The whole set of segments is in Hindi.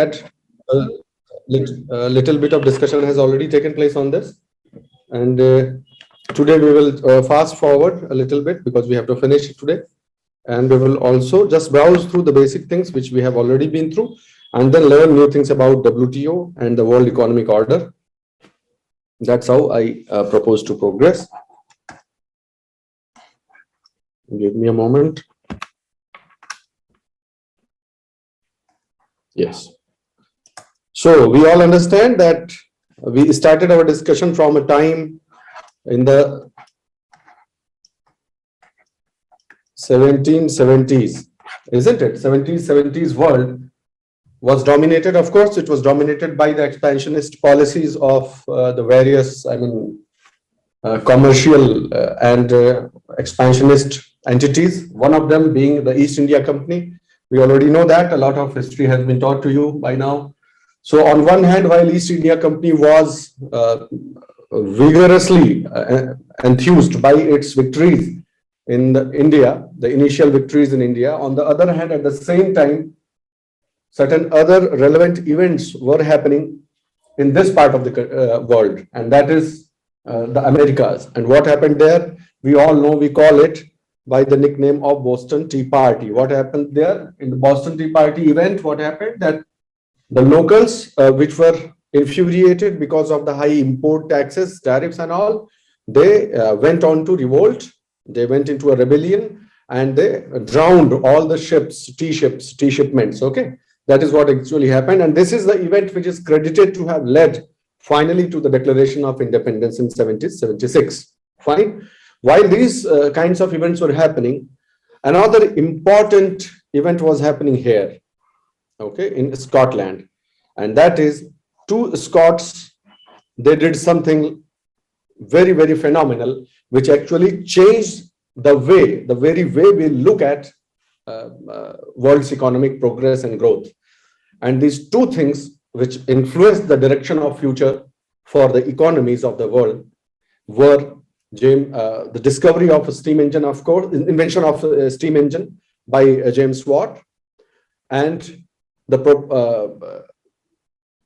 that a little bit of discussion has already taken place on this. And today we will fast forward a little bit because we have to finish it today. And we will also just browse through the basic things which we have already been through, and then learn new things about WTO and the World Economic Order. That's how I propose to progress. Give me a moment. Yes. So we all understand that we started our discussion from a time in the 1770s, isn't it? 1770s world was dominated, of course, it was dominated by the expansionist policies of the various, commercial and expansionist entities, one of them being the East India Company. We already know that, a lot of history has been taught to you by now. So on one hand, while East India Company was vigorously enthused by its victories in India, the initial victories in India, on the other hand, at the same time, certain other relevant events were happening in this part of the world, and that is the Americas. And what happened there, we all know, we call it by the nickname of Boston Tea Party. What happened there in the Boston Tea Party event? What happened that the locals, which were infuriated because of the high import taxes, tariffs and all, they went on to revolt. They went into a rebellion and they drowned all the ships, tea shipments. Okay, that is what actually happened. And this is the event which is credited to have led finally to the Declaration of Independence in 1776. Fine. While these kinds of events were happening, another important event was happening here, okay, in Scotland. And that is, two Scots, they did something very, very phenomenal, which actually changed the very way we look at world's economic progress and growth. And these two things which influenced the direction of future for the economies of the world were the discovery of a steam engine, of course, invention of a steam engine by James Watt, and the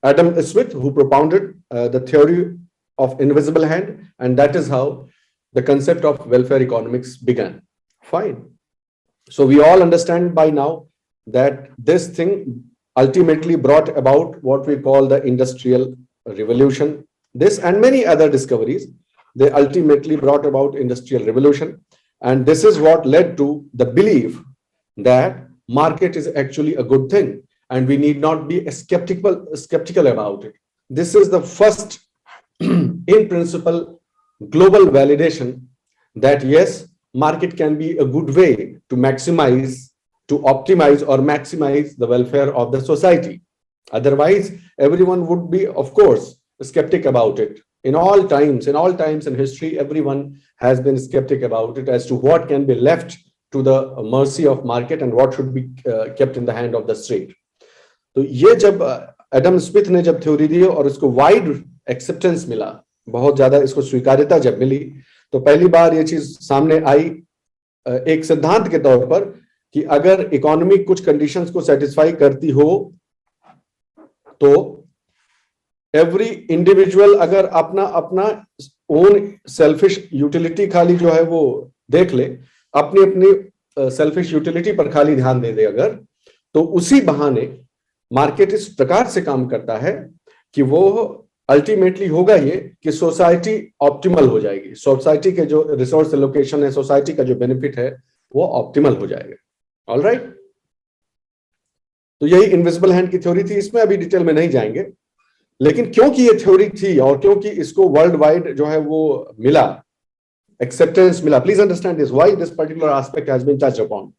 Adam Smith, who propounded the theory of invisible hand, and that is how the concept of welfare economics began. Fine. So we all understand by now that this thing ultimately brought about what we call the Industrial Revolution. This and many other discoveries, they ultimately brought about Industrial Revolution. And this is what led to the belief that market is actually a good thing and we need not be skeptical about it. This is the first in principle global validation that yes, market can be a good way to maximize, to optimize or maximize the welfare of the society. Otherwise, everyone would be, of course, skeptic about it. In all times in history, everyone has been skeptic about it as to what can be left to the mercy of market and what should be kept in the hand of the state. तो ये जब एडम स्मिथ ने जब थ्योरी दी और इसको वाइड एक्सेप्टेंस मिला, बहुत ज्यादा इसको स्वीकार्यता जब मिली, तो पहली बार ये चीज सामने आई एक सिद्धांत के तौर पर कि अगर इकोनॉमी कुछ कंडीशंस को सेटिस्फाई करती हो तो एवरी इंडिविजुअल अगर अपना अपना ओन सेल्फिश यूटिलिटी खाली जो है वो देख ले, अपनी अपनी सेल्फिश यूटिलिटी पर खाली ध्यान दे दे अगर, तो उसी बहाने मार्केट इस प्रकार से काम करता है कि वो अल्टीमेटली होगा ये कि सोसाइटी ऑप्टिमल हो जाएगी, सोसाइटी के जो रिसोर्स एलोकेशन है, सोसाइटी का जो बेनिफिट है वो ऑप्टिमल हो जाएगा. All right. तो यही इनविजिबल हैंड की थ्योरी थी. इसमें अभी डिटेल में नहीं जाएंगे, लेकिन क्योंकि ये थ्योरी थी और क्योंकि इसको वर्ल्ड वाइड जो है वो मिला, एक्सेप्टेंस मिला, please understand this why this particular aspect has been touched upon,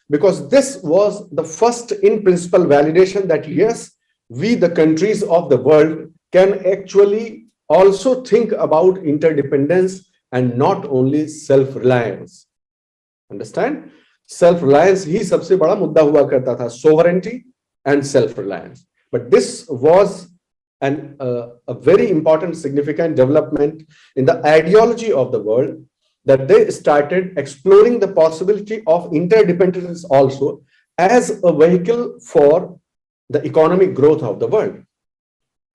because this was the first in principle validation that yes, we the countries of the world can actually also think about interdependence and not only self reliance. Understand? Self reliance ही सबसे बड़ा मुद्दा हुआ करता था, sovereignty and self reliance. But this was a very important significant development in the ideology of the world, that they started exploring the possibility of interdependence also as a vehicle for the economic growth of the world.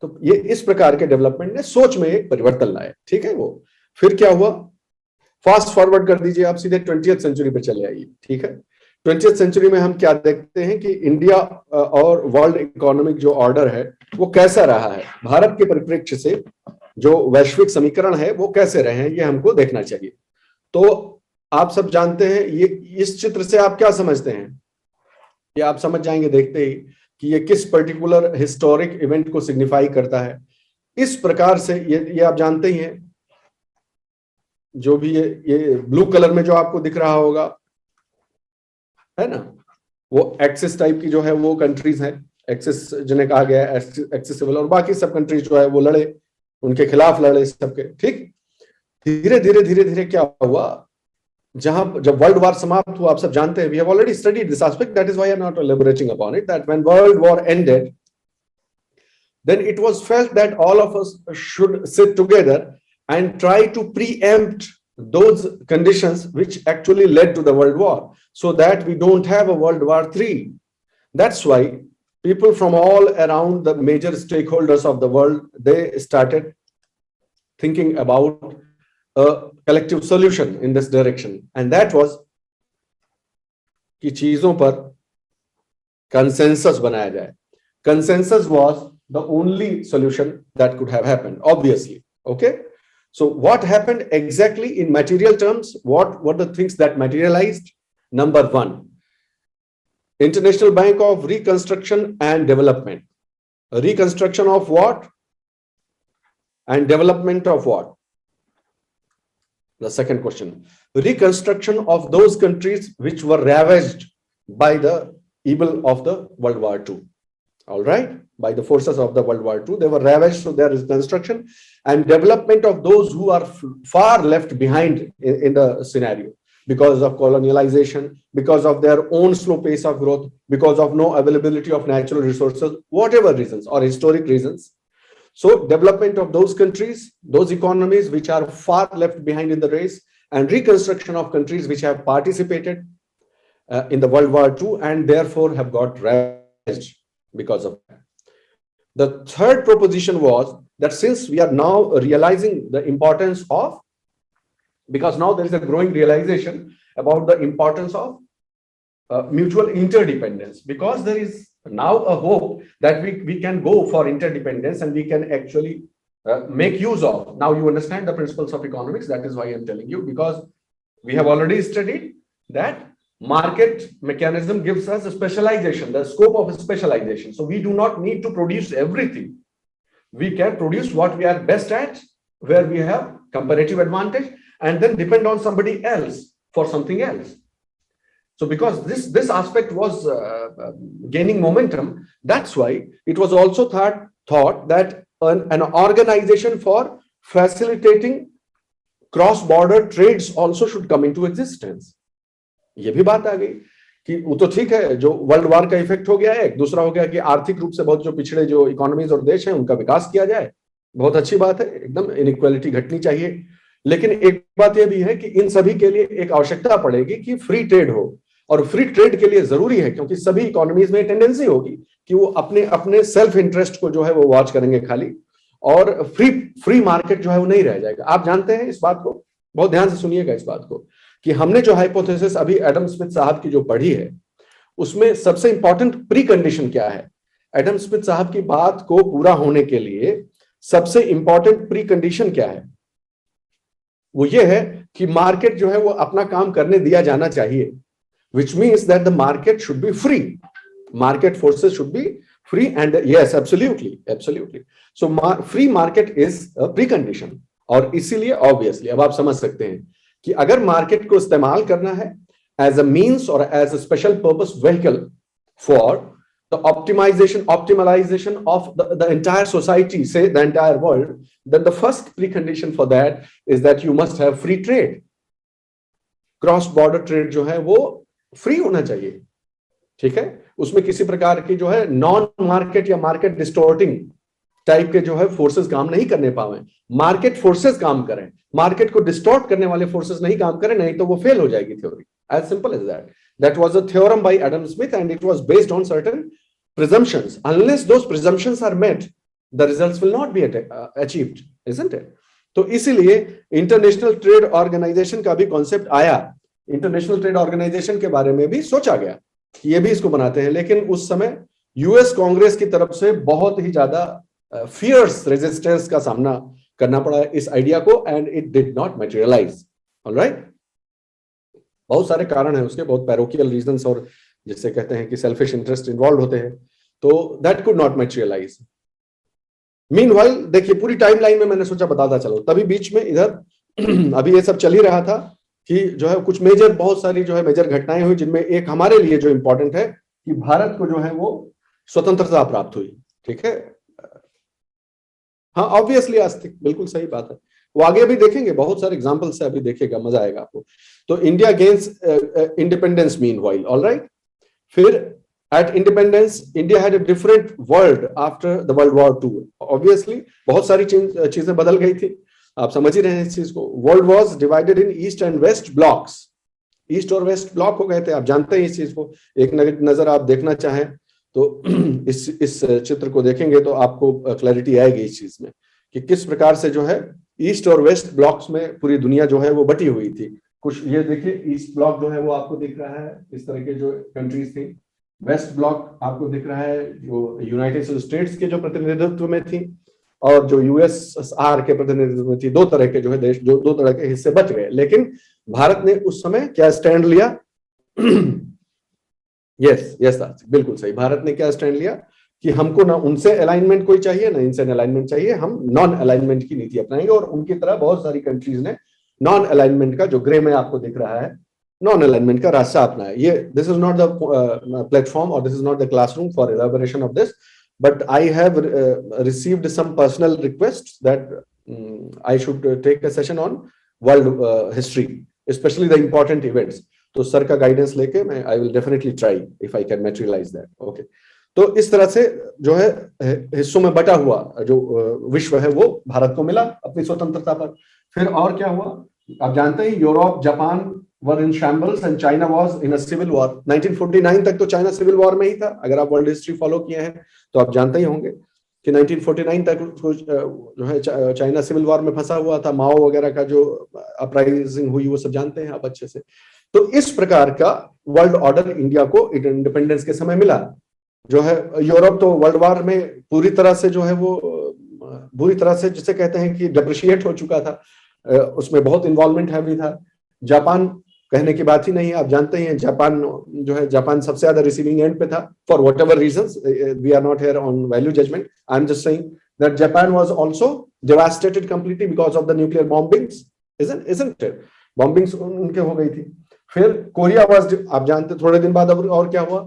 तो ये इस प्रकार के डेवलपमेंट ने सोच में एक परिवर्तन लाया, ठीक है। वो फिर क्या हुआ, फास्ट फॉरवर्ड कर दीजिए आप, सीधे 20th सेंचुरी पे चले आइए, ठीक है। 20th सेंचुरी में हम क्या देखते हैं कि इंडिया और वर्ल्ड इकोनॉमिक जो ऑर्डर है वो कैसा रहा है, भारत के परिप्रेक्ष्य से जो वैश्विक समीकरण है वो कैसे रहे हैं, ये हमको देखना चाहिए। तो आप सब जानते हैं, ये इस चित्र से आप क्या समझते हैं, ये आप समझ जाएंगे देखते ही कि ये किस पर्टिकुलर हिस्टोरिक इवेंट को सिग्निफाई करता है। इस प्रकार से ये आप जानते ही हैं, जो भी ये ब्लू कलर में जो आपको दिख रहा होगा, है ना, वो एक्सिस टाइप की जो है वो कंट्रीज हैं, एक्सिस जिन्हें कहा गया है एक्सेसिबल, और बाकी सब कंट्रीज जो है वो लड़े, उनके खिलाफ लड़े सबके, ठीक। धीरे धीरे धीरे धीरे क्या हुआ, जब वर्ल्ड वॉर समाप्त हुआ, आप सब जानते हैं, we have already studied this aspect, that is why I am not elaborating upon it, that when world war ended, then it was felt that all of us should sit together and try to preempt those conditions which actually led to the world war, so that we don't have a world war 3. That's why people from all around the major stakeholders of the world, they started thinking about a collective solution in this direction, and that was कि चीजों पर consensus बनाया जाए। Consensus was the only solution that could have happened, obviously. Okay, so what happened exactly in material terms? What were the things that materialized? Number one, International Bank of Reconstruction and Development. Reconstruction of what and development of what? The second question, reconstruction of those countries which were ravaged by the evil of the World War II. All right, by the forces of the World War II, they were ravaged, so there is construction and development of those who are far left behind in the scenario because of colonialization, because of their own slow pace of growth, because of no availability of natural resources, whatever reasons or historic reasons. So development of those countries, those economies which are far left behind in the race, and reconstruction of countries which have participated in the World War II and therefore have got ravaged because of that. The third proposition was that since we are now realizing the importance of, because now there is a growing realization about the importance of mutual interdependence, because there is now a hope that we can go for interdependence and we can actually make use of. Now you understand the principles of economics, that is why I am telling you, because we have already studied that market mechanism gives us a specialization, the scope of a specialization. So we do not need to produce everything. We can produce what we are best at, where we have comparative advantage, and then depend on somebody else for something else. So because this aspect was gaining momentum, that's why it was also thought that an organization for facilitating cross-border trades also should come into existence. ये भी बात आ गई कि वो तो ठीक है, जो वर्ल्ड वॉर का इफेक्ट हो गया है, दूसरा हो गया कि आर्थिक रूप से बहुत जो पिछड़े जो इकोनॉमीज और देश हैं उनका विकास किया जाए, बहुत अच्छी बात है, एकदम इनइक्वालिटी घटनी चाहिए। लेकिन एक बात यह भी है कि इन सभी के लिए एक आवश्यकता पड़ेगी कि फ्री ट्रेड हो, और फ्री ट्रेड के लिए जरूरी है क्योंकि सभी इकोनॉमीज में टेंडेंसी होगी कि वो अपने अपने सेल्फ इंटरेस्ट को जो है वो वॉच करेंगे खाली, और फ्री मार्केट जो है वो नहीं रह जाएगा। आप जानते हैं इस बात को, बहुत ध्यान से सुनिएगा इस बात को, कि हमने जो हाइपोथेसिस अभी एडम स्मिथ साहब की जो पढ़ी है, उसमें सबसे इंपॉर्टेंट प्री कंडीशन क्या है। एडम स्मिथ साहब की बात को पूरा होने के लिए सबसे इंपॉर्टेंट प्री कंडीशन क्या है, वो ये है कि मार्केट जो है वो अपना काम करने दिया जाना चाहिए, which means that the market should be free, market forces should be free, and yes, absolutely, so free market is a precondition। और इसीलिए ऑब्वियसली अब आप समझ सकते हैं कि अगर मार्केट को इस्तेमाल करना है एज अ मींस और as a special purpose vehicle for the optimization of the entire society, say the entire world, then the first precondition for that is that you must have free trade। Cross border trade जो है वो फ्री होना चाहिए, ठीक है। उसमें किसी प्रकार की जो है नॉन मार्केट या मार्केट डिस्टोर्टिंग टाइप के जो है फोर्सेस काम नहीं करने पावे, मार्केट फोर्सेस काम करें, मार्केट को डिस्टॉर्ट करने वाले फोर्सेस नहीं काम करें, नहीं तो वो फेल हो जाएगी theory. As simple as that. That was a theorem by Adam Smith and it was based on certain presumptions. Unless those presumptions are met, the results will not be achieved, isn't it? तो इसीलिए इंटरनेशनल ट्रेड ऑर्गेनाइजेशन का भी कॉन्सेप्ट आया, इंटरनेशनल ट्रेड ऑर्गेनाइजेशन के बारे में भी सोचा गया कि ये भी इसको बनाते हैं, लेकिन उस समय यूएस कांग्रेस की तरफ से बहुत ही ज्यादा फियर्स रेजिस्टेंस का सामना करना पड़ा इस आइडिया को, and it did not materialise. Alright, बहुत सारे कारण हैं उसके, बहुत पैरोकियल रीजंस और जिसे कहते हैं कि सेल्फिश इंटरेस्ट इन्वॉल्व होते हैं, तो that could not materialise. Meanwhile देखिए पूरी टाइमलाइन में मैंने सोचा बताता चलो, तभी बीच में इधर अभी ये सब चल ही रहा था कि जो है कुछ मेजर, बहुत सारी जो है मेजर घटनाएं हुई, जिनमें एक हमारे लिए जो इंपॉर्टेंट है कि भारत को जो है वो स्वतंत्रता प्राप्त हुई। ठीक है, हाँ ऑब्वियसली आस्तिक, बिल्कुल सही बात है, वो आगे भी देखेंगे, बहुत सारे एग्जांपल से अभी देखेगा, मजा आएगा आपको। तो India gains independence meanwhile, alright. फिर at independence India had a different world after the World War II. Obviously बहुत सारी चीजें बदल गई थी, आप समझ ही रहे हैं इस चीज को। World was divided in east and west blocks, east और वेस्ट ब्लॉक हो गए थे, आप जानते हैं इस चीज को। एक नजर आप देखना चाहें तो इस चित्र को देखेंगे तो आपको क्लैरिटी आएगी इस चीज में कि किस प्रकार से जो है ईस्ट और वेस्ट ब्लॉक्स में पूरी दुनिया जो है वो बटी हुई थी। कुछ ये देखिए, ईस्ट ब्लॉक जो है वो आपको दिख रहा है, इस तरह के जो कंट्रीज थी। वेस्ट ब्लॉक आपको दिख रहा है जो यूनाइटेड स्टेट्स के जो प्रतिनिधित्व में थी, और जो यूएसएसआर के प्रतिनिधित्व में थी। दो तरह के जो है देश, जो दो तरह के हिस्से बच गए। लेकिन भारत ने उस समय क्या स्टैंड लिया? यस यस बिल्कुल सही, भारत ने क्या स्टैंड लिया कि हमको ना उनसे अलाइनमेंट कोई चाहिए, ना इनसे अलाइनमेंट चाहिए, हम नॉन अलाइनमेंट की नीति अपनाएंगे। और उनकी तरह बहुत सारी कंट्रीज ने नॉन अलाइनमेंट का, जो ग्रे में आपको दिख रहा है, नॉन अलाइनमेंट का रास्ता अपनाया। ये this is not the platform और this is not the classroom for elaboration of this, but I have received some personal request that I should take a session on world history, specially the important events. तो सर का गाइडेंस लेके मैं I will definitely try if I can materialise that. Okay, तो इस तरह से जो है हिस्सों में बटा हुआ जो विश्व है वो भारत को मिला अपनी स्वतंत्रता पर। फिर और क्या हुआ आप जानते हैं, Europe, Japan were in shambles and China was in a civil war। 1949 तक तो चाइना सिविल वॉर में ही था। अगर आप वर्ल्ड हिस्ट्री फॉलो किए हैं तो आप जानते ही होंगे कि 1949 तक जो है चाइना सिविल वॉर में फंसा हुआ था। माओ वगैरह का जो अपराइजिंग हुई वो सब जानते हैं आप अच्छे से। तो इस प्रकार का वर्ल्ड ऑर्डर इंडिया को इंडिपेंडेंस के समय मिला। जो है यूरोप तो वर्ल्ड वॉर में पूरी तरह से जो है वो बुरी तरह से जिसे कहते हैं कि डिप्रिशिएट हो चुका था, उसमें बहुत इन्वॉल्वमेंट है भी था। जापान कहने की बात ही नहीं है, आप जानते हैं जापान जो है, जापान सबसे ज्यादा रिसीविंग एंड पे था for whatever reasons. We are not here on value judgement, I am just saying that Japan was also devastated completely because of the nuclear bombings, isn't it? Bombings उनके हो गई थी। फिर कोरिया वाज, आप जानते, थोड़े दिन बाद और क्या हुआ,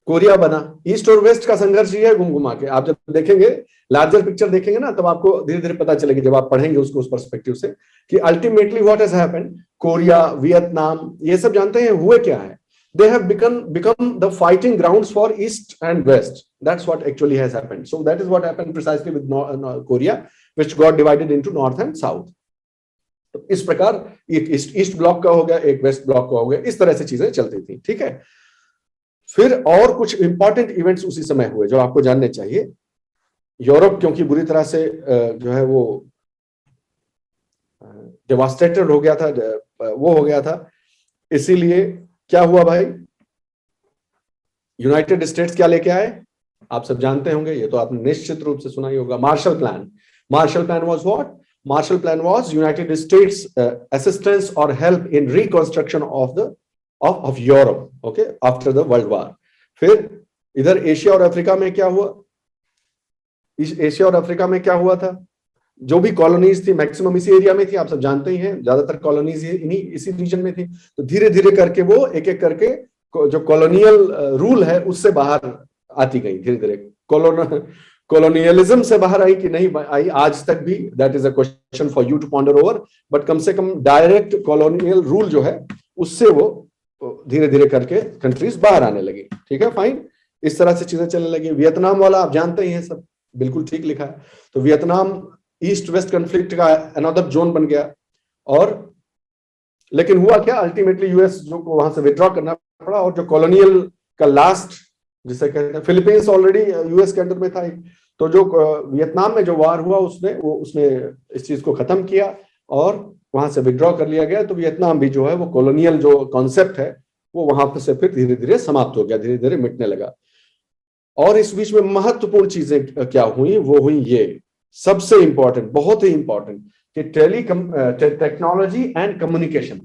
कोरिया बना। ईस्ट और वेस्ट का संघर्ष ही है घुमा के। आप जब देखेंगे, लार्जर पिक्चर देखेंगे ना, तब आपको धीरे धीरे पता चलेगी, जब आप पढ़ेंगे उसको उस पर्सपेक्टिव से, कि ultimately what has happened. Korea, Vietnam, ये सब जानते हैं हुए क्या है। They have become the fighting grounds for East and West. That's what actually has happened. So that is what happened precisely with Korea, which got divided into North and South. तो इस प्रकार एक ईस्ट ब्लॉक का हो गया, एक वेस्ट ब्लॉक का हो गया, इस तरह से चीजें चलती थी। ठीक है, फिर और कुछ इंपॉर्टेंट इवेंट्स उसी समय हुए जो आपको जानने चाहिए। यूरोप क्योंकि बुरी तरह से जो है वो डेवास्टेटेड हो गया था, वो हो गया था, इसीलिए क्या हुआ भाई, यूनाइटेड स्टेट्स क्या लेके आए आप सब जानते होंगे, ये तो आपने निश्चित रूप से सुना ही होगा, Marshall plan. Marshall plan was what? Marshall plan was United States assistance और help in reconstruction of Europe, okay, after the world war. फिर इधर एशिया और अफ्रीका में क्या हुआ? एशिया और अफ्रीका में क्या हुआ था? जो भी कॉलोनीज थी मैक्सिमम इसी एरिया में थी, आप सब जानते ही हैं, ज्यादातर कॉलोनीज इसी रीजन में थी। तो धीरे धीरे करके वो एक एक करके जो कॉलोनियल रूल है उससे बाहर आती गई, धीरे धीरे कॉलोनियलिज्म से बाहर आई कि नहीं आई, आज तक भी that is a question for you to ponder over, but कम से कम डायरेक्ट कॉलोनियल रूल जो है उससे वो धीरे धीरे करके कंट्रीज बाहर आने लगी। ठीक है, फाइन, इस तरह से चीजें चलने लगी। वियतनाम वाला आप जानते ही हैं सब, बिल्कुल ठीक लिखा है। तो वियतनाम ईस्ट वेस्ट कॉन्फ्लिक्ट का अनदर जोन बन गया। और लेकिन हुआ क्या, अल्टीमेटली यूएस जो को वहां से विड्रॉ करना पड़ा, और जो कॉलोनियल का लास्ट जिसे कहते हैं, फिलीपींस ऑलरेडी यूएस के अंडर में था। तो जो वियतनाम में जो वार हुआ उसने इस चीज को खत्म किया और वहां से विड्रॉ कर लिया गया। तो वियतनाम भी जो है वो कॉलोनियल जो कॉन्सेप्ट है वो वहां से फिर धीरे धीरे समाप्त हो गया, धीरे धीरे मिटने लगा। और इस बीच में महत्वपूर्ण चीजें क्या हुई, वो हुई ये सबसे इंपॉर्टेंट, बहुत ही इंपॉर्टेंट, कि टेक्नोलॉजी एंड कम्युनिकेशन,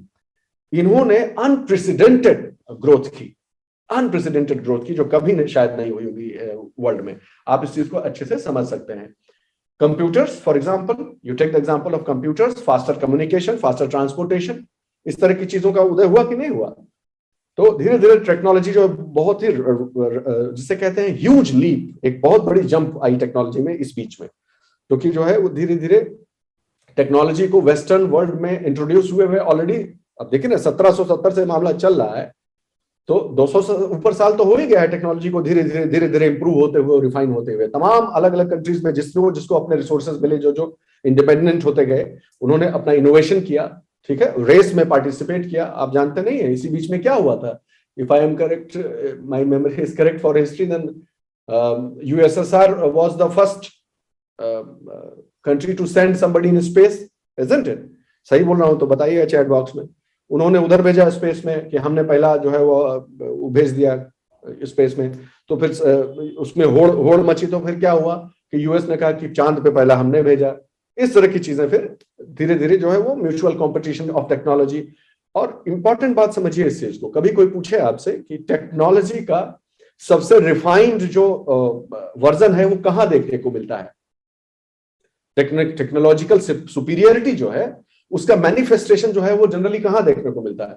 इन्होंने अनप्रेसिडेंटेड ग्रोथ की, अनप्रेसिडेंटेड ग्रोथ की, जो कभी शायद नहीं हुई होगी वर्ल्ड में। आप इस चीज को अच्छे से समझ सकते हैं। Computers, for example, you take the example of computers, faster communication, faster transportation, इस तरह की चीजों का उदय हुआ कि नहीं हुआ? तो धीरे धीरे टेक्नोलॉजी जो बहुत ही जिसे कहते हैं ह्यूज लीप, एक बहुत बड़ी जंप आई टेक्नोलॉजी में इस बीच में, क्योंकि जो है वो धीरे धीरे टेक्नोलॉजी को वेस्टर्न वर्ल्ड में इंट्रोड्यूस हुए ऑलरेडी। अब देखिए ना, 1770 से मामला चल रहा है, तो 200 से ऊपर साल तो हो ही गया है टेक्नोलॉजी को धीरे धीरे इंप्रूव होते हुए, रिफाइन होते हुए। तमाम अलग अलग कंट्रीज में जिसको अपने रिसोर्सेज मिले, जो इंडिपेंडेंट होते गए, उन्होंने अपना इनोवेशन किया, ठीक है, रेस में पार्टिसिपेट किया। आप जानते नहीं है इसी बीच में क्या हुआ था? If I am correct, my memory is correct for history, then USSR was the first country to send somebody in space, isn't it? सही बोल रहा हूं तो बताइए चैट बॉक्स में। उन्होंने उधर भेजा स्पेस में, कि हमने पहला जो है वो भेज दिया स्पेस में। तो फिर उसमें होड़ मची, तो फिर क्या हुआ कि यूएस ने कहा कि चांद पे पहला हमने भेजा। इस तरह की चीजें फिर धीरे धीरे जो है वो म्यूचुअल कंपटीशन ऑफ टेक्नोलॉजी। और इंपॉर्टेंट बात समझिए इस चीज को, कभी कोई पूछे आपसे कि टेक्नोलॉजी का सबसे रिफाइंड जो वर्जन है वो कहां देखने को मिलता है, टेक्नोलॉजिकल सुपीरियरिटी जो है उसका मैनिफेस्टेशन जो है वो जनरली कहां देखने को मिलता है?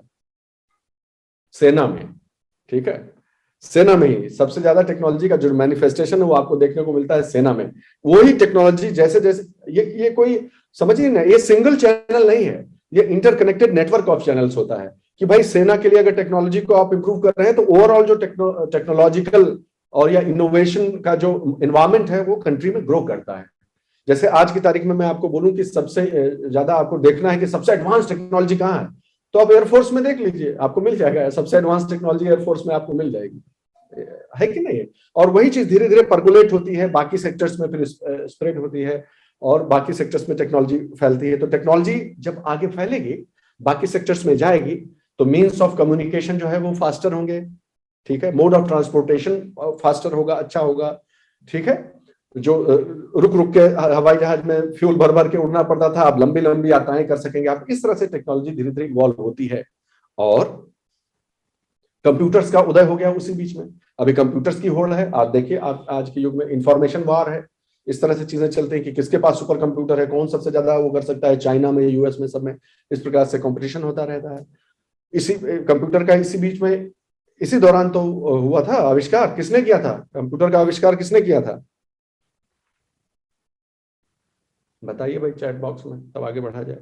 सेना में, ठीक है, सेना में ही सबसे ज्यादा टेक्नोलॉजी का जो मैनिफेस्टेशन है वो आपको देखने को मिलता है सेना में। वही टेक्नोलॉजी जैसे जैसे ये कोई समझिए ना, ये सिंगल चैनल नहीं है, ये इंटरकनेक्टेड नेटवर्क ऑफ चैनल्स होता है। कि भाई सेना के लिए अगर टेक्नोलॉजी को आप इंप्रूव कर रहे हैं, तो ओवरऑल जो टेक्नोलॉजिकल और या इनोवेशन का जो एनवायरमेंट है वो कंट्री में ग्रो करता है। जैसे आज की तारीख में मैं आपको बोलूं कि सबसे ज्यादा आपको देखना है कि सबसे एडवांस टेक्नोलॉजी कहाँ है, तो आप एयरफोर्स में देख लीजिए, आपको मिल जाएगा। सबसे एडवांस टेक्नोलॉजी एयरफोर्स में आपको मिल जाएगी, है कि नहीं? और वही चीज धीरे धीरे पर्कुलेट होती है, बाकी सेक्टर्स में फिर स्प्रेड होती है, और बाकी सेक्टर्स में टेक्नोलॉजी फैलती है। तो टेक्नोलॉजी जब आगे फैलेगी, बाकी सेक्टर्स में जाएगी, तो मीन्स ऑफ कम्युनिकेशन जो है वो फास्टर होंगे, ठीक है, मोड ऑफ ट्रांसपोर्टेशन फास्टर होगा, अच्छा होगा, ठीक है। जो रुक रुक के हवाई जहाज में फ्यूल भर भर के उड़ना पड़ता था, अब लंबी लंबी यात्राएं कर सकेंगे आप। इस तरह से टेक्नोलॉजी धीरे धीरे इवॉल्व होती है। और कंप्यूटर्स का उदय हो गया उसी बीच में। अभी कंप्यूटर्स की होड़ है, आप देखिए, आप आज के युग में इंफॉर्मेशन वार है, इस तरह से चीजें चलती हैं कि किसके पास सुपर कंप्यूटर है, कौन सबसे ज्यादा वो कर सकता है, चाइना में, यूएस में, सब में इस प्रकार से कंपटीशन होता रहता है। इसी कंप्यूटर का इसी बीच में, इसी दौरान तो हुआ था आविष्कार। किसने किया था कंप्यूटर का आविष्कार, किसने किया था? बताइए भाई चैट बॉक्स में, तब आगे बढ़ा जाए।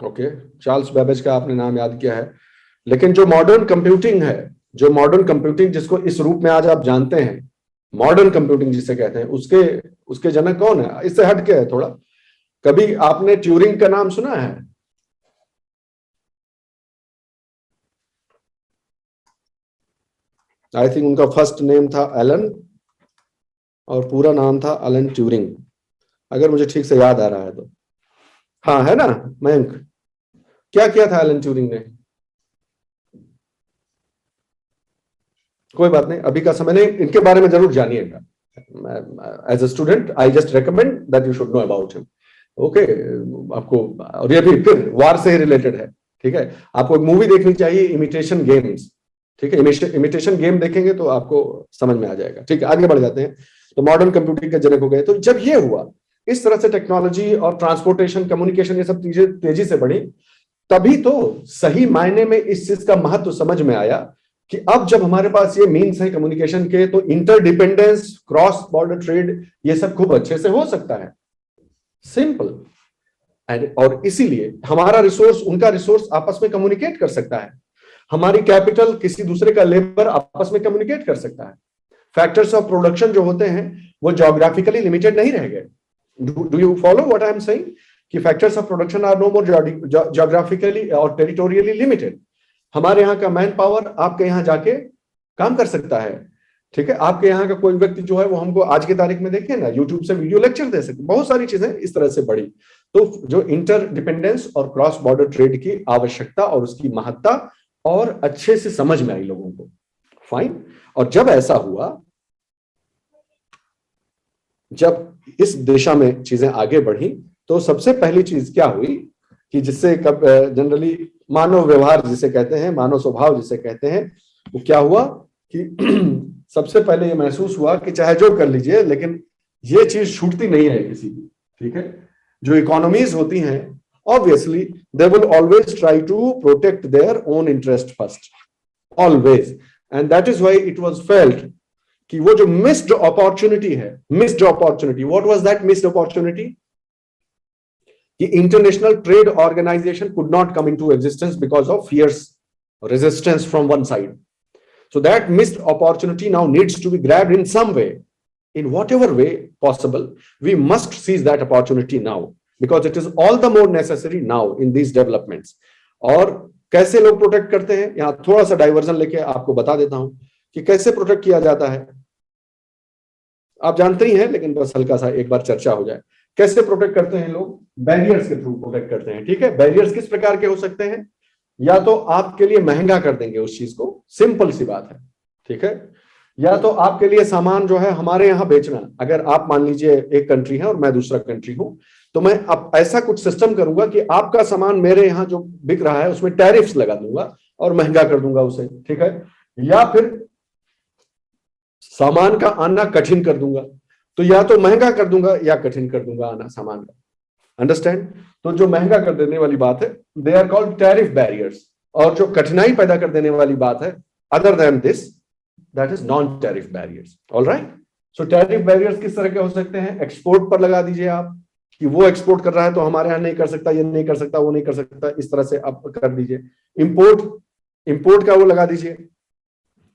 ओके, चार्ल्स बेबेज का आपने नाम याद किया है। लेकिन जो मॉडर्न कंप्यूटिंग है, जो मॉडर्न कंप्यूटिंग जिसको इस रूप में आज आप जानते हैं, मॉडर्न कंप्यूटिंग जिसे कहते हैं, उसके जनक कौन है? इससे हटके है थोड़ा। कभी आपने ट्यूरिंग का नाम सुना है? आई थिंक उनका फर्स्ट नेम था एलन और पूरा नाम था एलन ट्यूरिंग, अगर मुझे ठीक से याद आ रहा है तो। हाँ, है ना मयंक? क्या किया था एलन ट्यूरिंग ने? कोई बात नहीं, अभी का समय नहीं, इनके बारे में जरूर जानिएगा। As a student I just recommend that you should know about him. Okay, आपको, और ये भी फिर वार से ही रिलेटेड है, ठीक है। आपको एक मूवी देखनी चाहिए, इमिटेशन गेम्स, ठीक है। इमिटेशन गेम देखेंगे तो आपको समझ में आ जाएगा, ठीक है। आगे बढ़ जाते हैं। तो मॉडर्न कंप्यूटिंग के जनक हो गए। तो जब ये हुआ, इस तरह से टेक्नोलॉजी और ट्रांसपोर्टेशन, कम्युनिकेशन, ये सब चीजें तेजी से बढ़ी, तभी तो सही मायने में इस चीज का महत्व समझ में आया कि अब जब हमारे पास ये मीन्स है कम्युनिकेशन के, तो इंटरडिपेंडेंस, क्रॉस बॉर्डर ट्रेड, ये सब खूब अच्छे से हो सकता है, सिंपल। और इसीलिए हमारा रिसोर्स उनका रिसोर्स आपस में कम्युनिकेट कर सकता है, हमारी कैपिटल किसी दूसरे का लेबर आपस में कम्युनिकेट कर सकता है। फैक्टर्स ऑफ प्रोडक्शन जो होते हैं वो ज्योग्राफिकली लिमिटेड नहीं रह गए। Do you follow what I am saying? कि factors of production are no more geographically और टेरिटोरियली लिमिटेड। हमारे यहाँ का मैन पावर आपके यहाँ जाके काम कर सकता है, ठीक है। आपके यहाँ का कोई व्यक्ति जो है वो हमको आज की तारीख में देखे ना यूट्यूब से वीडियो लेक्चर दे सकते, बहुत सारी चीजें इस तरह से बढ़ी। तो जो इंटर डिपेंडेंस और क्रॉस बॉर्डर ट्रेड की आवश्यकता और उसकी महत्ता और अच्छे से समझ में आई लोगों को, फाइन। और जब ऐसा हुआ, जब इस दिशा में चीजें आगे बढ़ी, तो सबसे पहली चीज क्या हुई कि जिससे जनरली मानव व्यवहार जिसे कहते हैं, मानव स्वभाव जिसे कहते हैं, वो क्या हुआ कि सबसे पहले ये महसूस हुआ कि चाहे जो कर लीजिए लेकिन ये चीज छूटती नहीं है किसी की, ठीक है। जो इकोनॉमीज होती हैं obviously they will always try to protect their own interest first, always. And that is why it was felt कि वो जो मिस्ड अपॉर्चुनिटी है, missed opportunity, what was that missed opportunity? कि International Trade Organization could not come into existence because of fierce resistance from one side. So that missed opportunity now needs to be grabbed in some way, in whatever way possible. We must seize that opportunity now because it is all the more necessary now in these developments. और कैसे लोग प्रोटेक्ट करते हैं, यहाँ थोड़ा सा डाइवर्जन लेके आपको बता देता हूं कि कैसे प्रोटेक्ट किया जाता है। आप जानते ही हैं लेकिन बस हल्का सा एक बार चर्चा हो जाए। कैसे प्रोटेक्ट करते हैं लोग? बैरियर्स के थ्रू प्रोटेक्ट करते हैं, ठीक है। बैरियर्स किस प्रकार के हो सकते हैं? या तो आपके लिए महंगा कर देंगे उस चीज को, सिंपल सी बात है, ठीक है। या तो आपके लिए सामान जो है हमारे यहाँ बेचना, अगर आप मान लीजिए एक कंट्री है और मैं दूसरा कंट्री हूं, तो मैं अब ऐसा कुछ सिस्टम करूंगा कि आपका सामान मेरे यहाँ जो बिक रहा है उसमें टैरिफ्स लगा दूंगा और महंगा कर दूंगा उसे, ठीक है। या फिर सामान का आना कठिन कर दूंगा, तो या तो महंगा कर दूंगा या कठिन कर दूंगा आना सामान का, अंडरस्टैंड। तो जो महंगा कर देने वाली बात है they are called tariff barriers, और जो कठिनाई पैदा कर देने वाली बात है other than this that is non tariff barriers. Alright, so tariff barriers किस तरह के हो सकते हैं? एक्सपोर्ट पर लगा दीजिए आप कि वो एक्सपोर्ट कर रहा है तो हमारे यहाँ नहीं कर सकता, ये नहीं कर सकता, वो नहीं कर सकता, इस तरह से आप कर दीजिए। इंपोर्ट का वो लगा दीजिए,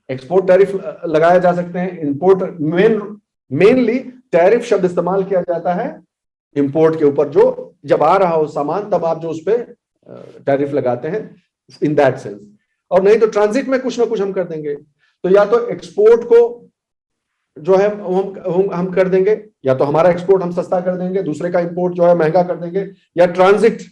एक्सपोर्ट टैरिफ लगाया जा सकते हैं। इंपोर्ट मेनली टैरिफ शब्द इस्तेमाल किया जाता है इंपोर्ट के ऊपर, जो जब आ रहा हो सामान तब आप जो उस पर टैरिफ लगाते हैं इन दैट सेंस। और नहीं तो ट्रांजिट में कुछ ना कुछ हम कर देंगे। तो या तो एक्सपोर्ट को जो है हम कर देंगे, या तो हमारा एक्सपोर्ट हम सस्ता कर देंगे, दूसरे का इंपोर्ट जो है महंगा कर देंगे, या ट्रांजिट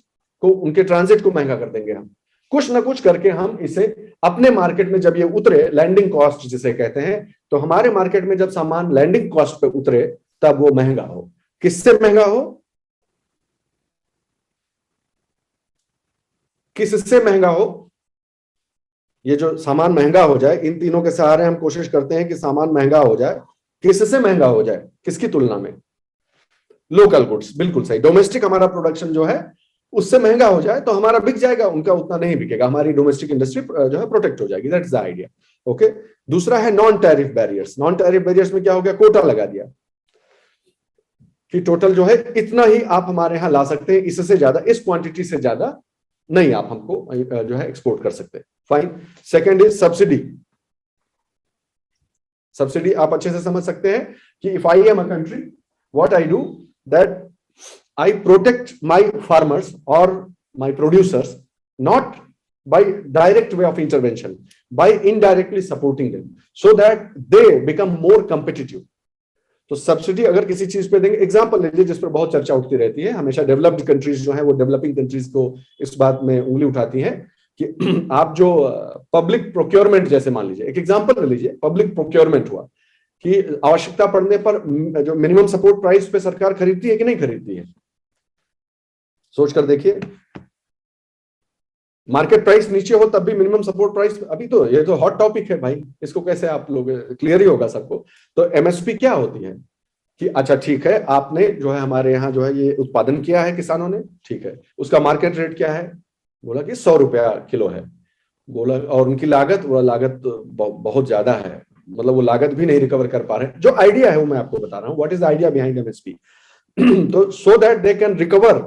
को, उनके ट्रांजिट को महंगा कर देंगे। हम कुछ ना कुछ करके हम इसे अपने मार्केट में जब ये उतरे, लैंडिंग कॉस्ट जिसे कहते हैं, तो हमारे मार्केट में जब सामान लैंडिंग कॉस्ट पे उतरे तब वो महंगा हो। किससे महंगा हो? किससे महंगा हो? ये जो सामान महंगा हो जाए, इन तीनों के सहारे हम कोशिश करते हैं कि सामान महंगा हो जाए। किससे महंगा हो जाए? किसकी तुलना में? लोकल गुड्स, बिल्कुल सही। डोमेस्टिक हमारा प्रोडक्शन जो है उससे महंगा हो जाए तो हमारा बिक जाएगा, उनका उतना नहीं बिकेगा, हमारी डोमेस्टिक इंडस्ट्री जो है प्रोटेक्ट हो जाएगी। That's the idea. ओके, दूसरा है non tariff barriers. Non tariff barriers में क्या हो गया? कोटा लगा दिया कि टोटल जो है इतना ही आप हमारे यहां ला सकते हैं, इससे ज्यादा, इस क्वांटिटी से ज्यादा नहीं आप हमको जो है एक्सपोर्ट कर सकते। Fine. Second is subsidy. Subsidy आप अच्छे से समझ सकते हैं कि if I am a country, what I do that I protect my farmers or my producers not by direct way of intervention, by indirectly supporting them so that they become more competitive. तो सब्सिडी अगर किसी चीज पे देंगे, एग्जांपल लीजिए जिस पर बहुत चर्चा उठती रहती है हमेशा, डेवलप्ड कंट्रीज जो है वो डेवलपिंग कंट्रीज को इस बात में उंगली उठाती हैं कि आप जो पब्लिक प्रोक्योरमेंट, जैसे मान लीजिए एक एग्जांपल ले लीजिए, पब्लिक प्रोक्योरमेंट हुआ कि आवश्यकता पड़ने पर जो मिनिमम सपोर्ट प्राइस पे सरकार खरीदती है कि नहीं खरीदती है? सोच कर देखिए। मार्केट प्राइस नीचे हो तब भी मिनिमम सपोर्ट प्राइस, अभी तो ये तो हॉट टॉपिक है भाई, इसको कैसे आप लोग, क्लियर ही होगा सबको। तो एमएसपी क्या होती है कि अच्छा ठीक है, आपने जो है हमारे यहाँ जो है ये उत्पादन किया है किसानों ने, ठीक है, उसका मार्केट रेट क्या है? बोला कि 100 रुपया किलो है। बोला, और उनकी लागत, वो लागत बहुत ज्यादा है, मतलब वो लागत भी नहीं रिकवर कर पा रहे। जो आइडिया है वो मैं आपको बता रहा हूँ, what is the idea behind MSP. तो so that they can recover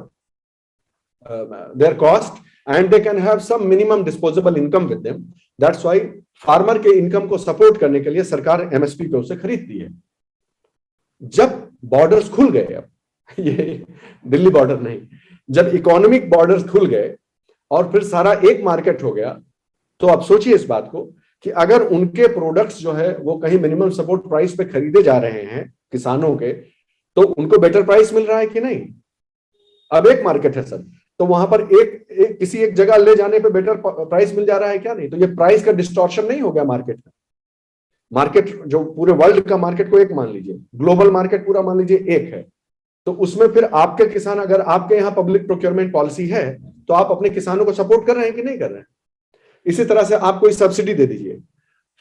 their cost and they can have some minimum disposable income with them. That's why farmer के इनकम को सपोर्ट करने के लिए सरकार एमएसपी पे उसे खरीदती है। जब बॉर्डर्स खुल गए, अब ये दिल्ली बॉर्डर नहीं, जब इकोनॉमिक बॉर्डर्स खुल गए और फिर सारा एक मार्केट हो गया, तो आप सोचिए इस बात को कि अगर उनके प्रोडक्ट्स जो है वो कहीं मिनिमम सपोर्ट प्राइस पे खरीदे जा रहे हैं किसानों के, तो उनको बेटर प्राइस मिल रहा है कि नहीं? अब एक मार्केट है सर, तो वहां पर किसी एक जगह ले जाने पे बेटर प्राइस मिल जा रहा है क्या? नहीं। तो ये प्राइस का डिस्टॉर्शन नहीं हो गया मार्केट का? मार्केट जो पूरे वर्ल्ड का मार्केट को एक मान लीजिए, ग्लोबल मार्केट पूरा मान लीजिए एक है, तो उसमें फिर आपके किसान, अगर आपके यहाँ पब्लिक प्रोक्योरमेंट पॉलिसी है तो आप अपने किसानों को सपोर्ट कर रहे हैं कि नहीं कर रहे हैं? इसी तरह से आप कोई सब्सिडी दे दीजिए,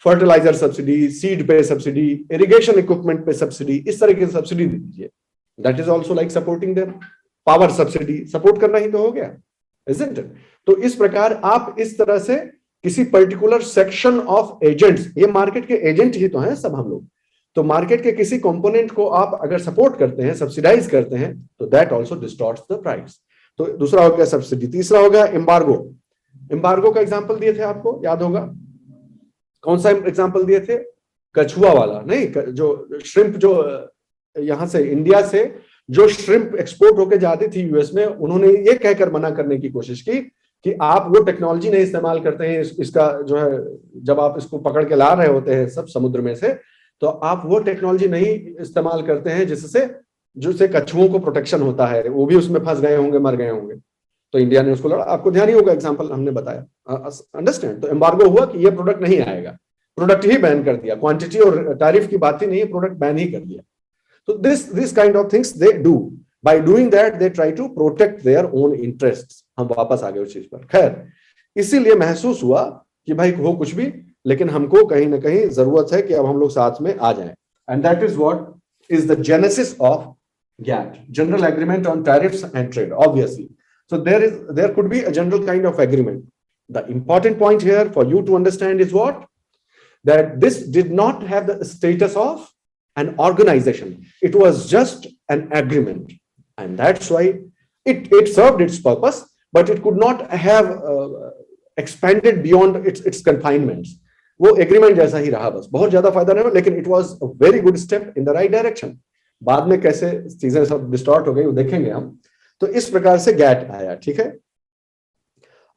फर्टिलाइजर सब्सिडी, सीड पे सब्सिडी, इरिगेशन इक्विपमेंट पे सब्सिडी, इस तरह की सब्सिडी दे दीजिए, that is also like supporting them. Power subsidy support करना ही तो हो गया, इजंट इट? तो इस प्रकार आप इस तरह से किसी पर्टिकुलर सेक्शन ऑफ एजेंट्स, ये मार्केट के एजेंट ही तो हैं सब हम लोग, तो मार्केट के किसी कंपोनेंट को आप अगर सपोर्ट करते हैं, सब्सिडाइज करते हैं, तो that also distorts the price. तो दूसरा हो गया सब्सिडी। तीसरा हो गया एम्बार्गो। एम्बार्गो का एग्जांपल दिए थे, आपको याद होगा कौन सा एग्जांपल दिए थे? कछुआ वाला नहीं, जो श्रिम्प, जो यहां से इंडिया से जो श्रिम्प एक्सपोर्ट होके जाती थी यूएस में, उन्होंने ये कहकर मना करने की कोशिश की कि आप वो टेक्नोलॉजी नहीं इस्तेमाल करते हैं, इसका जो है, जब आप इसको पकड़ के ला रहे होते हैं सब समुद्र में से, तो आप वो टेक्नोलॉजी नहीं इस्तेमाल करते हैं जिससे कछुओं को प्रोटेक्शन होता है, वो भी उसमें फंस गए होंगे, मर गए होंगे। तो इंडिया ने उसको लड़ा, आपको ध्यान ही होगा एग्जांपल हमने बताया, अंडरस्टैंड? तो एम्बार्गो हुआ कि ये प्रोडक्ट नहीं आएगा, प्रोडक्ट ही बैन कर दिया, क्वांटिटी और टैरिफ की बात ही नहीं है, प्रोडक्ट बैन ही कर दिया। तो this kind of things they do, by doing that they try to protect their own interests. हम वापस आ गए उस चीज पर। खैर, इसीलिए महसूस हुआ कि भाई हो कुछ भी, लेकिन हमको कहीं ना कहीं जरूरत है कि अब हम लोग साथ में आ जाएं, and that is what is the genesis of GATT, General Agreement on Tariffs and Trade, obviously. So there could be a general kind of agreement. The important point here for you to understand is what? That this did not have the status of an organization. It was just an agreement. And that's why it served its purpose, but it could not have expanded beyond its confinements. वो एग्रीमेंट जैसा ही रहा, बस बहुत ज्यादा फायदा नहीं हुआ, लेकिन it was a very good step in the right direction. बाद में कैसे चीजें सब डिस्टॉर्ट हो गई वो देखेंगे हम। तो इस प्रकार से गैट आया, ठीक है।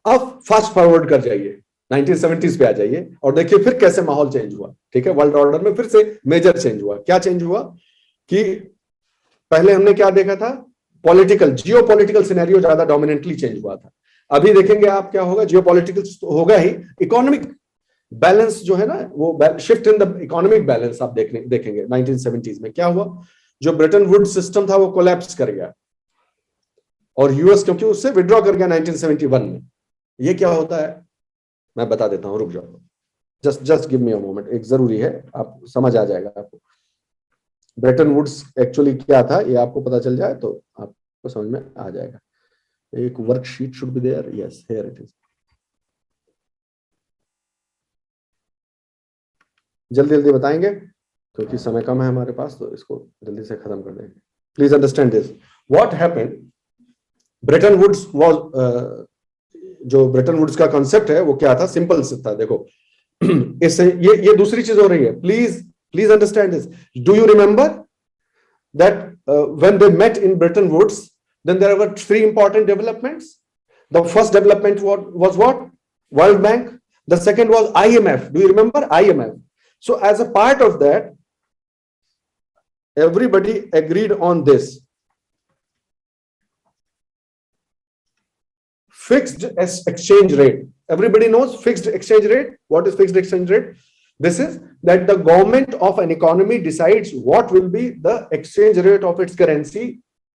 अब फास्ट फॉरवर्ड कर जाइए 1970s पे आ जाइए और देखिए फिर कैसे माहौल चेंज हुआ, ठीक है। वर्ल्ड ऑर्डर में फिर से मेजर चेंज हुआ। क्या चेंज हुआ कि पहले हमने क्या देखा था, पॉलिटिकल, जियो पॉलिटिकल सिनेरियो ज्यादा डोमिनेंटली चेंज हुआ था। अभी देखेंगे आप क्या होगा, जियो पॉलिटिकल तो होगा ही, इकोनॉमिक बैलेंस जो है ना, वो shift in the economic balance आप देखेंगे 1970s में क्या हुआ। जो ब्रेटन वुड्स सिस्टम था वो कोलैप्स कर गया और यूएस क्योंकि उससे विड्रॉ कर गया 1971 में। ये क्या होता है मैं बता देता हूं, रुक जाओ, just give me a moment, एक जरूरी है, आप समझ आ जाएगा आपको ब्रेटन वुड्स एक्चुअली क्या था, ये आपको पता चल जाए तो आपको समझ में आ जाएगा। एक worksheet should be there, yes here it is. जल्दी जल्दी बताएंगे क्योंकि समय कम है हमारे पास, तो इसको जल्दी से खत्म कर देंगे। Please understand this, what happened, Bretton Woods was, जो ब्रेटन वुड्स का कॉन्सेप्ट है वो क्या था, सिंपल से था। देखो इससे ये दूसरी चीज हो रही है, please understand this. Do you remember that when they met in Bretton Woods, then there were 3 important developments. The first development was what, world bank. The second was IMF. Do you remember IMF? So as a part of that, everybody agreed on this fixed exchange rate. Everybody knows fixed exchange rate. What is fixed exchange rate? This is that the government of an economy decides what will be the exchange rate of its currency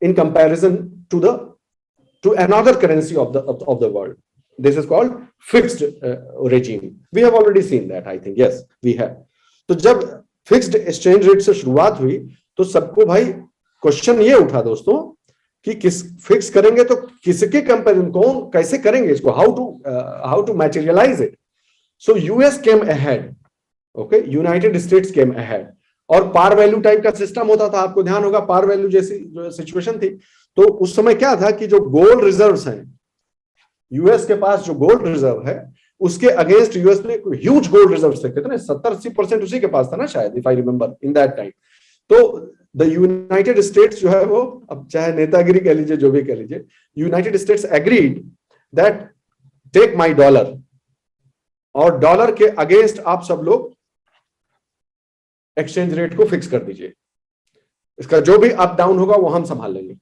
in comparison to another currency of the world. This is called fixed regime. We have already seen that, I think. Yes, we have. तो जब फिक्स्ड एक्सचेंज रेट से शुरुआत हुई तो सबको भाई क्वेश्चन ये उठा दोस्तों कि किस फिक्स करेंगे तो किसके कंपेरिजन, कौन कैसे करेंगे इसको, how to materialise it. So US came ahead, okay, United States came ahead, और पार वैल्यू टाइप का सिस्टम होता था, आपको ध्यान होगा पार वैल्यू जैसी जो सिचुएशन थी। तो उस समय क्या था कि जो गोल्ड रिजर्व्स हैं, यूएस के पास जो गोल्ड रिजर्व है उसके अगेंस्ट यूएस में ह्यूज गोल्ड रिजर्व्स थे, कितने 70-80% उसी के पास था ना शायद, if I remember in that time. तो द यूनाइटेड स्टेट्स जो है वो, अब चाहे नेतागिरी कह लीजिए, जो भी कह लीजिए, United States agreed that take my dollar, और डॉलर के अगेंस्ट आप सब लोग एक्सचेंज रेट को फिक्स कर दीजिए, इसका जो भी अप डाउन होगा वो हम संभाल लेंगे.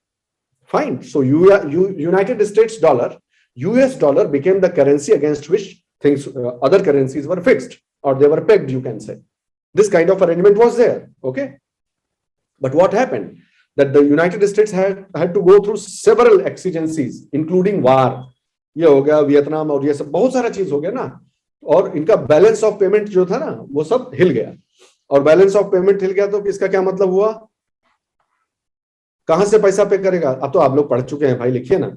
Fine. So United states dollar, US dollar became the currency against which things, other currencies were fixed or they were pegged, you can say. This kind of arrangement was there. Okay. But what happened? That the United States had to go through several exigencies, including war. ये हो गया वियतनाम और ये सब बहुत सारा चीज हो गया ना, और इनका बैलेंस ऑफ पेमेंट जो था ना वो सब हिल गया. और बैलेंस ऑफ पेमेंट हिल गया तो इसका क्या मतलब हुआ? कहां से पैसा पे करेगा? अब तो आप लोग पढ़ चुके हैं भाई, लिखिए ना.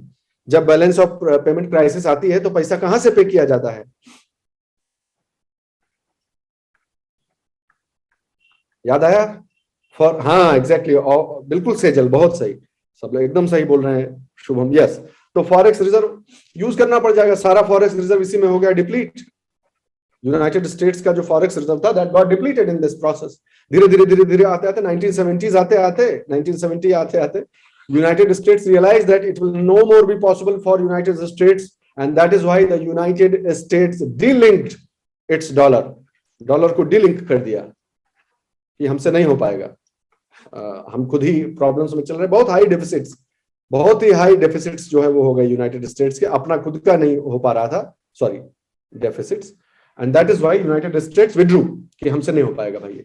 जब बैलेंस ऑफ पेमेंट क्राइसिस आती है तो पैसा कहां से पे किया जाता है? याद आया? फॉर, हाँ एग्जैक्टली, बिल्कुल सेजल, बहुत सही, सब लोग एकदम सही बोल रहे हैं. शुभम, यस. तो फॉरेक्स रिजर्व यूज करना पड़ जाएगा. सारा फॉरेक्स रिजर्व इसी में हो गया डिप्लीट. यूनाइटेड स्टेट्स का जो फॉरेक्स रिजर्व था that got depleted in this process. धीरे धीरे धीरे धीरे आते आते 1970s आते आते 1970 आते आते United States realized that it will no more be possible for United States, and that is why the United States delinked its dollar. Dollar को डिलिंक कर दिया कि हमसे नहीं हो पाएगा, हम खुद ही प्रॉब्लम्स में चल रहे हैं. बहुत हाई डेफिसिट्स, बहुत ही हाई डेफिसिट्स जो है वो हो गए यूनाइटेड स्टेट्स के, अपना खुद का नहीं हो पा रहा था, sorry, deficits. And that is why United states withdrew कि हमसे नहीं हो पाएगा भाई.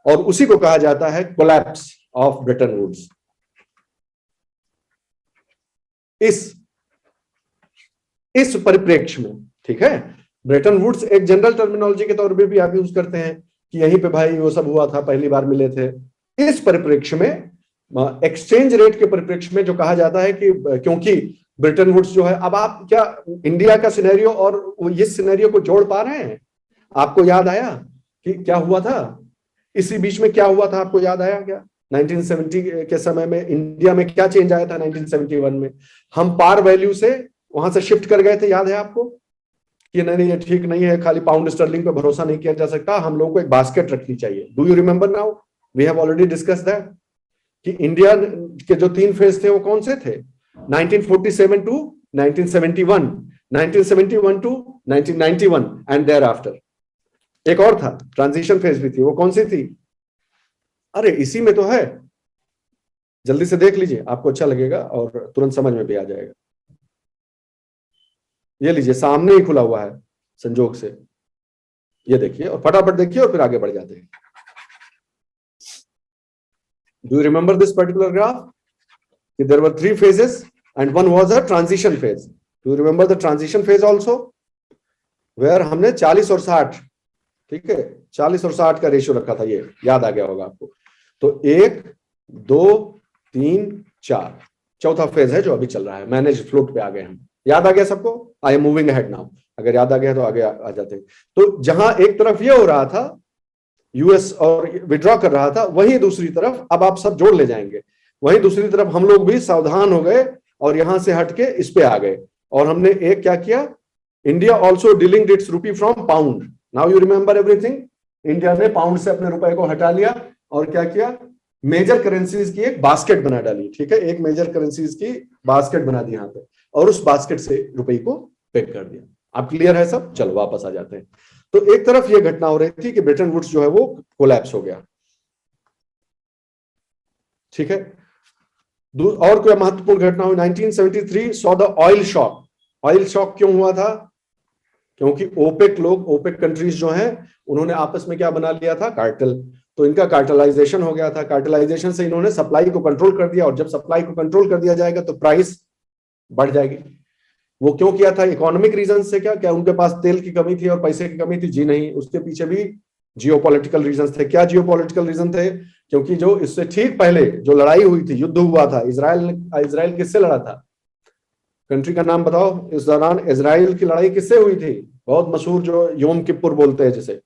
और उसी को कहा जाता है कोलैप्स ऑफ ब्रेटन वुड्स. इस परिप्रेक्ष्य में, ठीक है, ब्रेटन वुड्स एक जनरल टर्मिनोलॉजी के तौर पे भी आप यूज करते हैं कि यहीं पे भाई वो सब हुआ था, पहली बार मिले थे. इस परिप्रेक्ष्य में, एक्सचेंज रेट के परिप्रेक्ष्य में जो कहा जाता है कि क्योंकि ब्रेटन वुड्स जो है, अब आप क्या इंडिया का सिनेरियो और इस सिनेरियो को जोड़ पा रहे हैं? आपको याद आया कि क्या हुआ था इसी बीच में? क्या हुआ था आपको याद आया क्या? 1970 के समय में इंडिया में क्या चेंज आया था? 1971 में हम पार वैल्यू से वहां से शिफ्ट कर गए थे. याद है आपको कि नहीं, ये ठीक नहीं है, खाली पाउंड स्टर्लिंग पे भरोसा नहीं किया जा सकता, हम लोगों को एक बास्केट रखनी चाहिए. Do you remember now? We have already discuss that कि इंडिया के जो 3 फेज थे वो कौन से थे? 1947 to 1971, 1971 to 1991 and thereafter. एक और था, ट्रांजिशन फेज भी थी, वो कौन सी थी? अरे इसी में तो है, जल्दी से देख लीजिए, आपको अच्छा लगेगा और तुरंत समझ में भी आ जाएगा. ये लीजिए, सामने ही खुला हुआ है संजोग से, ये देखिए और फटाफट देखिए और फिर आगे बढ़ जाते हैं. Do you remember this particular graph? There were 3 phases and one was a transition phase. Do you remember the transition phase also? Where हमने 40 और 60, ठीक है, 40 और 60 का रेशियो रखा था, ये याद आ गया होगा आपको. तो 1 2 3 4, चौथा फेज है जो अभी चल रहा है. मैनेज फ्लोट पे आ गए हम. याद आ गया सबको? I am moving ahead now. अगर याद आ गया तो आगे आ जाते हैं. तो जहां एक तरफ ये हो रहा था, यूएस और विड्रॉ कर रहा था, वहीं दूसरी तरफ, अब आप सब जोड़ ले जाएंगे, वहीं दूसरी तरफ हम लोग भी सावधान हो गए और यहां से हटके इस पे आ गए. और हमने एक क्या किया? इंडिया ऑल्सो डीलिंग इट्स रूपी from pound. Now you remember everything. India ने पाउंड से अपने रुपए को हटा लिया और क्या किया? मेजर करेंसीज की एक बास्केट बना डाली. ठीक है, एक मेजर करेंसीज की बास्केट बना दी यहां पे, और उस बास्केट से रुपए को पैक कर दिया. अब क्लियर है सब? चलो वापस आ जाते हैं. तो एक तरफ ये घटना हो रही थी कि ब्रेटन वुड्स जो है वो कोलैप्स हो गया. ठीक है, और कोई महत्वपूर्ण घटना हुई? 1973 saw the oil shock. Oil shock क्यों हुआ था? क्योंकि ओपेक लोग, ओपेक कंट्रीज जो हैं, उन्होंने आपस में क्या बना लिया था? कार्टेल. तो इनका कार्टेलाइजेशन हो गया था. कार्टेलाइजेशन से इन्होंने सप्लाई को कंट्रोल कर दिया, और जब सप्लाई को कंट्रोल कर दिया जाएगा तो प्राइस बढ़ जाएगी. वो क्यों किया था? इकोनॉमिक रीजन से. क्या उनके पास तेल की कमी थी और पैसे की कमी थी? जी नहीं, उसके पीछे भी जियोपॉलिटिकल रीजन थे. क्या जियोपॉलिटिकल रीजन थे? क्योंकि जो इससे ठीक पहले जो लड़ाई हुई थी, युद्ध हुआ था, इजराइल किससे लड़ा था? कंट्री का नाम बताओ. इस दौरान इजराइल की लड़ाई किससे हुई थी? बहुत मशहूर, जो योम किप्पुर बोलते हैं जिसे.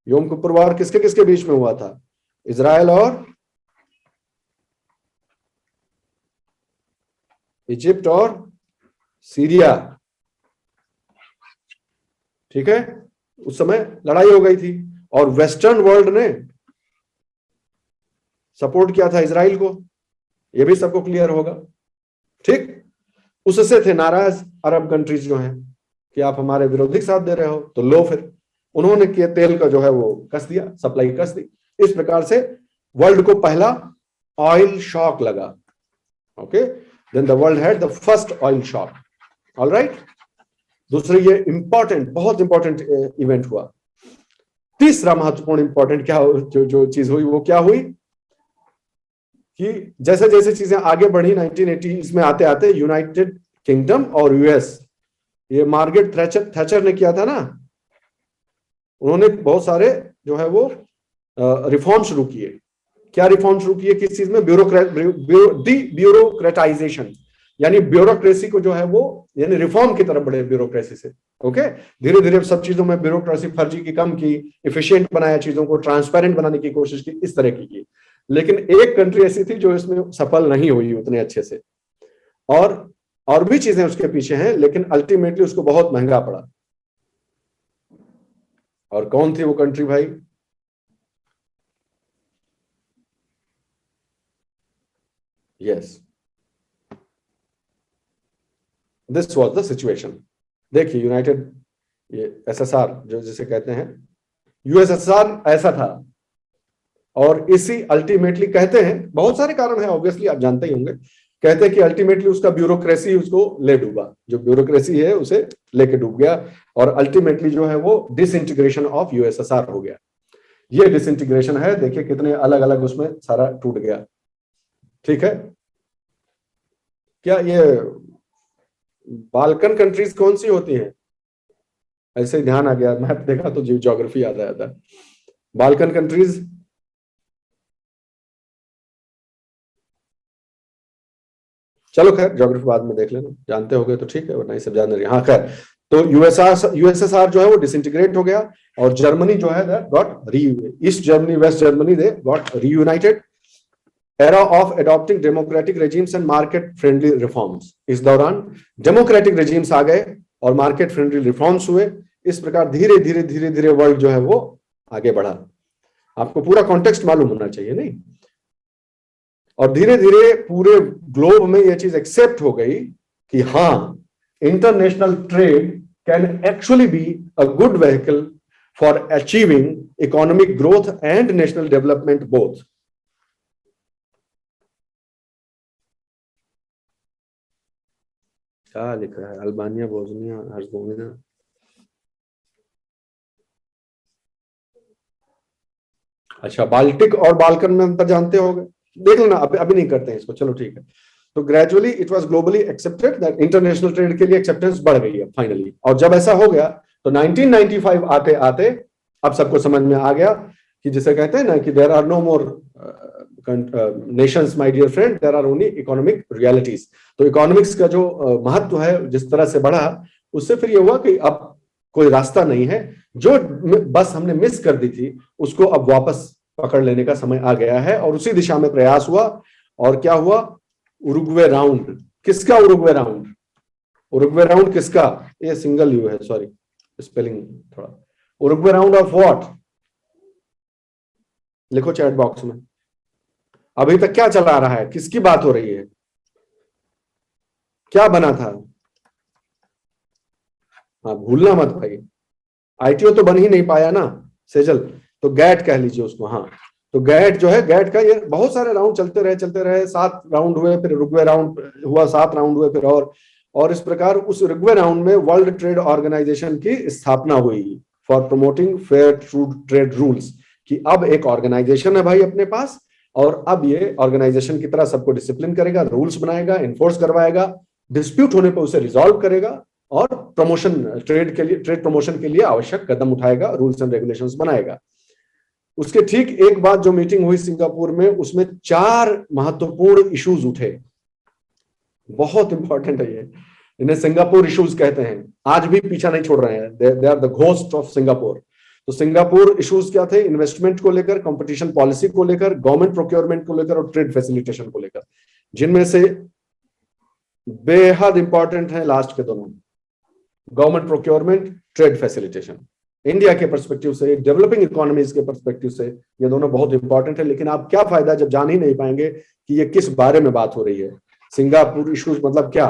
योम किप्पुर वार किसके किसके बीच में हुआ था? इजराइल और इजिप्ट और सीरिया. ठीक है, उस समय लड़ाई हो गई थी और वेस्टर्न वर्ल्ड ने सपोर्ट किया था इजराइल को, ये भी सबको क्लियर होगा। ठीक, उससे थे नाराज अरब कंट्रीज जो हैं कि आप हमारे विरोधी के साथ दे रहे हो, तो लो फिर उन्होंने किया तेल का जो है वो कस दिया, सप्लाई कस दी। इस प्रकार से वर्ल्ड को पहला ऑयल शॉक लगा। Okay, then the world had the first oil shock. Alright, दूसरे ये इंपॉर्टेंट, बहुत इंपॉर्टेंट इवेंट हुआ। तीसरा महत्वपूर्ण इंपॉर्टेंट क्या जो चीज हुई वो क्या हुई कि जैसे जैसे चीजें आगे बढ़ी 1980s में आते आते यूनाइटेड किंगडम और यूएस, ये मार्गरेट थैचर ने किया था ना, उन्होंने बहुत सारे जो है वो रिफॉर्म शुरू किए। क्या रिफॉर्म शुरू किए, किस चीज में? ब्यूरोक्रेटाइजेशन, यानी ब्यूरोक्रेसी को जो है वो, यानी रिफॉर्म की तरफ बढ़े ब्यूरोक्रेसी से। ओके, धीरे धीरे सब चीजों में ब्यूरोक्रेसी फर्जी की कम की, इफिशिएंट बनाया, चीजों को ट्रांसपेरेंट बनाने की कोशिश की, इस तरह की। लेकिन एक कंट्री ऐसी थी जो इसमें सफल नहीं हुई उतने अच्छे से, और भी चीजें उसके पीछे हैं, लेकिन अल्टीमेटली उसको बहुत महंगा पड़ा। और कौन थी वो कंट्री भाई? Yes, this was the situation. देखिए, यूनाइटेड, ये एसएसआर जो जिसे कहते हैं, यूएसएसआर ऐसा था। और इसी अल्टीमेटली कहते हैं, बहुत सारे कारण हैं ऑब्वियसली, आप जानते ही होंगे, कहते हैं कि अल्टीमेटली उसका ब्यूरोक्रेसी उसको ले डूबा, जो ब्यूरोक्रेसी है उसे लेके डूब गया, और अल्टीमेटली जो है वो डिसइंटीग्रेशन ऑफ यूएसएसआर हो गया। ये डिसइंटीग्रेशन है, देखिए कितने अलग अलग उसमें सारा टूट गया। ठीक है, क्या ये बाल्कन कंट्रीज कौन सी होती हैं? ऐसे ही ध्यान आ गया, मैप देखा तो ज्योग्राफी याद आया था। बाल्कन कंट्रीज, चलो खैर ज्योग्राफी बाद में देख लेना, जानते होगे तो ठीक है, वरना ये सब जान रही। हाँ खैर, तो यूएसएसआर जो है वो डिसइंटीग्रेट हो गया, और जर्मनी जो है got east Germany, west Germany, they got reunited. Era of adopting democratic regimes and market friendly reforms, इस दौरान डेमोक्रेटिक रेजिम्स आ गए और मार्केट फ्रेंडली रिफॉर्म्स हुए। इस प्रकार धीरे धीरे धीरे धीरे वर्ल्ड जो है वो आगे बढ़ा। आपको पूरा कॉन्टेक्स्ट मालूम होना चाहिए, नहीं? और धीरे धीरे पूरे ग्लोब में यह चीज एक्सेप्ट हो गई कि हाँ, international trade can actually be a good vehicle for achieving economic growth and national development both. क्या लिखा है? Albania, Bosnia Herzegovina. अच्छा, बाल्टिक और बाल्कन में अंतर जानते होंगे, देख लेना, अभी नहीं करते हैं इसको, चलो ठीक है। तो gradually it was globally accepted that international trade के लिए एक्सेप्टेंस बढ़ गई है फाइनली। और जब ऐसा हो गया तो 1995 आते आते अब सबको समझ में आ गया कि जिसे कहते हैं ना कि there are no more nations my dear friend, there are only economic realities. तो इकोनॉमिक्स का जो महत्व है जिस तरह से बढ़ा, उससे फिर ये हुआ कि अब कोई रास्ता नहीं है, जो बस हमने मिस कर दी थी उसको अब वापस पकड़ लेने का समय आ गया है, और उसी दिशा में प्रयास हुआ। और क्या हुआ? Uruguay round. किसका उरुग्वे राउंड? उरुग्वे राउंड किसका? ये सिंगल यू है, सॉरी स्पेलिंग थोड़ा। Uruguay round of what? लिखो चैट बॉक्स में। अभी तक क्या चला रहा है, किसकी बात हो रही है, क्या बना था? हाँ, भूलना मत भाई, आईटीओ तो बन ही नहीं पाया ना सेजल, तो गैट कह लीजिए उसको। हाँ, तो गैट जो है, गैट का ये बहुत सारे राउंड चलते रहे, 7 राउंड हुए, फिर रुग्वे राउंड हुआ, 7 राउंड हुए, फिर और इस प्रकार उस रुग्वे राउंड में वर्ल्ड ट्रेड ऑर्गेनाइजेशन की स्थापना हुई for promoting fair trade rules, कि अब एक ऑर्गेनाइजेशन है भाई अपने पास, और अब ये ऑर्गेनाइजेशन की तरह सबको डिसिप्लिन करेगा, रूल्स बनाएगा, इन्फोर्स करवाएगा, डिस्प्यूट होने पर उसे रिजॉल्व करेगा, और प्रमोशन, ट्रेड के लिए, ट्रेड प्रमोशन के लिए आवश्यक कदम उठाएगा, रूल्स एंड रेगुलेशंस बनाएगा। उसके ठीक एक बाद जो मीटिंग हुई सिंगापुर में, उसमें 4 महत्वपूर्ण इश्यूज उठे, बहुत इंपॉर्टेंट है ये, इन्हें सिंगापुर इश्यूज कहते हैं, आज भी पीछा नहीं छोड़ रहे हैं, they are the ghost of Singapore. तो सिंगापुर इश्यूज क्या थे? इन्वेस्टमेंट को लेकर, कंपटीशन पॉलिसी को लेकर, गवर्नमेंट प्रोक्योरमेंट को लेकर, और ट्रेड फैसिलिटेशन को लेकर, जिनमें से बेहद इंपॉर्टेंट है लास्ट के दोनों, government procurement, trade facilitation. India के पर्सपेक्टिव से, डेवलपिंग इकोनॉमीज के पर्सपेक्टिव से ये दोनों बहुत इंपॉर्टेंट है। लेकिन आप क्या फायदा जब जान ही नहीं पाएंगे कि ये किस बारे में बात हो रही है। सिंगापुर इश्यूज मतलब क्या?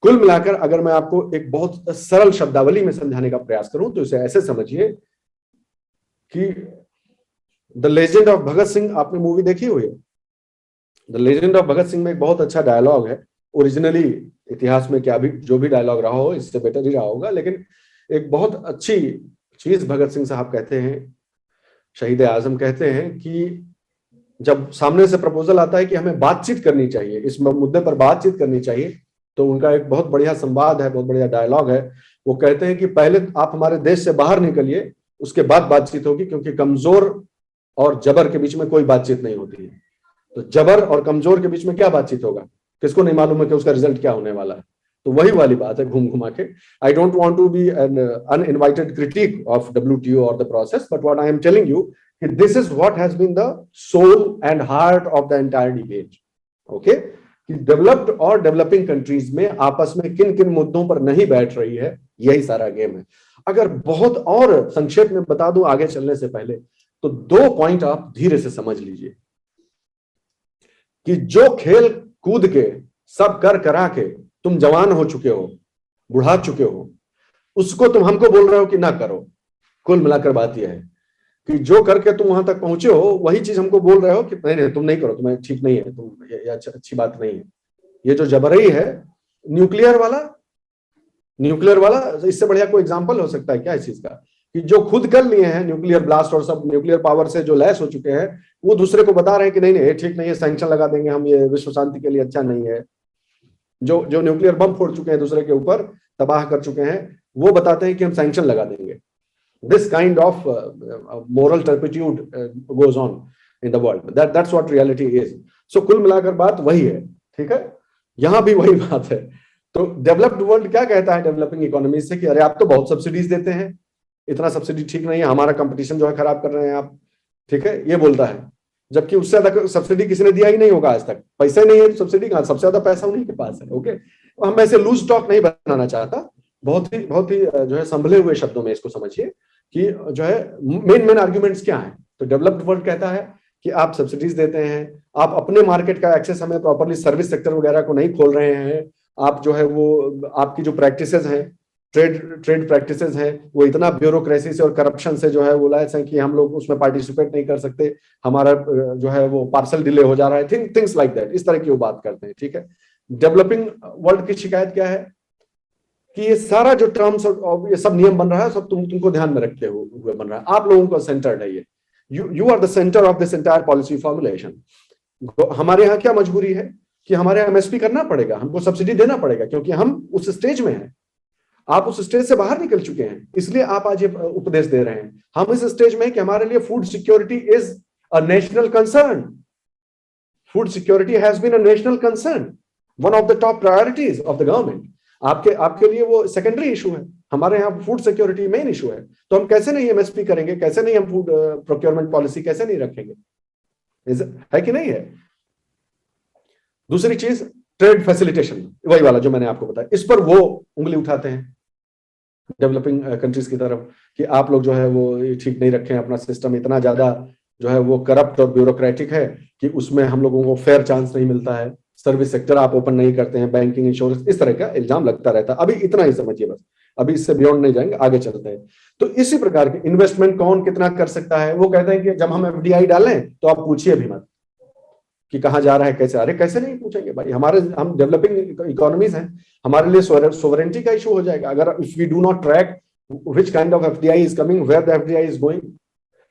कुल मिलाकर अगर मैं आपको एक बहुत सरल शब्दावली में समझाने का प्रयास करूं तो इसे ऐसे समझिए कि the legend of Bhagat Singh, आपने मूवी देखी हुई है? The legend of Bhagat Singh में एक बहुत अच्छा डायलॉग है। ओरिजिनली इतिहास में क्या भी जो भी डायलॉग रहा हो, इससे बेटर ही रहा होगा, लेकिन एक बहुत अच्छी चीज भगत सिंह साहब कहते हैं, शहीद आजम कहते हैं कि जब सामने से प्रपोजल आता है कि हमें बातचीत करनी चाहिए, इस मुद्दे पर बातचीत करनी चाहिए, तो उनका एक बहुत बढ़िया संवाद है, बहुत बढ़िया डायलॉग है। वो कहते हैं कि पहले आप हमारे देश से बाहर निकलिए, उसके बाद बातचीत होगी, क्योंकि कमजोर और जबर के बीच में कोई बातचीत नहीं होती है। तो जबर और कमजोर के बीच में क्या बातचीत होगा? किसको नहीं मालूम है कि उसका रिजल्ट क्या होने वाला है। तो वही वाली बात है घूम घुमा के। I don't want to be an uninvited critic of WTO और the process, but what I am telling you कि this is what has been the soul and heart of the entire debate. Okay, कि डेवलप्ड और डेवलपिंग कंट्रीज में आपस में किन किन मुद्दों पर नहीं बैठ रही है, यही सारा गेम है। अगर बहुत और संक्षेप में बता दूं आगे चलने से पहले, तो 2 पॉइंट आप धीरे से समझ लीजिए कि जो खेल कूद के सब कर करा के तुम जवान हो चुके हो, बुढ़ा चुके हो, उसको तुम हमको बोल रहे हो कि ना करो। कुल मिलाकर बात यह है कि जो करके तुम वहां तक पहुंचे हो, वही चीज हमको बोल रहे हो कि नहीं नहीं तुम नहीं करो, तुम्हें ठीक नहीं है, तुम ये अच्छी बात नहीं है। ये जो जबरई है, न्यूक्लियर वाला, इससे बढ़िया कोई एग्जांपल हो सकता है क्या इस चीज का? कि जो खुद कर लिए हैं न्यूक्लियर ब्लास्ट और सब न्यूक्लियर पावर से जो लैस हो चुके हैं, वो दूसरे को बता रहे हैं कि नहीं नहीं ये ठीक नहीं है, सैंक्शन लगा देंगे हम, ये विश्व शांति के लिए अच्छा नहीं है। जो न्यूक्लियर बम फोड़ चुके हैं, दूसरे के ऊपर तबाह कर चुके हैं, वो बताते हैं कि हम सैंक्शन लगा देंगे। This kind of moral turpitude goes on in the world, that's what reality is. So कुल मिलाकर बात वही है, ठीक है, यहां भी वही बात है। तो डेवलप्ड वर्ल्ड क्या कहता है डेवलपिंग इकोनॉमी से कि अरे आप तो बहुत सब्सिडीज देते हैं, इतना सब्सिडी ठीक नहीं है, हमारा कंपटीशन जो है खराब कर रहे हैं आप, ठीक है, ये बोलता है। जबकि उससे ज्यादा सब्सिडी किसी ने दिया ही नहीं होगा आज तक। पैसा नहीं है तो सब्सिडी कहां? सबसे ज्यादा पैसा उन्हीं के पास है। ओके, हम ऐसे लूज टॉक नहीं बनाना चाहता, बहुत ही जो है संभले हुए शब्दों में इसको समझिए कि जो है मेन आर्ग्यूमेंट्स क्या है। तो डेवलप्ड वर्ल्ड कहता है कि आप सब्सिडीज देते हैं, आप अपने मार्केट का एक्सेस हमें प्रॉपरली, सर्विस सेक्टर वगैरह को नहीं खोल रहे हैं, आप जो है वो आपकी जो प्रैक्टिसेस हैं, ट्रेड प्रैक्टिसेस हैं, वो इतना ब्यूरोक्रेसी से और करप्शन से जो है वो लायक है कि हम लोग उसमें पार्टिसिपेट नहीं कर सकते, हमारा जो है वो पार्सल डिले हो जा रहा है, थिंग्स लाइक दैट, इस तरह की वो बात करते हैं। ठीक है, डेवलपिंग वर्ल्ड की शिकायत क्या है कि ये सारा जो टर्म्स और ये सब नियम बन रहा है, सब तुमको ध्यान में रखते हुए बन रहा है, आप लोगों का सेंटर्ड है ये, you are the centre of this entire policy formulation. हमारे यहाँ क्या मजबूरी है कि हमारे MSP करना पड़ेगा, हमको सब्सिडी देना पड़ेगा, क्योंकि हम उस स्टेज में हैं, आप उस स्टेज से बाहर निकल चुके हैं, इसलिए आप आज ये उपदेश दे रहे हैं। हम इस स्टेज में कि हमारे लिए food security is a national concern, food security has been a national concern, one of the top priorities of the government. आपके लिए वो सेकेंडरी इशू है, हमारे यहाँ फूड सिक्योरिटी मेन इशू है। तो हम कैसे नहीं MSP करेंगे, कैसे नहीं हम फूड प्रोक्योरमेंट पॉलिसी कैसे नहीं रखेंगे, है कि नहीं है? दूसरी चीज ट्रेड फैसिलिटेशन, वही वाला जो मैंने आपको बताया, इस पर वो उंगली उठाते हैं डेवलपिंग कंट्रीज की तरफ कि आप लोग जो है वो ठीक नहीं रखें, अपना सिस्टम इतना ज्यादा जो है वो करप्ट और ब्यूरोक्रेटिक है कि उसमें हम लोगों को फेयर चांस नहीं मिलता है, सर्विस सेक्टर आप ओपन नहीं करते हैं, बैंकिंग, इंश्योरेंस, इस तरह का इल्जाम लगता रहता है। अभी इतना ही समझिए बस, अभी इससे बियॉन्ड नहीं जाएंगे, आगे चलते हैं। तो इसी प्रकार के इन्वेस्टमेंट कौन कितना कर सकता है, वो कहते हैं कि जब हम FDI डालें तो आप पूछिए भी मत कि कहां जा रहा है, कैसे। अरे कैसे नहीं पूछेंगे भाई, हम डेवलपिंग इकोनॉमीज हैं, हमारे लिए सोवरेंटी का इशू हो जाएगा अगर if we do not track which kind of FDI is coming, where the FDI is going,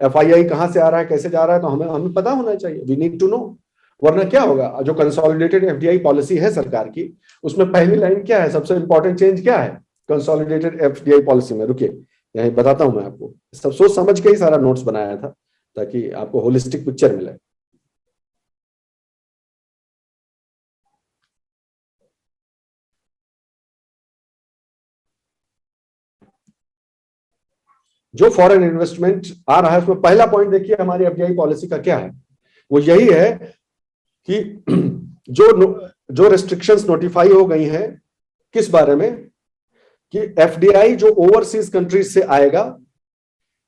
FII कहां से आ रहा है, कैसे जा रहा है, तो हमें पता होना चाहिए, वी नीड टू नो। वरना क्या होगा, जो कंसोलिडेटेड FDI पॉलिसी है सरकार की, उसमें पहली लाइन क्या है, सबसे इंपॉर्टेंट चेंज क्या है कंसोलिडेटेड FDI पॉलिसी में? रुकिए यही बताता हूं मैं आपको, सब सोच समझ के ही सारा नोट्स बनाया था ताकि आपको होलिस्टिक पिक्चर मिले। जो फॉरेन इन्वेस्टमेंट आ रहा है उसमें पहला पॉइंट देखिए हमारी FDI पॉलिसी का क्या है, वो यही है कि जो रेस्ट्रिक्शंस नोटिफाई हो गई हैं, किस बारे में, कि FDI जो ओवरसीज कंट्रीज से आएगा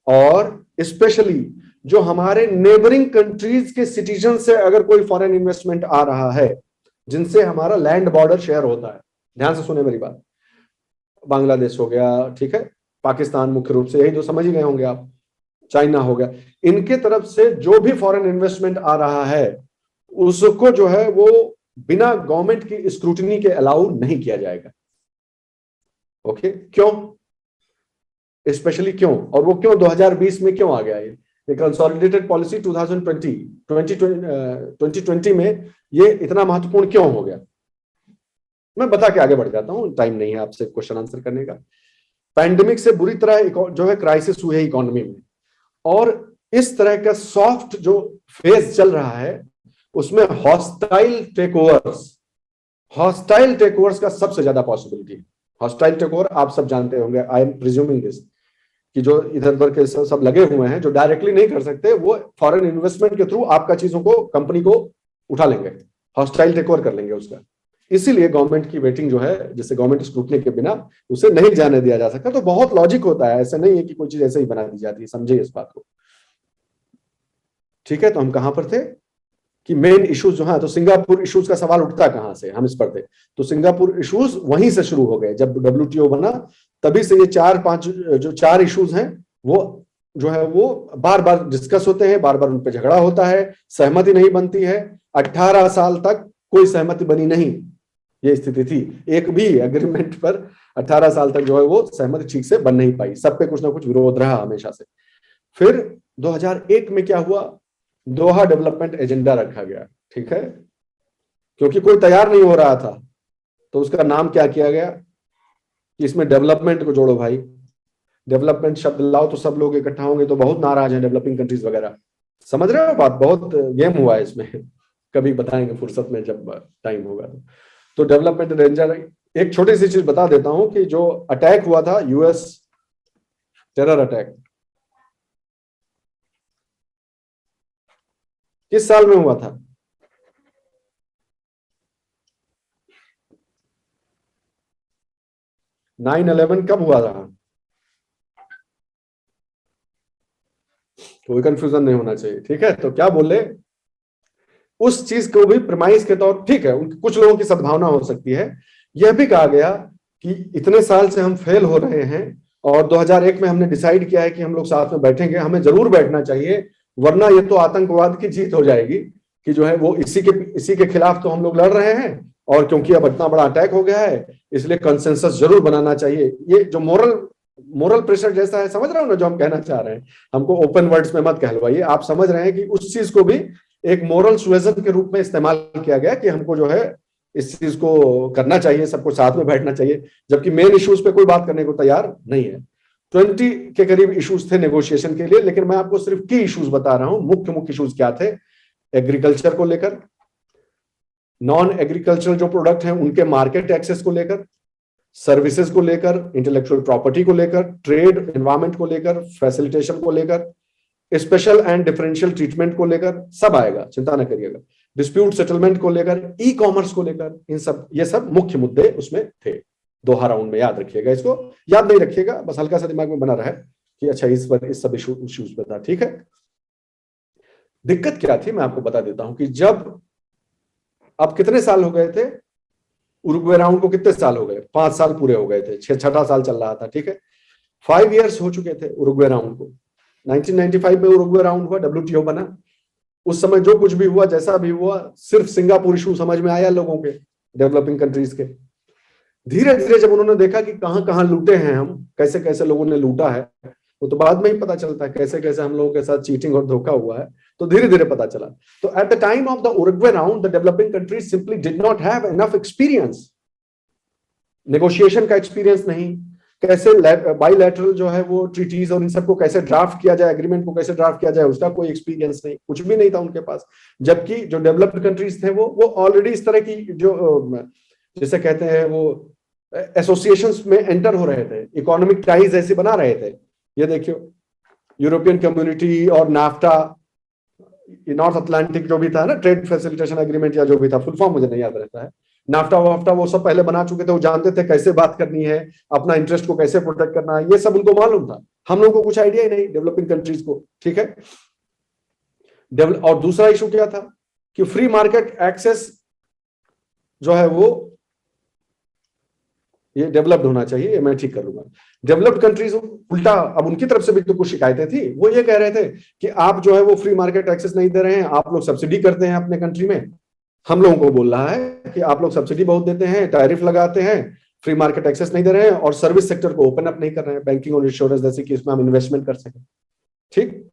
और स्पेशली जो हमारे नेबरिंग कंट्रीज के सिटीजन से अगर कोई फॉरेन इन्वेस्टमेंट आ रहा है, जिनसे हमारा लैंड बॉर्डर शेयर होता है, ध्यान से सुने मेरी बात, बांग्लादेश हो गया, ठीक है, पाकिस्तान मुख्य रूप से, यही तो समझ ही गए होंगे आप, चाइना हो गया, इनके तरफ से जो भी फॉरेन इन्वेस्टमेंट आ रहा है उसको जो है वो बिना गवर्नमेंट की स्क्रूटिनी के अलाउ नहीं किया जाएगा। ओके, क्यों, स्पेशली क्यों, और वो क्यों 2020 में क्यों आ गया ये कंसोलिडेटेड पॉलिसी 2020 में ये इतना महत्वपूर्ण क्यों हो गया, मैं बता के आगे बढ़ जाता हूं, टाइम नहीं है आपसे क्वेश्चन आंसर करने का। पैंडेमिक से बुरी तरह जो है क्राइसिस हुई है इकोनॉमी में, और इस तरह का सॉफ्ट जो फेज चल रहा है उसमें हॉस्टाइल टेकओवर्स का सबसे ज्यादा पॉसिबिलिटी है। हॉस्टाइल टेकओवर आप सब जानते होंगे, आई एम प्रिज्यूमिंग दिस, कि जो इधर उधर के सब लगे हुए हैं जो डायरेक्टली नहीं कर सकते, वो फॉरेन इन्वेस्टमेंट के थ्रू आपका चीजों को, कंपनी को उठा लेंगे, हॉस्टाइल टेकओवर कर लेंगे उसका। इसीलिए गवर्नमेंट की वेटिंग जो है, जिससे गवर्नमेंट स्क्रूटनी के बिना उसे नहीं जाने दिया जा सकता। तो बहुत लॉजिक होता है, ऐसा नहीं है कि कोई चीज ऐसे ही बना दी जाती है, समझे इस बात को, ठीक है। तो हम कहां पर थे कि मेन इश्यूज जो है, तो सिंगापुर इश्यूज का सवाल उठता कहां से, हम इस पर थे, तो सिंगापुर इश्यूज वहीं से शुरू हो गए, जब WTO बना तभी से ये 4-5 जो 4 इश्यूज हैं वो जो है वो बार बार डिस्कस होते हैं, बार बार उन पर झगड़ा होता है, सहमति नहीं बनती है। 18 साल तक कोई सहमति बनी नहीं, ये स्थिति थी, एक भी एग्रीमेंट पर 18 साल तक जो है वो सहमति ठीक से बन नहीं पाई, सब पे कुछ ना कुछ विरोध रहा हमेशा से। फिर 2001 में क्या हुआ, दोहा डेवलपमेंट एजेंडा रखा गया, ठीक है, क्योंकि कोई तैयार नहीं हो रहा था, तो उसका नाम क्या किया गया कि इसमें डेवलपमेंट को जोड़ो भाई, डेवलपमेंट शब्द लाओ तो सब लोग इकट्ठा होंगे, तो बहुत नाराज हैं डेवलपिंग कंट्रीज वगैरह, समझ रहे हो बात, बहुत गेम हुआ है इसमें, कभी बताएंगे फुर्सत में जब टाइम होगा। तो डेवलपमेंट एजेंडा, एक छोटी सी चीज बता देता हूं कि जो अटैक हुआ था, US टेरर अटैक, किस साल में हुआ था? 9/11 कब हुआ था? कोई कंफ्यूजन नहीं होना चाहिए, ठीक है। तो क्या बोले, उस चीज को भी प्रमाइस के तौर, ठीक है, कुछ लोगों की सद्भावना हो सकती है। यह भी कहा गया कि इतने साल से हम फेल हो रहे हैं और 2001 में हमने डिसाइड किया है कि हम लोग साथ में बैठेंगे, हमें जरूर बैठना चाहिए, वरना ये तो आतंकवाद की जीत हो जाएगी कि जो है वो इसी के खिलाफ तो हम लोग लड़ रहे हैं, और क्योंकि अब इतना बड़ा अटैक हो गया है इसलिए कंसेंसस जरूर बनाना चाहिए। ये जो मोरल प्रेशर जैसा है, समझ रहे हो ना जो हम कहना चाह रहे हैं, हमको ओपन वर्ड्स में मत कहलवाइए, आप समझ रहे हैं कि उस चीज को भी एक मोरल सुएजन के रूप में इस्तेमाल किया गया कि हमको जो है इस चीज को करना चाहिए, सबको साथ में बैठना चाहिए, जबकि मेन इश्यूज पे कोई बात करने को तैयार नहीं है। 20 के करीब इश्यूज थे नेगोशिएशन के लिए, लेकिन मैं आपको सिर्फ की इश्यूज बता रहा हूं, मुख्य इश्यूज क्या थे। एग्रीकल्चर को लेकर, नॉन एग्रीकल्चरल जो प्रोडक्ट हैं उनके मार्केट एक्सेस को लेकर, सर्विसेज को लेकर, इंटेलेक्चुअल प्रॉपर्टी को लेकर, ट्रेड एनवायरमेंट को लेकर, फैसिलिटेशन को लेकर, स्पेशल एंड डिफरेंशियल ट्रीटमेंट को लेकर, सब आएगा, चिंता न करिएगा, डिस्प्यूट सेटलमेंट को लेकर, ई कॉमर्स को लेकर, ये सब मुख्य मुद्दे उसमें थे। दोहा राउंड में याद रखिएगा, इसको याद नहीं रखिएगा, बस हल्का सा दिमाग में बना रहा है कि अच्छा इस सब इश्यूज पे था, ठीक है। दिक्कत क्या थी मैं आपको बता देता हूं कि जब, अब कितने साल हो गए थे उरुग्वे राउंड को, कितने साल हो गए, 5 साल पूरे हो गए थे, 6-6 साल चल रहा था, ठीक है, 5 इयर्स हो चुके थे उरुग्वे राउंड को। 1995 में उरुग्वे राउंड हुआ, WTO बना, उस समय जो कुछ भी हुआ, जैसा भी हुआ, सिर्फ सिंगापुर इशू समझ में आया लोगों के, डेवलपिंग कंट्रीज के। धीरे धीरे जब उन्होंने देखा कि कहां कहां लूटे हैं हम, कैसे कैसे लोगों ने लूटा है, वो तो बाद में ही पता चलता है कैसे कैसे हम लोगों के साथ चीटिंग और धोखा हुआ है, तो धीरे धीरे पता चला। तो at the time of the Uruguay round the developing countries simply did not have enough experience, negotiation का एक्सपीरियंस नहीं, कैसे बाइलैटरल जो है वो ट्रीटीज और इन सबको कैसे ड्राफ्ट किया जाए, एग्रीमेंट को कैसे ड्राफ्ट किया जाए, उसका कोई एक्सपीरियंस नहीं, कुछ भी नहीं था उनके पास। जबकि जो डेवलप्ड कंट्रीज थे वो ऑलरेडी इस तरह की जो जैसे कहते हैं वो एसोसिएशंस में एंटर हो रहे थे, इकोनॉमिक टाइज ऐसे बना रहे थे। ये देखियो यूरोपियन कम्युनिटी और नाफ्टा, नॉर्थ अटलांटिक जो भी था ना, ट्रेड फैसिलिटेशन एग्रीमेंट या जो भी था, फुल फॉर्म मुझे नहीं याद रहता है, नाफ्टा वाफ्टा वो सब पहले बना चुके थे, वो जानते थे कैसे बात करनी है, अपना इंटरेस्ट को कैसे प्रोटेक्ट करना है, ये सब उनको मालूम था। हम लोगों को कुछ आइडिया ही नहीं डेवलपिंग कंट्रीज को, ठीक है। और दूसरा इशू क्या था कि फ्री मार्केट एक्सेस जो है वो ये डेवलप्ड होना चाहिए, ये मैं ठीक कर लूंगा। डेवलप्ड कंट्रीज उल्टा, अब उनकी तरफ से भी तो कुछ शिकायतें थी, वो ये कह रहे थे कि आप जो है वो फ्री मार्केट एक्सेस नहीं दे रहे हैं, आप लोग सब्सिडी करते हैं अपने कंट्री में। हम लोगों को बोल रहा है कि आप लोग सब्सिडी बहुत देते हैं, टैरिफ लगाते हैं, फ्री मार्केट एक्सेस नहीं दे रहे हैं और सर्विस सेक्टर को ओपन अप नहीं कर रहे हैं, बैंकिंग और इंश्योरेंस जैसे कि इसमें हम इन्वेस्टमेंट कर सकें, ठीक।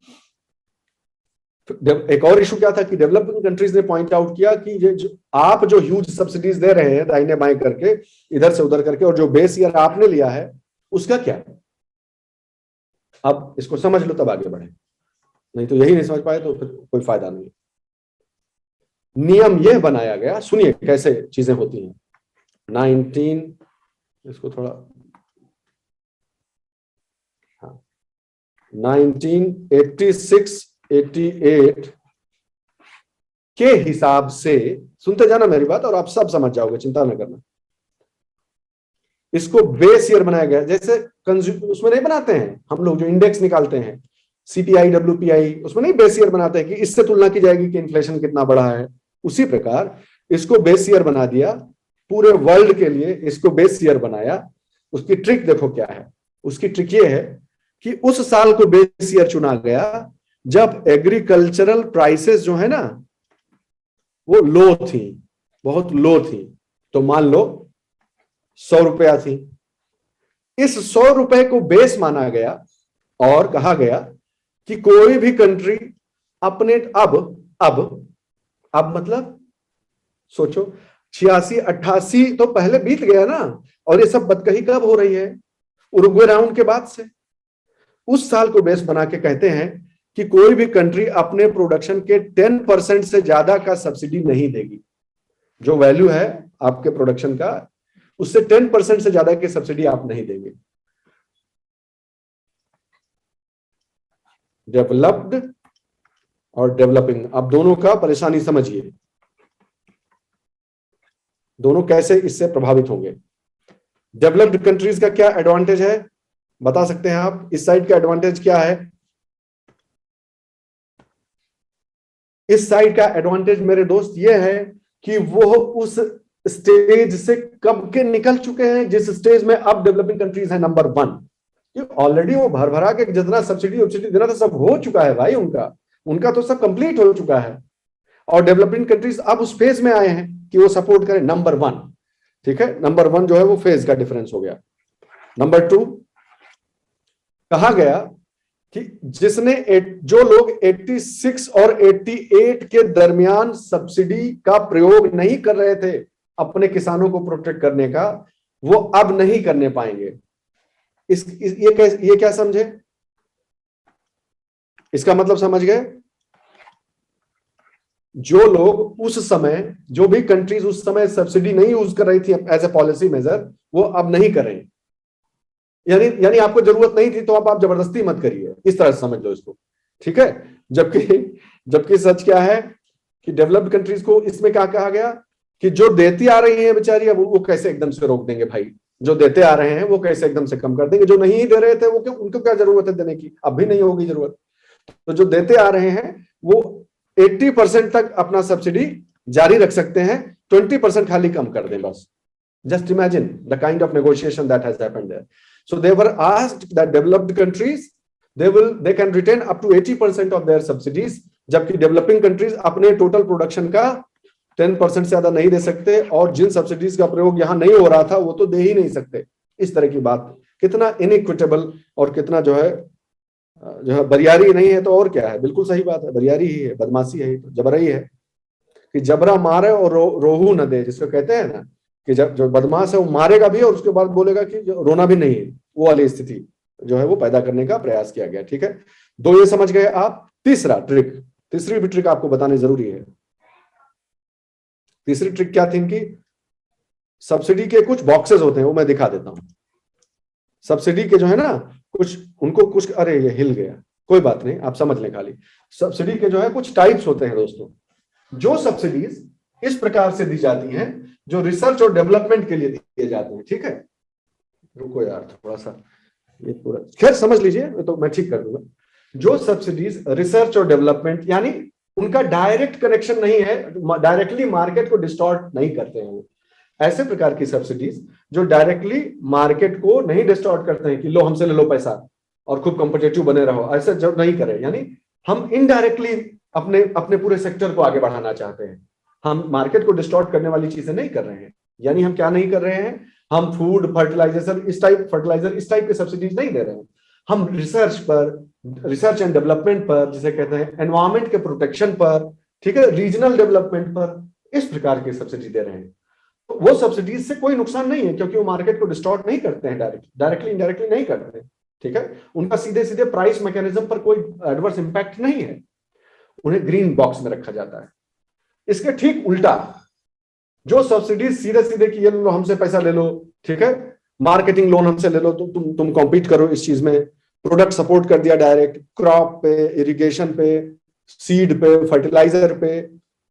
एक और इशू क्या था कि डेवलपिंग कंट्रीज ने पॉइंट आउट किया कि ये आप जो ह्यूज सब्सिडीज दे रहे हैं दाहिने बाएं करके, इधर से उधर करके, और जो बेस ईयर आपने लिया है उसका क्या। अब इसको समझ लो तब आगे बढ़े, नहीं तो यही नहीं समझ पाए तो फिर कोई फायदा नहीं। नियम यह बनाया गया, सुनिए कैसे चीजें होती हैं। 1986-88 के हिसाब से, सुनते जाना मेरी बात और आप सब समझ जाओगे, चिंता न करना। इसको बेस ईयर बनाया गया, जैसे उसमें नहीं बनाते हैं हम लोग जो इंडेक्स निकालते हैं CPI WPI, उसमें नहीं बेस ईयर बनाते हैं कि इससे तुलना की जाएगी कि इन्फ्लेशन कितना बढ़ा है। उसी प्रकार इसको बेस ईयर बना दिया पूरे वर्ल्ड के लिए, इसको बेस ईयर बनाया। उसकी ट्रिक देखो क्या है, उसकी ट्रिक ये है कि उस साल को बेस ईयर चुना गया जब एग्रीकल्चरल प्राइसेस जो है ना वो लो थी, बहुत लो थी। तो मान लो 100 रुपया थी, इस 100 रुपए को बेस माना गया और कहा गया कि कोई भी कंट्री अपने अब मतलब सोचो 86-88 तो पहले बीत गया ना, और ये सब बदकही कब हो रही है, उरुग्वे राउंड के बाद से। उस साल को बेस बना के कहते हैं कि कोई भी कंट्री अपने प्रोडक्शन के 10% से ज्यादा का सब्सिडी नहीं देगी। जो वैल्यू है आपके प्रोडक्शन का उससे 10% से ज्यादा की सब्सिडी आप नहीं देंगे। डेवलप्ड और डेवलपिंग, अब दोनों का परेशानी समझिए, दोनों कैसे इससे प्रभावित होंगे। डेवलप्ड कंट्रीज का क्या एडवांटेज है बता सकते हैं आप, इस साइड का एडवांटेज क्या है। इस साइड का एडवांटेज मेरे दोस्त ये है कि वो उस स्टेज से कब के निकल चुके हैं जिस स्टेज में अब डेवलपिंग कंट्रीज है नंबर 1। ऑलरेडी वो भर भरा के जितना सब्सिडी देना था सब हो चुका है भाई, उनका तो सब कंप्लीट हो चुका है। और डेवलपिंग कंट्रीज अब उस फेज में आए हैं कि वो सपोर्ट करें नंबर 1, ठीक है। नंबर 1 जो है वो फेज का डिफरेंस हो गया। नंबर 2 कहा गया कि जो लोग 86 और 88 के दरमियान सब्सिडी का प्रयोग नहीं कर रहे थे अपने किसानों को प्रोटेक्ट करने का, वो अब नहीं करने पाएंगे। ये क्या समझे, इसका मतलब समझ गए। जो लोग उस समय, जो भी कंट्रीज उस समय सब्सिडी नहीं यूज कर रही थी एज ए पॉलिसी मेजर, वो अब नहीं करें। यानी आपको जरूरत नहीं थी तो आप जबरदस्ती मत करिए, इस तरह से समझ लो इसको, ठीक है। जबकि सच क्या है कि डेवलप्ड कंट्रीज को इसमें क्या कहा गया कि जो देती आ रही है बेचारी, अब वो कैसे एकदम से रोक देंगे भाई। जो देते आ रहे हैं वो कैसे एकदम से कम कर देंगे, जो नहीं दे रहे थे वो उनको क्या जरूरत है देने की, अब भी नहीं होगी जरूरत। तो जो देते आ रहे हैं वो 80% तक अपना सब्सिडी जारी रख सकते हैं, 20% खाली कम कर दें बस। Just imagine the kind of negotiation that has happened there. So they were asked that developed countries they can retain up to 80% of their subsidies, जबकि डेवलपिंग कंट्रीज अपने टोटल प्रोडक्शन का 10% से ज्यादा नहीं दे सकते, और जिन सब्सिडीज का प्रयोग यहां नहीं हो रहा था वो तो दे ही नहीं सकते। इस तरह की बात, कितना इनइक्विटेबल और कितना जो है बरियारी नहीं है तो और क्या है। बिल्कुल सही बात है, बरियारी ही है, बदमाशी है, तो जबरा ही है कि जबरा मारे और रोहू न दे, जिसको कहते हैं ना कि जब जो बदमाश है वो मारेगा भी और उसके बाद बोलेगा कि रोना भी नहीं है, वो वाली स्थिति जो है वो पैदा करने का प्रयास किया गया, ठीक है। 2 ये समझ गए आप। तीसरी भी ट्रिक आपको बतानी जरूरी है। तीसरी ट्रिक क्या थी इनकी, सब्सिडी के कुछ बॉक्सेस होते हैं, वो मैं दिखा देता हूं। सब्सिडी के जो है ना कुछ अरे ये हिल गया, कोई बात नहीं, आप समझ लें। खाली सब्सिडी के जो है कुछ टाइप्स होते हैं दोस्तों। जो सब्सिडीज इस प्रकार से दी जाती हैं जो रिसर्च और डेवलपमेंट के लिए दिए जाते हैं, ठीक है। रुको यार थोड़ा सा, ये पूरा खैर समझ लीजिए, तो मैं ठीक कर दूंगा। जो सब्सिडीज रिसर्च और डेवलपमेंट, यानी उनका डायरेक्ट कनेक्शन नहीं है, डायरेक्टली मार्केट को डिस्टॉर्ट नहीं करते हैं वो, ऐसे प्रकार की सब्सिडीज जो डायरेक्टली मार्केट को नहीं डिस्टॉर्ट करते हैं कि लो हमसे ले लो पैसा और खूब कॉम्पिटेटिव बने रहो, ऐसा जब नहीं करें। यानी हम इनडायरेक्टली अपने अपने पूरे सेक्टर को आगे बढ़ाना चाहते हैं, हम मार्केट को डिस्टॉर्ट करने वाली चीजें नहीं कर रहे हैं। यानी हम क्या नहीं कर रहे हैं, हम फूड फर्टिलाइजर इस टाइप के सब्सिडीज नहीं दे रहे हैं। हम रिसर्च एंड डेवलपमेंट पर, जिसे कहते हैं एनवायरमेंट के प्रोटेक्शन पर, ठीक है, रीजनल डेवलपमेंट पर, इस प्रकार की सब्सिडी दे रहे हैं। तो वो सब्सिडीज से कोई नुकसान नहीं है, क्योंकि वो मार्केट को डिस्टॉर्ट नहीं करते हैं, डायरेक्टली इनडायरेक्टली नहीं करते हैं, ठीक है। उनका सीधे सीधे प्राइस मैकेनिज्म पर कोई एडवर्स इंपैक्ट नहीं है, उन्हें ग्रीन बॉक्स में रखा जाता है। इसके ठीक उल्टा जो सब्सिडीज सीधे सीधे कि ये लो हमसे पैसा ले लो, ठीक है, मार्केटिंग लोन हमसे ले लो, तो तुम कॉम्पीट करो इस चीज में, प्रोडक्ट सपोर्ट कर दिया डायरेक्ट, क्रॉप पे, इरिगेशन पे, सीड पे, फर्टिलाइजर पे,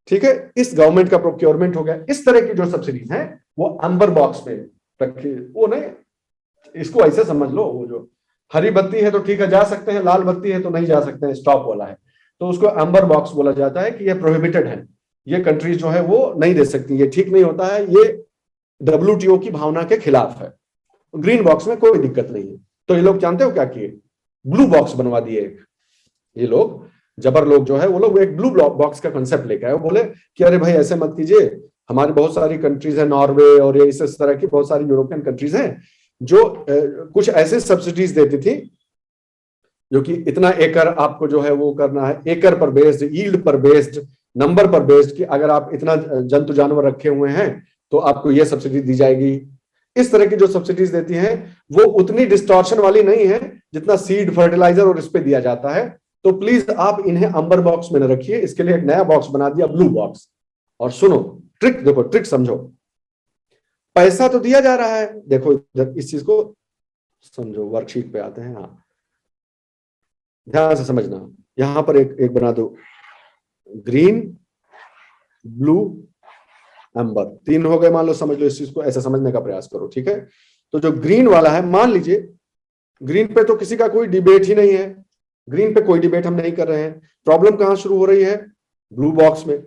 ठीक है, इस गवर्नमेंट का प्रोक्योरमेंट हो गया। इस तरह की जो सब्सिडीज हैं वो अंबर बॉक्स में रखी, वो नहीं, इसको ऐसे समझ लो, वो जो हरी बत्ती है तो ठीक है जा सकते हैं, लाल बत्ती है तो नहीं जा सकते हैं, स्टॉप वाला है, तो उसको अंबर बॉक्स बोला जाता है कि ये प्रोहिबिटेड है, ये कंट्रीज जो है वो नहीं दे सकती, ये ठीक नहीं होता है, ये WTO की भावना के खिलाफ है। ग्रीन बॉक्स में कोई दिक्कत नहीं है। तो ये लोग जानते हो क्या किए, ब्लू बॉक्स बनवा दिए एक, ये लोग जबर लोग जो है वो लोग एक ब्लू बॉक्स का कंसेप्ट लेकर आए, वो बोले कि अरे भाई ऐसे मत कीजिए, हमारी बहुत सारी कंट्रीज है, नॉर्वे और ये इस तरह की बहुत सारी यूरोपियन कंट्रीज हैं जो कुछ ऐसे सब्सिडीज देती थी जो कि इतना एकड़ आपको जो है वो करना है, एकड़ पर बेस्ड, यील्ड पर बेस्ड, नंबर पर बेस्ड, कि अगर आप इतना जंतु जानवर रखे हुए हैं तो आपको ये सब्सिडी दी जाएगी। इस तरह की जो सब्सिडीज देती हैं वो उतनी डिस्टॉर्शन वाली नहीं है जितना सीड, फर्टिलाइजर और इस पे दिया जाता है। तो प्लीज आप इन्हें अंबर बॉक्स में न रखिए, इसके लिए एक नया बॉक्स बना दिया, ब्लू बॉक्स। और सुनो ट्रिक, देखो ट्रिक समझो, पैसा तो दिया जा रहा है, देखो इस चीज को समझो, वर्कशीट पे आते हैं, हाँ ध्यान से समझना, यहां पर एक बना दो, ग्रीन, ब्लू, एम्बर, 3 हो गए मान लो, समझ लो, इस चीज को ऐसा समझने का प्रयास करो, ठीक है। तो जो ग्रीन वाला है, मान लीजिए ग्रीन पे तो किसी का कोई डिबेट ही नहीं है, ग्रीन पे कोई डिबेट हम नहीं कर रहे हैं। प्रॉब्लम कहां शुरू हो रही है, ब्लू बॉक्स में,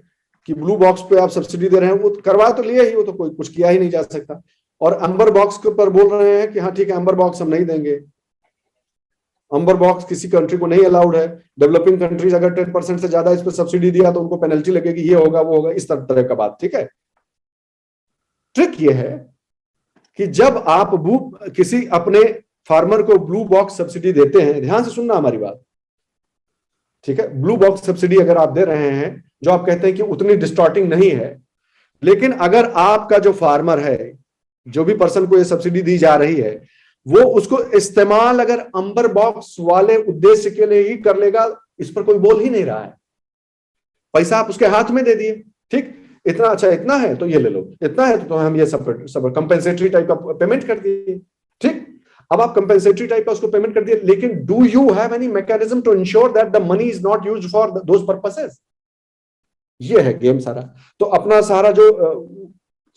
कि ब्लू बॉक्स पे आप सब्सिडी दे रहे हैं, वो करवा तो लिए ही, वो तो कोई कुछ किया ही नहीं जा सकता। और अंबर बॉक्स के ऊपर बोल रहे हैं कि हाँ ठीक है अंबर बॉक्स हम नहीं देंगे, अंबर बॉक्स किसी कंट्री को नहीं अलाउड है, डेवलपिंग कंट्रीज अगर 10% से ज्यादा इस पर सब्सिडी दिया तो उनको पेनल्टी लगेगी, ये होगा वो होगा, इस तरह का बात, ठीक है। ट्रिक ये है कि जब आप किसी अपने फार्मर को ब्लू बॉक्स सब्सिडी देते हैं, ध्यान से सुनना हमारी बात, ठीक है, ब्लू बॉक्स सब्सिडी अगर आप दे रहे हैं जो आप कहते हैं कि उतनी डिस्टॉर्टिंग नहीं है, लेकिन अगर आपका जो फार्मर है, जो भी पर्सन को ये सब्सिडी दी जा रही है, वो उसको इस्तेमाल अगर अंबर बॉक्स वाले उद्देश्य के लिए ही कर लेगा, इस पर कोई बोल ही नहीं रहा है, पैसा आप उसके हाथ में दे दिए, ठीक, इतना अच्छा इतना है तो ये ले लो, इतना है तो हम ये सब कंपेंसेटरी टाइप का पेमेंट कर दिए, ठीक। अब आप कंपेंसेटरी टाइप का उसको पेमेंट कर दिए, लेकिन do you have any mechanism to ensure that the money is not used for those purposes? ये है गेम सारा। तो अपना सारा जो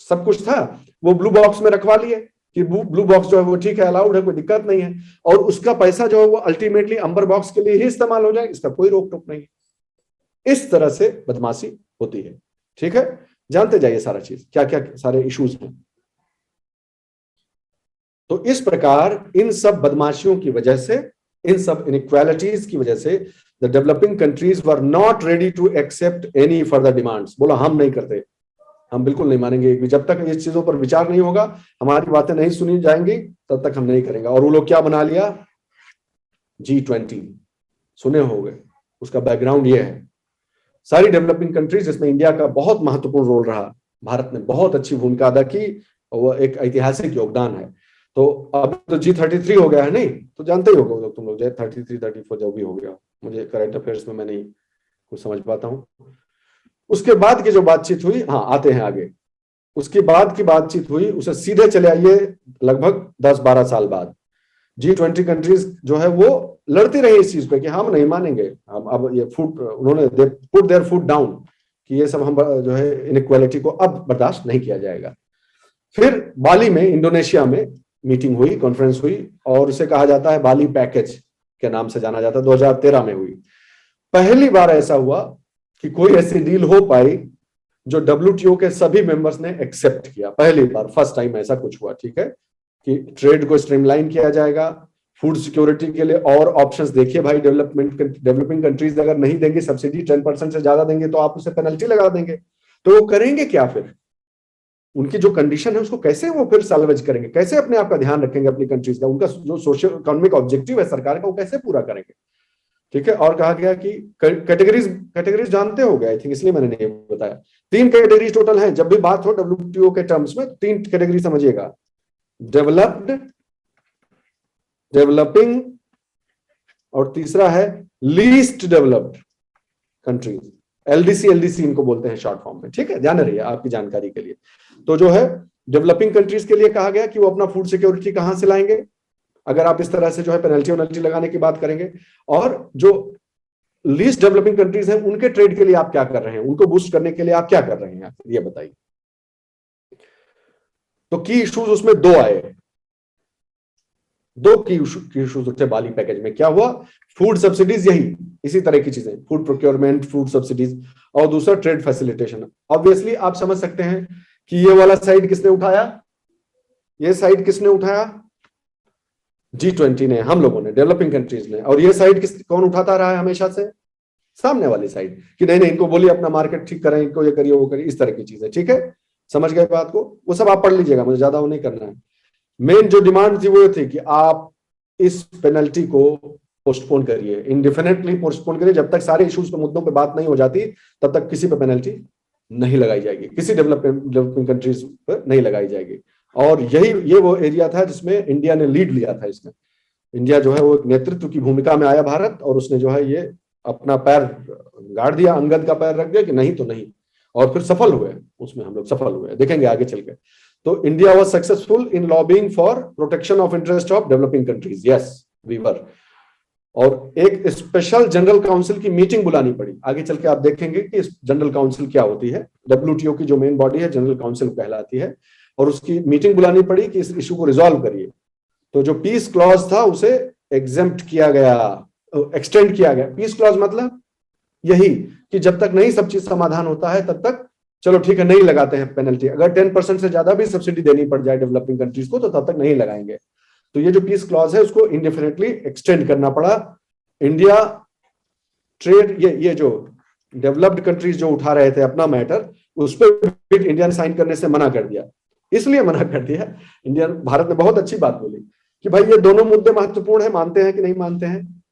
सब कुछ था वो ब्लू बॉक्स में रखवा लिए कि ब्लू बॉक्स जो है वो ठीक है, अलाउड है, कोई दिक्कत नहीं है, और उसका पैसा जो है वो अल्टीमेटली अंबर बॉक्स के लिए ही इस्तेमाल हो जाए, इसका कोई रोक टोक नहीं है। इस तरह से बदमाशी होती है, ठीक है। जानते जाइए सारा चीज, क्या क्या सारे इश्यूज हैं। तो इस प्रकार इन सब बदमाशियों की वजह से, इन सब इनइक्वालिटीज की वजह से the developing countries were not ready to accept any further demands. बोला हम नहीं करते, हम बिल्कुल नहीं मानेंगे, जब तक इस चीजों पर विचार नहीं होगा, हमारी बातें नहीं सुनी जाएंगी, तब तक हम नहीं करेंगे। और वो लोग क्या बना लिया, G20, सुने होंगे, उसका बैकग्राउंड ये है। सारी डेवलपिंग कंट्रीज, इसमें इंडिया का बहुत महत्वपूर्ण रोल रहा, भारत ने बहुत अच्छी भूमिका अदा की, वो एक ऐतिहासिक योगदान है। तो अब तो G33 हो गया है, नहीं तो जानते ही होगा तुम लोग, 33 34 जो भी हो गया, मुझे करंट अफेयर्स में मैं नहीं कुछ समझ पाता हूँ। उसके बाद की जो बातचीत हुई, हाँ आते हैं आगे, उसके बाद की बातचीत हुई, उसे सीधे चले आइए लगभग 10-12 साल बाद। G20 कंट्रीज जो है वो लड़ती रही इस चीज पे कि हम नहीं मानेंगे, हम अब ये उन्होंने पुट देयर फुट डाउन कि ये सब हम जो है इनइक्वालिटी को अब बर्दाश्त नहीं किया जाएगा। फिर बाली में, इंडोनेशिया में मीटिंग हुई, कॉन्फ्रेंस हुई, और उसे कहा जाता है बाली पैकेज के नाम से जाना जाता है, 2013 में हुई। पहली बार ऐसा हुआ कि कोई ऐसी डील हो पाई जो डब्ल्यूटीओ के सभी मेंबर्स ने एक्सेप्ट किया। पहली बार, फर्स्ट टाइम ऐसा कुछ हुआ, ठीक है, कि ट्रेड को स्ट्रीमलाइन किया जाएगा, फूड सिक्योरिटी के लिए और ऑप्शंस देखिए भाई। डेवलपिंग कंट्रीज अगर नहीं देंगे सब्सिडी, 10% से ज्यादा देंगे तो आप उसे पेनल्टी लगा देंगे, तो वो करेंगे क्या फिर? उनकी जो कंडीशन है उसको कैसे वो फिर सैल्वेज करेंगे, कैसे अपने आप का ध्यान रखेंगे अपनी कंट्रीज का, उनका जो सोशल इकोनॉमिक ऑब्जेक्टिव है सरकार का वो कैसे पूरा करेंगे? ठीक है। और कहा गया कि कैटेगरीज कैटेगरीज जानते हो गए, आई थिंक, इसलिए मैंने नहीं बताया। 3 कैटेगरीज टोटल हैं। जब भी बात हो डब्ल्यूटीओ के टर्म्स में 3 कैटेगरी समझिएगा, डेवलप्ड, डेवलपिंग, और तीसरा है लीस्ट डेवलप्ड कंट्रीज। एलडीसी इनको बोलते हैं शॉर्ट फॉर्म में, ठीक है, ध्यान रहिए आपकी जानकारी के लिए। तो जो है डेवलपिंग कंट्रीज के लिए कहा गया कि वो अपना फूड सिक्योरिटी कहां से लाएंगे, अगर आप इस तरह से जो है पेनल्टी वनल्टी लगाने की बात करेंगे। और जो लीस्ट डेवलपिंग कंट्रीज हैं उनके ट्रेड के लिए आप क्या कर रहे हैं, उनको बूस्ट करने के लिए आप क्या कर रहे हैं, ये बताइए। तो की इश्यूज उसमें 2 आए, 2 की इश्यूज उठे बाली पैकेज में। क्या हुआ? फूड सब्सिडीज, यही इसी तरह की चीजें, फूड प्रोक्योरमेंट, फूड सब्सिडीज, और दूसरा ट्रेड फैसिलिटेशन। ऑब्वियसली आप समझ सकते हैं कि ये वाला साइड किसने उठाया, ये साइड किसने उठाया? G20 ने, हम लोगों ने, डेवलपिंग कंट्रीज ने। और ये साइड कौन उठाता रहा है हमेशा से? सामने वाली साइड, कि नहीं नहीं इनको बोलिए अपना मार्केट ठीक करें, इनको ये करिए वो करिए, इस तरह की चीजें। ठीक है, समझ गए बात को? वो सब आप पढ़ लीजिएगा, मुझे ज्यादा वो नहीं करना है। मेन जो डिमांड थी वो थी कि आप इस पेनल्टी को पोस्टपोन करिए, इंडेफिनेटली पोस्टपोन करिए, जब तक सारे इश्यूज पे, मुद्दों पे बात नहीं हो जाती तब तक किसी पे पेनल्टी नहीं लगाई जाएगी, किसी डेवलपिंग कंट्रीज पर नहीं लगाई जाएगी। और ये वो एरिया था जिसमें इंडिया ने लीड लिया था। इसमें इंडिया जो है वो एक नेतृत्व की भूमिका में आया भारत, और उसने जो है ये अपना पैर गाड़ दिया, अंगद का पैर रख दिया कि नहीं तो नहीं, और फिर सफल हुए उसमें, हम लोग सफल हुए, देखेंगे आगे चल के। तो India was successful in lobbying for protection of interest of developing countries, yes we were. और एक स्पेशल जनरल काउंसिल की मीटिंग बुलानी पड़ी। आगे चल के आप देखेंगे कि इस जनरल काउंसिल क्या होती है। डब्ल्यूटीओ की जो मेन बॉडी है जनरल काउंसिल कहलाती है, और उसकी मीटिंग बुलानी पड़ी कि इस इशू को रिजॉल्व करिए। तो जो पीस क्लॉज था उसे एग्जेम्प्ट किया गया, एक्सटेंड किया गया। पीस क्लॉज मतलब यही कि जब तक नहीं सब चीज समाधान होता है तब तक चलो ठीक है, नहीं लगाते हैं पेनल्टी। अगर 10% से ज्यादा भी सब्सिडी देनी पड़ जाए डेवलपिंग कंट्रीज को तो तब तक नहीं लगाएंगे। तो ये जो पीस क्लॉज है उसको इंडेफिनेटली एक्सटेंड करना पड़ा। इंडिया ट्रेड, ये जो डेवलप्ड कंट्रीज जो उठा रहे थे अपना मैटर, उस पर इंडिया ने साइन करने से मना कर दिया। इसलिए मना कर दिया, इंडिया, भारत ने बहुत अच्छी बात बोली कि भाई ये दोनों मुद्दे महत्वपूर्ण है, मानते हैं कि नहीं मानते हैं?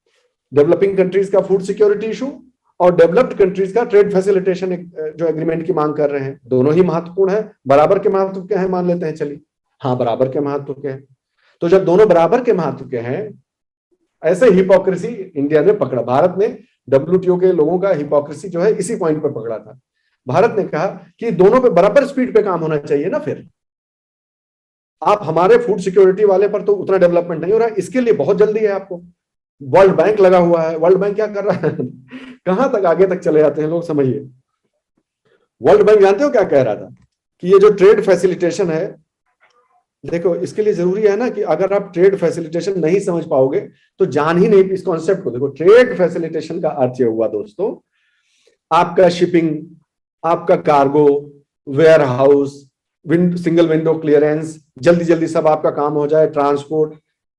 डेवलपिंग कंट्रीज का फूड सिक्योरिटी इशू और डेवलप्ड कंट्रीज का ट्रेड फैसिलिटेशन जो एग्रीमेंट की मांग कर रहे हैं, दोनों ही महत्वपूर्ण है। बराबर के महत्व के हैं मान लेते हैं, चलिए हाँ बराबर के महत्व के हैं। तो जब दोनों बराबर के महत्व के हैं, ऐसे हिपोक्रेसी इंडिया ने पकड़ा, भारत ने डब्ल्यूटीओ के लोगों का हिपोक्रेसी जो है इसी पॉइंट पर पकड़ा था। भारत ने कहा कि दोनों पे बराबर स्पीड पे काम होना चाहिए ना। फिर आप हमारे फूड सिक्योरिटी वाले पर तो उतना डेवलपमेंट नहीं हो रहा है, इसके लिए बहुत जल्दी है आपको। वर्ल्ड बैंक लगा हुआ है, वर्ल्ड बैंक क्या कर रहा है कहां तक आगे तक चले जाते हैं लोग, समझिए। वर्ल्ड बैंक जानते हो क्या कह रहा था? कि ये जो ट्रेड फैसिलिटेशन है, देखो इसके लिए जरूरी है ना कि अगर आप ट्रेड फैसिलिटेशन नहीं समझ पाओगे तो जान ही नहीं इस कॉन्सेप्ट को। देखो ट्रेड फैसिलिटेशन का अर्थ ये हुआ दोस्तों, आपका शिपिंग, आपका cargo, warehouse, single window clearance, जल्दी जल्दी सब आपका काम हो जाए, ट्रांसपोर्ट।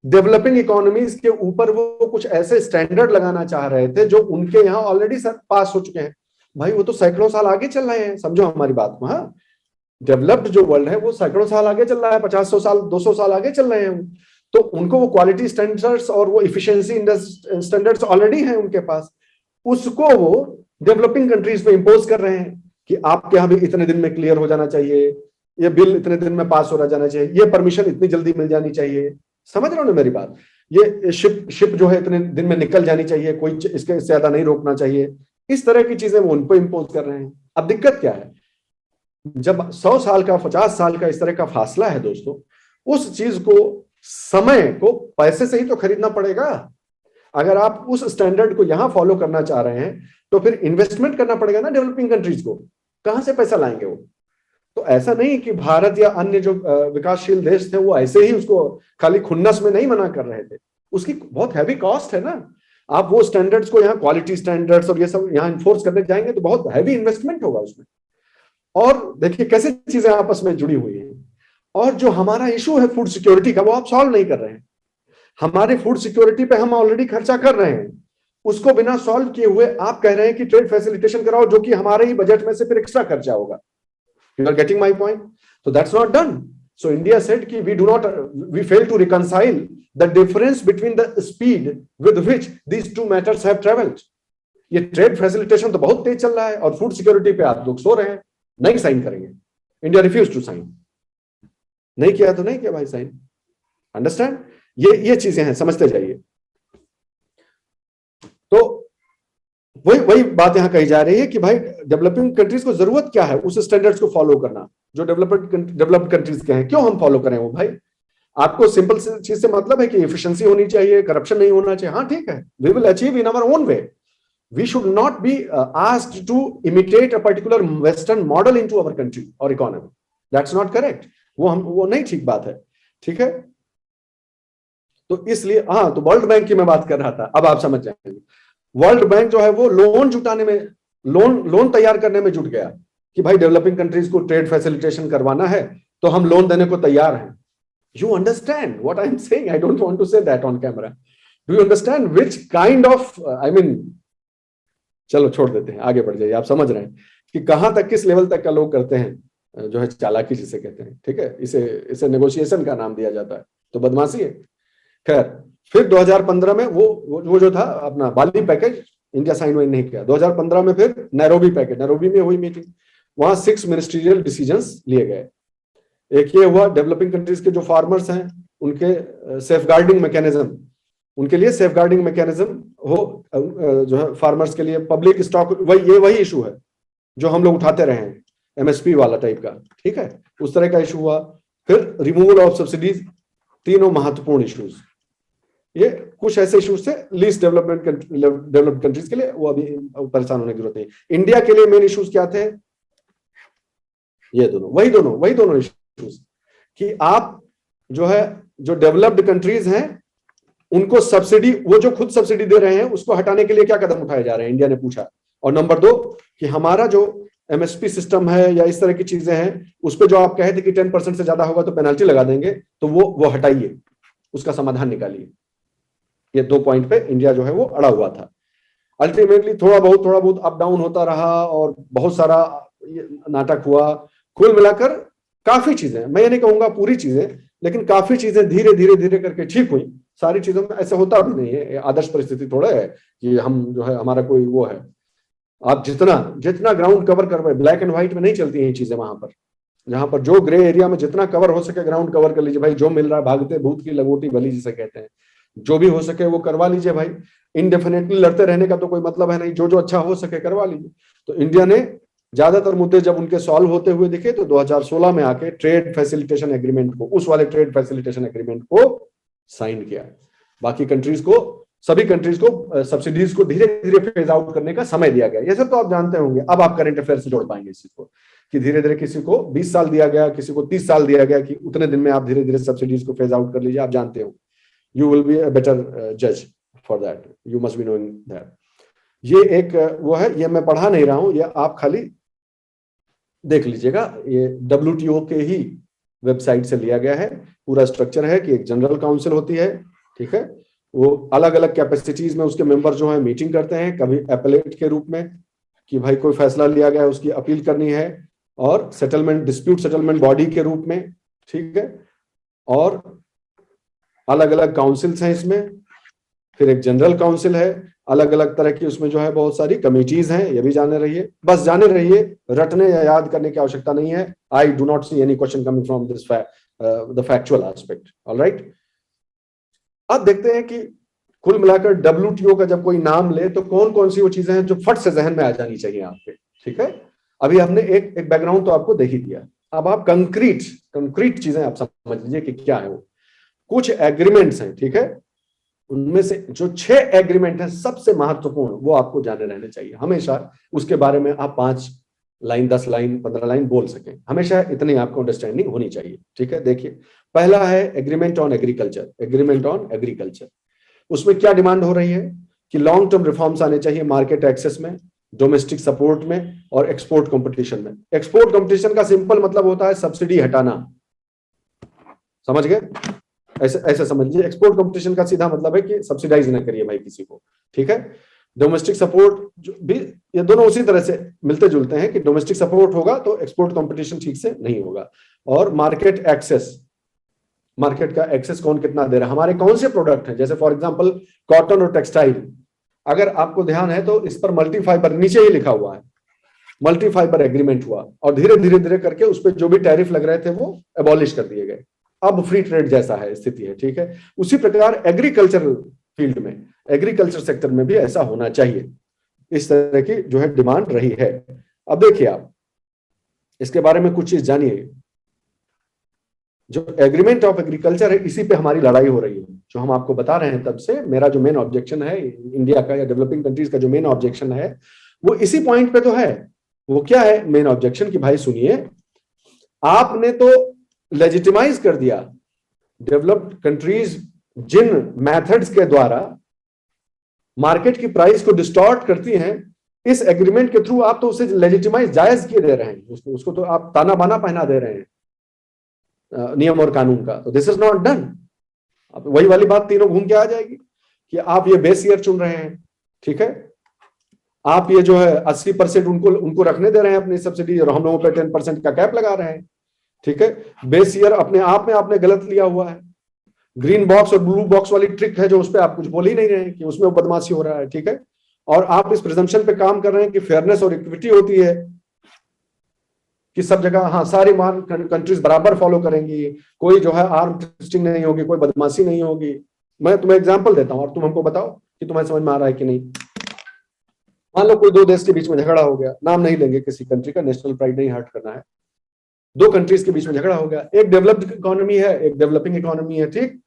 डेवलपिंग इकोनॉमीज के ऊपर वो कुछ ऐसे स्टैंडर्ड लगाना चाह रहे थे जो उनके यहाँ ऑलरेडी पास हो चुके हैं। भाई वो तो सैकड़ों साल आगे चल रहे हैं, समझो हमारी बात को। हाँ, डेवलप्ड जो वर्ल्ड है वो सैकड़ों साल आगे चल रहा है, 50 साल 200 साल आगे चल रहे हैं। तो उनको वो क्वालिटी स्टैंडर्ड्स और वो इफिशिएंसी स्टैंडर्ड्स ऑलरेडी हैं उनके पास। उसको वो डेवलपिंग कंट्रीज में इंपोज कर रहे हैं कि आपके यहाँ भी इतने दिन में क्लियर हो जाना चाहिए, ये बिल इतने दिन में पास हो जाना चाहिए, ये परमिशन इतनी जल्दी मिल जानी चाहिए। समझ रहे हो ना मेरी बात? ये शिप जो है इतने दिन में निकल जानी चाहिए, कोई इसके ज्यादा नहीं रोकना चाहिए। इस तरह की चीजें वो उन पर इंपोज कर रहे हैं। अब दिक्कत क्या है, जब 100 साल का 50 साल का इस तरह का फासला है दोस्तों, उस चीज को, समय को पैसे से ही तो खरीदना पड़ेगा। अगर आप उस स्टैंडर्ड को यहां फॉलो करना चाह रहे हैं तो फिर इन्वेस्टमेंट करना पड़ेगा ना डेवलपिंग कंट्रीज को। कहां से पैसा लाएंगे वो? तो ऐसा नहीं कि भारत या अन्य जो विकासशील देश थे वो ऐसे ही उसको खाली खुन्नस में नहीं मना कर रहे थे, उसकी बहुत हैवी कॉस्ट है ना। आप वो स्टैंडर्ड्स को यहाँ क्वालिटी स्टैंडर्ड्स और ये सब यहाँ इन्फोर्स करने जाएंगे तो बहुत हैवी इन्वेस्टमेंट होगा उसमें। और देखिए कैसे चीजें आपस में जुड़ी हुई हैं। और जो हमारा इशू है फूड सिक्योरिटी का, वो आप सॉल्व नहीं कर रहे हैं। हमारे फूड सिक्योरिटी पे हम ऑलरेडी खर्चा कर रहे हैं, उसको बिना सॉल्व किए हुए आप कह रहे हैं कि ट्रेड फैसिलिटेशन कराओ, जो कि हमारे ही बजट में से फिर एक्स्ट्रा खर्चा होगा। You are getting my point? So that's not done. So India said कि we fail to reconcile the difference between the speed with which these two matters have traveled. ये ट्रेड फैसिलिटेशन तो बहुत तेज चल रहा है और फूड सिक्योरिटी पे आप लोग सो रहे हैं, नहीं साइन करेंगे। इंडिया रिफ्यूज टू साइन, नहीं किया तो नहीं किया भाई साइन। अंडरस्टैंड? ये चीजें हैं, समझते जाइए। तो वही बात यहां कही जा रही है कि भाई डेवलपिंग कंट्रीज को जरूरत क्या है उस स्टैंडर्ड्स को फॉलो करना जो डेवलप्ड कंट्रीज के हैं। क्यों हम फॉलो करें वो भाई? आपको सिंपल चीज से मतलब है कि एफिशिएंसी होनी चाहिए, करप्शन नहीं होना चाहिए। हाँ ठीक है, we will achieve in our own way. We should not be asked to imitate a particular western model into our country और इकोनॉमी। That's not correct. वो नहीं ठीक बात है। ठीक है, तो इसलिए हाँ, तो वर्ल्ड बैंक की मैं बात कर रहा था, अब आप समझ जाएंगे। वर्ल्ड बैंक जो है वो लोन जुटाने में, लोन तैयार करने में जुट गया कि भाई डेवलपिंग कंट्रीज को ट्रेड फैसिलिटेशन करवाना है तो हम लोन देने को तैयार हैं। You understand what I am saying? I don't want to say that on camera. Do you understand which kind of, I mean, चलो छोड़ देते हैं, आगे बढ़ जाइए। आप समझ रहे हैं कि कहां तक, किस लेवल तक का लोग करते हैं जो है चालाकी जिसे कहते हैं। ठीक है, इसे नेगोशिएशन का नाम दिया जाता है, तो बदमाशी है। खैर, फिर 2015 में वो जो था अपना बाली पैकेज, इंडिया साइन वाइन नहीं किया। 2015 में फिर नैरोबी पैकेज, नैरोबी में हुई मीटिंग, वहां 6 मिनिस्ट्रियल डिसीजंस लिए गए। एक ये हुआ डेवलपिंग कंट्रीज के जो फार्मर्स हैं उनके सेफगार्डिंग मैकेनिज्म, उनके लिए सेफगार्डिंग मैकेनिज्म हो, जो है फार्मर्स के लिए पब्लिक स्टॉक, वही इशू है जो हम लोग उठाते रहे हैं, एमएसपी वाला टाइप का। ठीक है, उस तरह का इशू हुआ। फिर रिमूवल ऑफ सब्सिडीज, तीनों महत्वपूर्ण इश्यूज। ये कुछ ऐसे इश्यूज थे लीस्ट डेवलप्ड कंट्रीज के लिए, वो अभी परेशान होने की जरूरत नहीं। इंडिया के लिए मेन इश्यूज क्या थे? ये वही दोनों इश्यूज कि आप जो है, जो डेवलप्ड कंट्रीज हैं उनको सब्सिडी, वो जो खुद सब्सिडी दे रहे हैं उसको हटाने के लिए क्या कदम उठाए जा रहे हैं, इंडिया ने पूछा। और नंबर 2 कि हमारा जो एमएसपी सिस्टम है या इस तरह की चीजें हैं उस पर जो आप कहे थे कि 10% से ज्यादा होगा तो पेनल्टी लगा देंगे, तो वो हटाइए, उसका समाधान निकालिए। ये 2 पॉइंट पे इंडिया जो है वो अड़ा हुआ था। अल्टीमेटली थोड़ा बहुत अप डाउन होता रहा और बहुत सारा नाटक हुआ। कुल मिलाकर काफी चीजें, मैं ये नहीं कहूंगा पूरी चीजें, लेकिन काफी चीजें धीरे धीरे करके ठीक हुई। सारी चीजों में ऐसे होता भी नहीं है, आदर्श परिस्थिति थोड़ा है कि हम जो है हमारा कोई वो है। आप जितना ग्राउंड कवर कर रहे, ब्लैक एंड व्हाइट में नहीं चलती हैं चीजें। वहां पर जहां पर जो ग्रे एरिया में जितना कवर हो सके ग्राउंड कवर कर लीजिए भाई। जो मिल रहा है, भागते भूत की लगोटी भली जिसे कहते हैं, जो भी हो सके वो करवा लीजिए भाई। इनडेफिनेटली लड़ते रहने का तो कोई मतलब है नहीं, जो अच्छा हो सके करवा लीजिए। तो इंडिया ने ज्यादातर मुद्दे जब उनके सॉल्व होते हुए दिखे तो 2016 में आके ट्रेड फैसिलिटेशन एग्रीमेंट को, उस वाले ट्रेड फैसिलिटेशन एग्रीमेंट को साइन किया। बाकी कंट्रीज को, सभी कंट्रीज को सब्सिडीज को धीरे धीरे फेज आउट करने का समय दिया गया। ये सब तो आप जानते होंगे। अब आप करंट अफेयर से जोड़ पाएंगे इस चीज को कि धीरे धीरे किसी को 20 साल दिया गया, किसी को 30 साल दिया गया कि उतने दिन में आप धीरे धीरे सब्सिडीज को फेज आउट कर लीजिए। आप जानते हो, you will be a better जज for that, you must be knowing that. ये एक वो है, ये मैं पढ़ा नहीं रहा हूं, ये आप खाली देख लीजिएगा। ये WTO के ही वेबसाइट से लिया गया है। पूरा स्ट्रक्चर है कि एक जनरल काउंसिल होती है, ठीक है, वो अलग अलग कैपेसिटीज में उसके मेंबर जो है मीटिंग करते हैं, कभी एपेलेट के रूप में कि भाई कोई फैसला लिया गया है उसकी अपील करनी है, और सेटलमेंट, डिस्प्यूट सेटलमेंट बॉडी के रूप में, ठीक है, और अलग अलग काउंसिल्स हैं इसमें। फिर एक जनरल काउंसिल है, अलग अलग तरह की उसमें जो है बहुत सारी कमिटीज हैं, ये भी जाने रहिए। बस जाने रहिए, रटने या याद करने की आवश्यकता नहीं है। I do not see any question coming from this the factual aspect. Alright, अब देखते हैं कि कुल मिलाकर WTO का जब कोई नाम ले तो कौन कौन सी वो चीजें हैं जो फट से जहन में आ जानी चाहिए आपके। ठीक है, अभी हमने एक बैकग्राउंड तो आपको दे ही दिया। अब आप कंक्रीट चीजें आप समझ लीजिए कि क्या है वो। कुछ एग्रीमेंट्स हैं, ठीक है, उनमें से जो 6 एग्रीमेंट हैं सबसे महत्वपूर्ण, वो आपको जाने रहने चाहिए हमेशा। उसके बारे में आप 5 लाइन, 10 लाइन, 15 लाइन बोल सकें, हमेशा इतनी आपको अंडरस्टैंडिंग होनी चाहिए। ठीक है, देखिए पहला है agreement on agriculture. Agreement on agriculture, उसमें क्या डिमांड हो रही है कि लॉन्ग टर्म रिफॉर्म्स आने चाहिए मार्केट एक्सेस में, डोमेस्टिक सपोर्ट में और एक्सपोर्ट कंपटीशन में। एक्सपोर्ट कंपटीशन का सिंपल मतलब होता है सब्सिडी हटाना, समझ गए? ऐसे ऐसे समझिए, एक्सपोर्ट कंपटीशन का सीधा मतलब है कि सब्सिडाइज ना करिए भाई किसी को। ठीक है, डोमेस्टिक सपोर्ट भी, ये दोनों उसी तरह से मिलते जुलते हैं कि डोमेस्टिक सपोर्ट होगा तो एक्सपोर्ट कंपटीशन ठीक से नहीं होगा। और मार्केट एक्सेस, मार्केट का एक्सेस कौन कितना दे रहा है, हमारे कौन से प्रोडक्ट हैं, जैसे फॉर एग्जांपल कॉटन और टेक्सटाइल, अगर आपको ध्यान है तो इस पर मल्टी फाइबर नीचे ही लिखा हुआ है, मल्टी फाइबर एग्रीमेंट हुआ और धीरे धीरे धीरे करके उस पर जो भी टैरिफ लग रहे थे वो एबॉलिश कर दिए गए, अब फ्री ट्रेड जैसा है स्थिति है। ठीक है, उसी प्रकार एग्रीकल्चर फील्ड में, एग्रीकल्चर सेक्टर में भी ऐसा होना चाहिए, इस तरह की जो है डिमांड रही है। अब देखिए आप इसके बारे में कुछ चीज जानिए। जो एग्रीमेंट ऑफ एग्रीकल्चर है इसी पे हमारी लड़ाई हो रही है, जो हम आपको बता रहे हैं तब से। मेरा जो मेन ऑब्जेक्शन है इंडिया का या डेवलपिंग कंट्रीज का जो मेन ऑब्जेक्शन है वो इसी पॉइंट पे तो है। वो क्या है मेन ऑब्जेक्शन? कि भाई सुनिए, आपने तो लेजिटिमाइज कर दिया डेवलप्ड कंट्रीज जिन मेथड्स के द्वारा मार्केट की प्राइस को डिस्टॉर्ट करती हैं, इस एग्रीमेंट के थ्रू आप तो उसे लेजिटिमाइज, जायज किए दे रहे हैं, उसको तो आप ताना बाना पहना दे रहे हैं नियम और कानून का। तो दिस इज नॉट डन। अब वही वाली बात तीनों घूम के आ जाएगी कि आप ये बेस ईयर चुन रहे हैं। ठीक है, आप ये जो है 80% उनको रखने दे रहे हैं अपनी सब्सिडी और हम लोगों पे 10% का कैप लगा रहे हैं। ठीक है, बेस ईयर अपने आप में आपने गलत लिया हुआ है। ग्रीन बॉक्स और ब्लू बॉक्स वाली ट्रिक है जो उस पर आप कुछ बोल ही नहीं रहे हैं कि उसमें बदमाशी हो रहा है। ठीक है, और आप इस प्रिजम्पशन पे काम कर रहे हैं कि फेयरनेस और इक्विटी होती है कि सब जगह हाँ सारी कंट्रीज बराबर फॉलो करेंगी, कोई जो है आर्म ट्विस्टिंग नहीं होगी, कोई बदमाशी नहीं होगी। मैं तुम्हें एग्जांपल देता हूं और तुम हमको बताओ कि तुम्हें समझ में आ रहा है कि नहीं। मान लो कोई दो देश के बीच में झगड़ा हो गया, नाम नहीं लेंगे किसी कंट्री का, नेशनल प्राइड नहीं हर्ट करना है। दो कंट्रीज के बीच में झगड़ा हो गया, एक डेवलप्ड इकोनॉमी है, एक डेवलपिंग इकोनॉमी है। ठीक,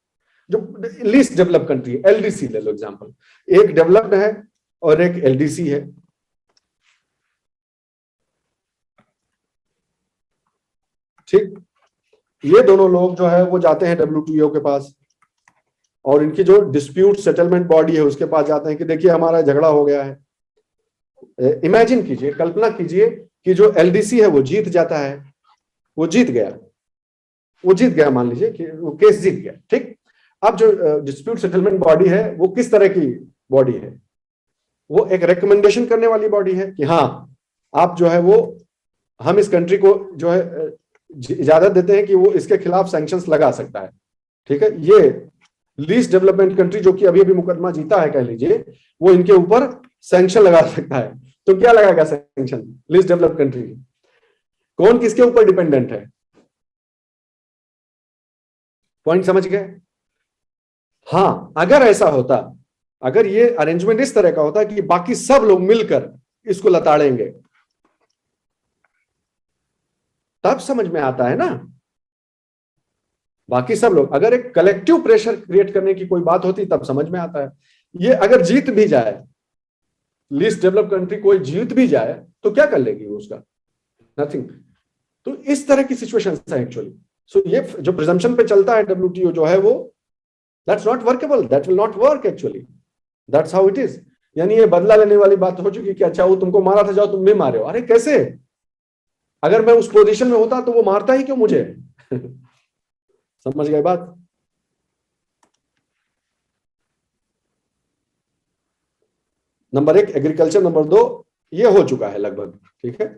जो लीस्ट डेवलप कंट्री, एलडीसी ले लो एग्जांपल, एक डेवलप्ड है और एक एलडीसी है। ठीक, ये दोनों लोग जो है वो जाते हैं डब्ल्यूटीओ के पास और इनकी जो डिस्प्यूट सेटलमेंट बॉडी है उसके पास जाते हैं कि देखिए हमारा झगड़ा हो गया है। इमेजिन कीजिए, कल्पना कीजिए कि जो एलडीसी है वो जीत जाता है, वो जीत गया, मान लीजिए कि वो केस जीत गया। ठीक, अब जो डिस्प्यूट सेटलमेंट बॉडी है वो किस तरह की बॉडी है? वो एक रिकमेंडेशन करने वाली बॉडी है कि हाँ आप जो है वो, हम इस कंट्री को जो है इजाजत देते हैं कि वो इसके खिलाफ सैंक्शंस लगा सकता है। ठीक है, ये लीस्ट डेवलपमेंट कंट्री जो कि अभी अभी मुकदमा जीता है कह लीजिए, वो इनके ऊपर सैंक्शन लगा सकता है। तो क्या लगाएगा सैंक्शन? Least develop country. कौन किसके ऊपर डिपेंडेंट है? पॉइंट समझ गए? हाँ, अगर ऐसा होता, अगर ये अरेंजमेंट इस तरह का होता कि बाकी सब लोग मिलकर इसको लताड़ेंगे, तब समझ में आता है ना। बाकी सब लोग, अगर एक कलेक्टिव प्रेशर क्रिएट करने की कोई बात होती तब समझ में आता है। ये अगर जीत भी जाए, लीस्ट डेवलप कंट्री कोई जीत भी जाए तो क्या कर लेगी उसका? नथिंग। तो इस तरह की सिचुएशन है एक्चुअली। सो ये जो प्रिजम्पशन पे चलता है डब्ल्यूटीओ जो है वो, that's not workable, that will not work actually, that's how it is. यानी ये बदला लेने वाली बात हो चुकी कि अच्छा वो तुमको मारा था, जाओ तुम भी मारे हो। अरे कैसे? अगर मैं उस पोजीशन में होता तो वो मारता ही क्यों मुझे? समझ गए बात? नंबर एक एग्रीकल्चर, नंबर दो ये हो चुका है लगभग। ठीक है,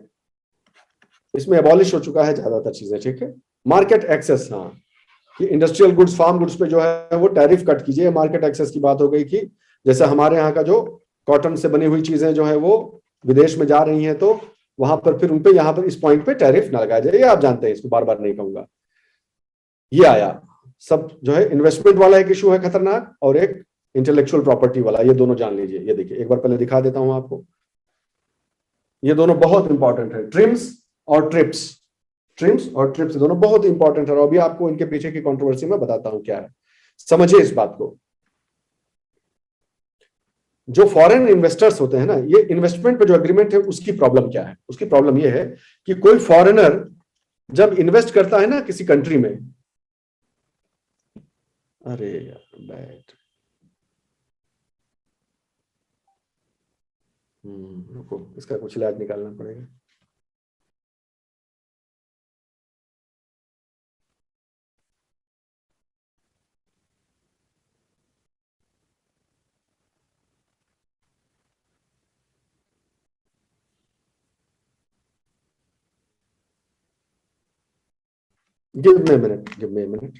इसमें एबॉलिश हो चुका है ज्यादातर चीजें। ठीक है, मार्केट एक्सेस, हाँ कि इंडस्ट्रियल गुड्स, फार्म गुड्स पे जो है वो टैरिफ कट कीजिए। मार्केट एक्सेस की बात हो गई कि जैसे हमारे यहाँ का जो कॉटन से बनी हुई चीजें जो है वो विदेश में जा रही हैं, तो वहां पर फिर उनपे यहाँ पर इस पॉइंट पे टैरिफ ना लगाया जाए। ये आप जानते हैं, इसको बार बार नहीं कहूंगा। ये आया सब जो है, इन्वेस्टमेंट वाला एक इशू है खतरनाक, और एक इंटेलेक्चुअल प्रॉपर्टी वाला, ये दोनों जान लीजिए। ये देखिए एक बार पहले दिखा देता हूं आपको, ये दोनों बहुत इंपॉर्टेंट है, ट्रिम्स और ट्रिप्स। ट्रिम्स और ट्रिप्स दोनों बहुत इंपॉर्टेंट है, और अभी आपको इनके पीछे की कंट्रोवर्सी में बताता हूं क्या है, समझिए इस बात को। जो फॉरेन इन्वेस्टर्स होते हैं ना, ये इन्वेस्टमेंट पे जो एग्रीमेंट है उसकी प्रॉब्लम क्या है? उसकी प्रॉब्लम ये है कि कोई फॉरेनर जब इन्वेस्ट करता है ना किसी कंट्री में, अरे यार बैठ, रुको, इसका कुछ इलाज निकालना पड़ेगा। Give me minute, give me minute.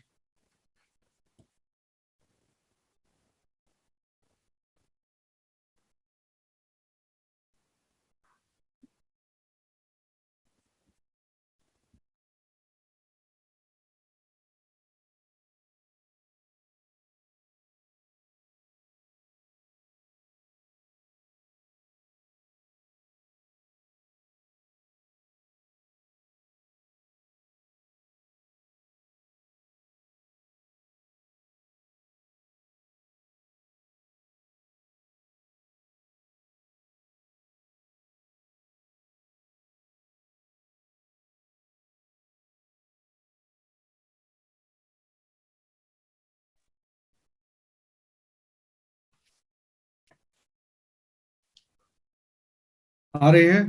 आ रही है,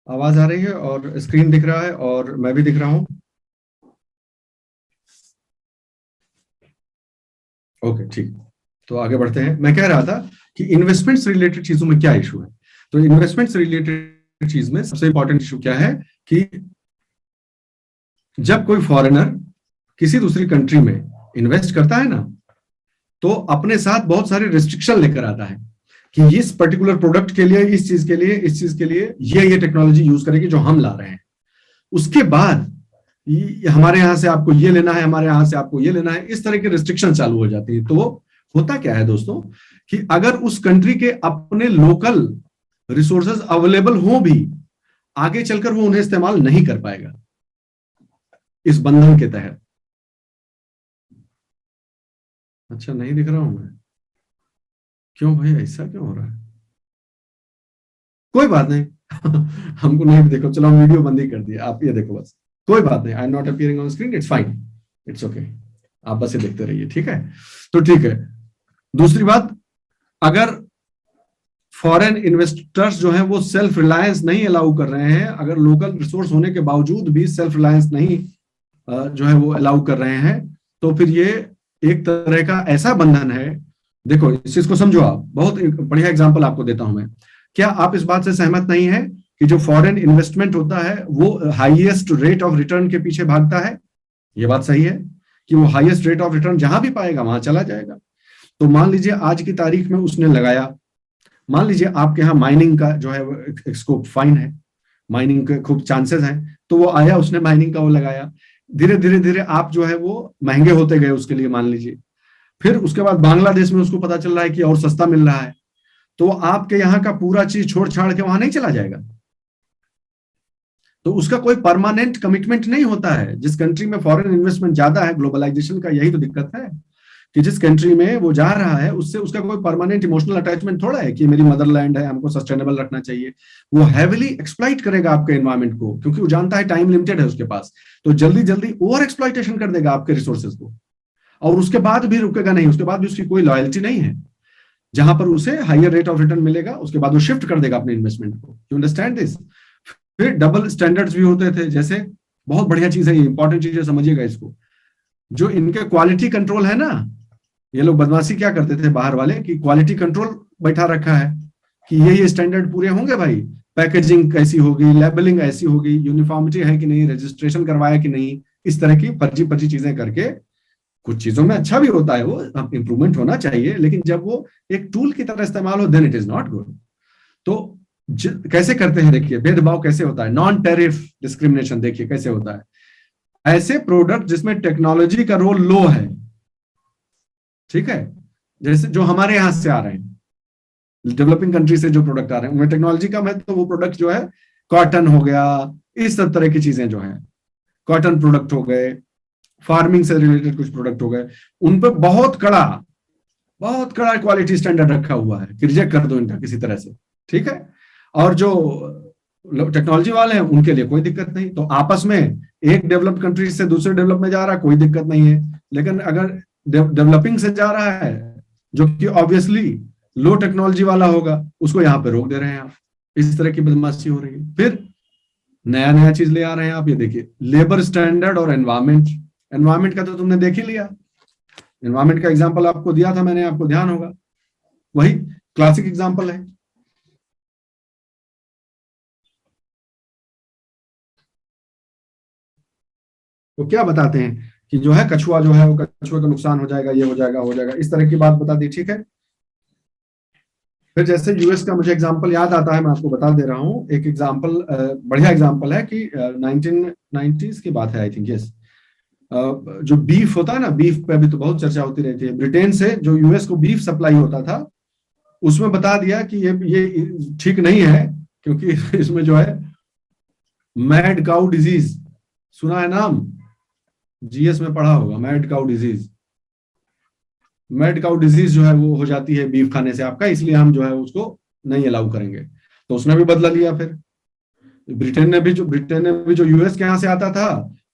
आवाज आ रही है और स्क्रीन दिख रहा है और मैं भी दिख रहा हूं। ओके ठीक, तो आगे बढ़ते हैं। मैं कह रहा था कि इन्वेस्टमेंट्स रिलेटेड चीजों में क्या इशू है। तो इन्वेस्टमेंट्स रिलेटेड चीज में सबसे इंपॉर्टेंट इशू क्या है कि जब कोई फॉरेनर किसी दूसरी कंट्री में इन्वेस्ट करता है ना, तो अपने साथ बहुत सारे रिस्ट्रिक्शन लेकर आता है कि इस पर्टिकुलर प्रोडक्ट के लिए, इस चीज के लिए, इस चीज के लिए ये टेक्नोलॉजी यूज करेगी जो हम ला रहे हैं। उसके बाद हमारे यहां से आपको ये लेना है, हमारे यहां से आपको ये लेना है, इस तरह की रिस्ट्रिक्शन चालू हो जाती है। तो होता क्या है दोस्तों कि अगर उस कंट्री के अपने लोकल रिसोर्सेज अवेलेबल हो भी, आगे चलकर वो उन्हें इस्तेमाल नहीं कर पाएगा इस बंधन के तहत। अच्छा नहीं दिख रहा हूं मैं, क्यों भाई ऐसा क्यों हो रहा है? कोई बात नहीं हमको नहीं देखो, चलो हम वीडियो बंद ही कर दिया, आप ये देखो बस, कोई बात नहीं। आई am not appearing on screen, it's fine, it's okay, आप बस ये देखते रहिए, ठीक है? तो ठीक है, दूसरी बात, अगर फॉरेन इन्वेस्टर्स जो हैं वो सेल्फ रिलायंस नहीं अलाउ कर रहे हैं, अगर लोकल रिसोर्स होने के बावजूद भी सेल्फ रिलायंस नहीं जो है वो अलाउ कर रहे हैं, तो फिर ये एक तरह का ऐसा बंधन है। देखो इस चीज को समझो आप, बहुत बढ़िया एग्जांपल आपको देता हूं मैं। क्या आप इस बात से सहमत नहीं है कि जो फॉरेन इन्वेस्टमेंट होता है वो हाईएस्ट रेट ऑफ रिटर्न के पीछे भागता है? ये बात सही है कि वो हाईएस्ट रेट ऑफ रिटर्न जहां भी पाएगा वहां चला जाएगा। तो मान लीजिए आज की तारीख में उसने लगाया, मान लीजिए आपके यहाँ माइनिंग का जो है स्कोप फाइन है, माइनिंग के खूब चांसेस हैं, तो वो आया, उसने माइनिंग का वो लगाया, धीरे धीरे धीरे आप जो है वो महंगे होते गए उसके लिए, मान लीजिए। फिर उसके बाद बांग्लादेश में उसको पता चल रहा है कि और सस्ता मिल रहा है, तो आपके यहाँ का पूरा चीज छोड़ छाड़ के वहां नहीं चला जाएगा। तो उसका कोई परमानेंट कमिटमेंट नहीं होता है। जिस कंट्री में फॉरेन इन्वेस्टमेंट ज्यादा है, ग्लोबलाइजेशन का यही तो दिक्कत है कि जिस कंट्री में वो जा रहा है उससे उसका कोई परमानेंट इमोशनल अटैचमेंट थोड़ा है कि मेरी मदरलैंड है, हमको सस्टेनेबल रखना चाहिए। वो हैविली एक्सप्लॉइट करेगा आपके एनवायरमेंट को, क्योंकि वो जानता है टाइम लिमिटेड है उसके पास, तो जल्दी जल्दी ओवर एक्सप्लॉइटेशन कर देगा आपके रिसोर्सेज को, और उसके बाद भी रुकेगा नहीं, उसके बाद भी उसकी कोई लॉयल्टी नहीं है। जहां पर उसे हायर रेट ऑफ रिटर्न मिलेगा उसके बाद वो शिफ्ट कर देगा अपने इन्वेस्टमेंट को। You understand this? फिर डबल स्टैंडर्ड्स भी होते थे, जैसे बहुत बढ़िया चीज है, ये इंपॉर्टेंट चीज है, समझिएगा इसको। जो इनके क्वालिटी कंट्रोल है ना, ये लोग बदमाशी क्या करते थे बाहर वाले कि क्वालिटी कंट्रोल बैठा रखा है कि ये स्टैंडर्ड पूरे होंगे भाई, पैकेजिंग कैसी होगी, लेबलिंग ऐसी होगी, यूनिफॉर्मिटी है कि नहीं, रजिस्ट्रेशन करवाया कि नहीं, इस तरह की फर्जी फर्जी चीजें करके। कुछ चीजों में अच्छा भी होता है, वो इंप्रूवमेंट होना चाहिए, लेकिन जब वो एक टूल की तरह इस्तेमाल हो then it is not good. तो कैसे करते हैं, देखिए भेदभाव कैसे होता है, नॉन टैरिफ डिस्क्रिमिनेशन देखिए कैसे होता है। ऐसे प्रोडक्ट जिसमें टेक्नोलॉजी का रोल लो है, ठीक है, जैसे जो हमारे यहां से आ रहे हैं, डेवलपिंग कंट्री से जो प्रोडक्ट आ रहे हैं उनमें टेक्नोलॉजी कम है, तो वो प्रोडक्ट जो है कॉटन हो गया, इस सब तरह की चीजें जो है, कॉटन प्रोडक्ट हो गए, फार्मिंग से रिलेटेड कुछ प्रोडक्ट हो गए, उन पर बहुत कड़ा बहुत कड़ा क्वालिटी स्टैंडर्ड रखा हुआ है कि रिजेक्ट कर दो इनका किसी तरह से, ठीक है। और जो टेक्नोलॉजी वाले हैं उनके लिए कोई दिक्कत नहीं, तो आपस में एक डेवलप्ड कंट्री से दूसरे डेवलप में जा रहा है, कोई दिक्कत नहीं है। लेकिन अगर डेवलपिंग से जा रहा है जो कि ऑब्वियसली लो टेक्नोलॉजी वाला होगा, उसको यहाँ पे रोक दे रहे हैं आप। इस तरह की बदमाशी हो रही है। फिर नया नया चीज ले आ रहे हैं आप, ये देखिए लेबर स्टैंडर्ड और एनवायरमेंट। एनवायरमेंट का तो तुमने देख ही लिया, एनवायरमेंट का एग्जांपल आपको दिया था मैंने, आपको ध्यान होगा, वही क्लासिक एग्जांपल है। तो क्या बताते हैं कि जो है कछुआ जो है वो कछुए का नुकसान हो जाएगा, ये हो जाएगा, इस तरह की बात बता दी, ठीक है। फिर जैसे यूएस का मुझे एग्जांपल याद आता है, मैं आपको बता दे रहा हूँ एक एग्जांपल, बढ़िया एग्जांपल है कि 1990s की बात है आई थिंक, यस। जो बीफ होता है ना, बीफ पे अभी तो बहुत चर्चा होती रहती है। ब्रिटेन से जो यूएस को बीफ सप्लाई होता था, उसमें बता दिया कि ये ठीक नहीं है, क्योंकि इसमें जो है मैड काउ डिजीज, सुना है नाम, जीएस में पढ़ा होगा, mad cow disease. Mad cow disease जो है वो हो जाती है बीफ खाने से आपका, इसलिए हम जो है उसको नहीं अलाउ करेंगे। तो उसने भी बदला लिया। फिर ब्रिटेन ने भी जो यूएस के यहाँ से आता था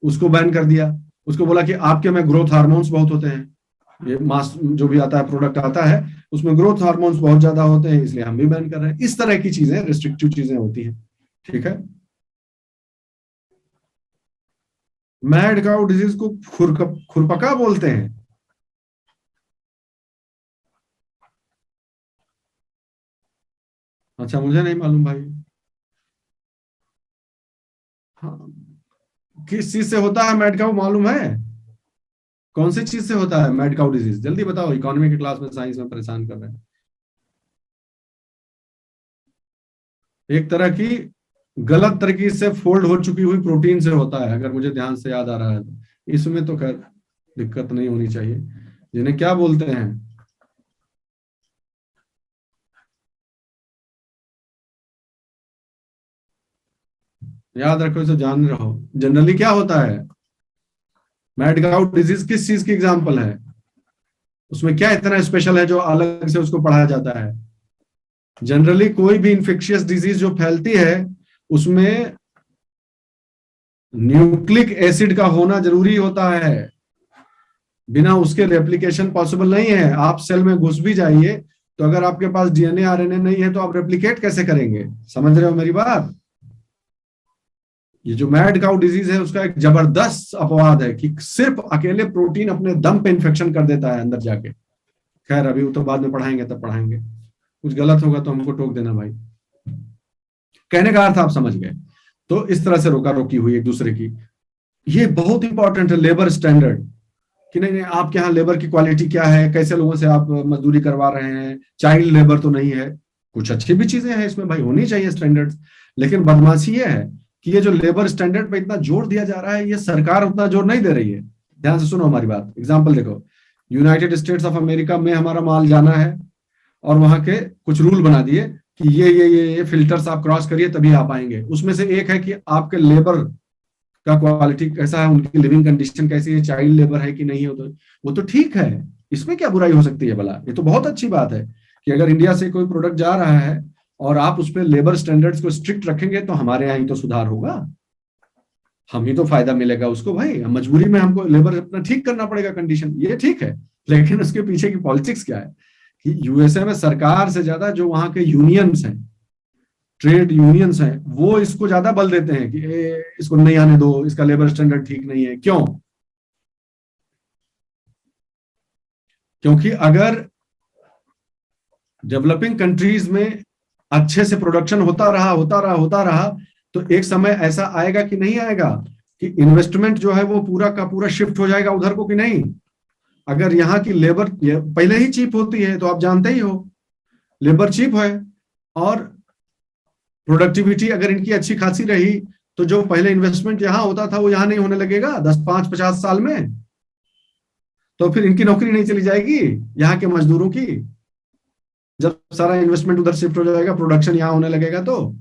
उसको बैन कर दिया। उसको बोला कि आपके में ग्रोथ हार्मोन्स बहुत होते हैं, ये मास जो भी आता है, प्रोडक्ट आता है, उसमें ग्रोथ हार्मोन्स बहुत ज्यादा होते हैं, इसलिए हम भी बैन कर रहे हैं। इस तरह की चीजें, रिस्ट्रिक्टिव चीजें होती हैं, ठीक है। मैड काउ डिजीज को खुरपका बोलते हैं। अच्छा, मुझे नहीं मालूम भाई। हाँ, किस चीज से होता है मैड काउ मालूम है? कौन सी चीज से होता है मैड काउ डिजीज, जल्दी बताओ, इकोनॉमी की क्लास में साइंस में परेशान कर रहे हैं। एक तरह की गलत तरीके से फोल्ड हो चुकी हुई प्रोटीन से होता है, अगर मुझे ध्यान से याद आ रहा है तो। इसमें तो खैर दिक्कत नहीं होनी चाहिए। जिन्हें क्या बोलते हैं, याद रखो, इसे जान रहो। जनरली क्या होता है, मैड काउ डिजीज किस चीज की एग्जांपल है? उसमें क्या इतना स्पेशल है जो अलग से उसको पढ़ाया जाता है? जनरली कोई भी इंफेक्शियस डिजीज जो फैलती है उसमें न्यूक्लिक एसिड का होना जरूरी होता है। बिना उसके रेप्लिकेशन पॉसिबल नहीं है। आप सेल में घुस भी जाइए तो अगर आपके पास डीएनए आरएनए नहीं है तो आप रेप्लिकेट कैसे करेंगे? समझ रहे हो मेरी बात? ये जो मैड काउ डिजीज है उसका एक जबरदस्त अपवाद है कि सिर्फ अकेले प्रोटीन अपने दम पे इन्फेक्शन कर देता है अंदर जाके। खैर अभी वो तो बाद में पढ़ाएंगे, तब पढ़ाएंगे। कुछ गलत होगा तो हमको टोक देना भाई। कहने का अर्थ आप समझ गए। तो इस तरह से रोका रोकी हुई एक दूसरे की। ये बहुत इंपॉर्टेंट है, लेबर स्टैंडर्ड, कि नहीं नहीं आपके यहाँ लेबर की क्वालिटी क्या है, कैसे लोगों से आप मजदूरी करवा रहे हैं, चाइल्ड लेबर तो नहीं है। कुछ अच्छी भी चीजें हैं इसमें भाई, होनी चाहिए स्टैंडर्ड्स। लेकिन बदमाशी ये है कि ये जो लेबर स्टैंडर्ड पे इतना जोर दिया जा रहा है, ये सरकार उतना जोर नहीं दे रही है। ध्यान से सुनो हमारी बात। एग्जाम्पल देखो, यूनाइटेड स्टेट्स ऑफ अमेरिका में हमारा माल जाना है और वहां के कुछ रूल बना दिए कि ये फिल्टर्स आप क्रॉस करिए तभी आप आएंगे। उसमें से एक है कि आपके लेबर का क्वालिटी कैसा है, उनकी लिविंग कंडीशन कैसी है, चाइल्ड लेबर है कि नहीं है। तो वो तो ठीक है, इसमें क्या बुराई हो सकती है भला? ये तो बहुत अच्छी बात है कि अगर इंडिया से कोई प्रोडक्ट जा रहा है और आप उस पर लेबर स्टैंडर्ड्स को स्ट्रिक्ट रखेंगे तो हमारे यहाँ ही तो सुधार होगा, हम ही तो फायदा मिलेगा उसको भाई। मजबूरी में हमको लेबर अपना ठीक करना पड़ेगा कंडीशन, ये ठीक है। लेकिन उसके पीछे की पॉलिटिक्स क्या है कि यूएसए में सरकार से ज्यादा जो वहां के यूनियंस हैं, ट्रेड यूनियंस हैं, वो इसको ज्यादा बल देते हैं कि इसको नहीं आने दो, इसका लेबर स्टैंडर्ड ठीक नहीं है। क्यों? क्योंकि अगर डेवलपिंग कंट्रीज में अच्छे से प्रोडक्शन होता रहा तो एक समय ऐसा आएगा कि नहीं आएगा कि इन्वेस्टमेंट जो है वो पूरा का पूरा शिफ्ट हो जाएगा उधर को, कि नहीं? अगर यहाँ की लेबर पहले ही चीप होती है तो आप जानते ही हो, लेबर चीप है और प्रोडक्टिविटी अगर इनकी अच्छी खासी रही तो जो पहले इन्वेस्टमेंट यहां होता था वो यहां नहीं होने लगेगा 10, 5, 50 साल में। तो फिर इनकी नौकरी नहीं चली जाएगी यहाँ के मजदूरों की, जब सारा इन्वेस्टमेंट उधर शिफ्ट हो जाएगा, प्रोडक्शन यहाँ होने लगेगा। तो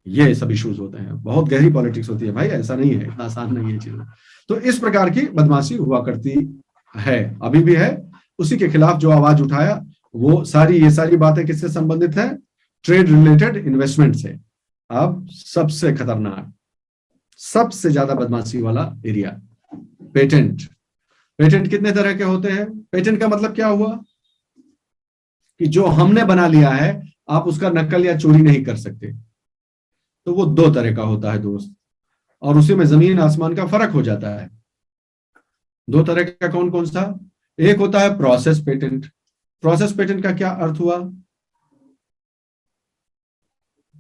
ये सब इश्यूज होते हैं, बहुत गहरी पॉलिटिक्स होती है भाई, ऐसा नहीं है, इतना आसान नहीं है चीजें। तो इस प्रकार की बदमाशी हुआ करती है, अभी भी है, उसी के खिलाफ जो आवाज उठाया, वो ये सारी बातें किससे संबंधित है? ट्रेड रिलेटेड इन्वेस्टमेंट से। अब सबसे खतरनाक, सबसे ज्यादा बदमाशी वाला एरिया, पेटेंट। पेटेंट कितने तरह के होते हैं? पेटेंट का मतलब क्या हुआ कि जो हमने बना लिया है आप उसका नकल या चोरी नहीं कर सकते। तो वो दो तरह का होता है दोस्त, और उसी में जमीन आसमान का फर्क हो जाता है। दो तरह का कौन कौन सा? एक होता है प्रोसेस पेटेंट। प्रोसेस पेटेंट का क्या अर्थ हुआ?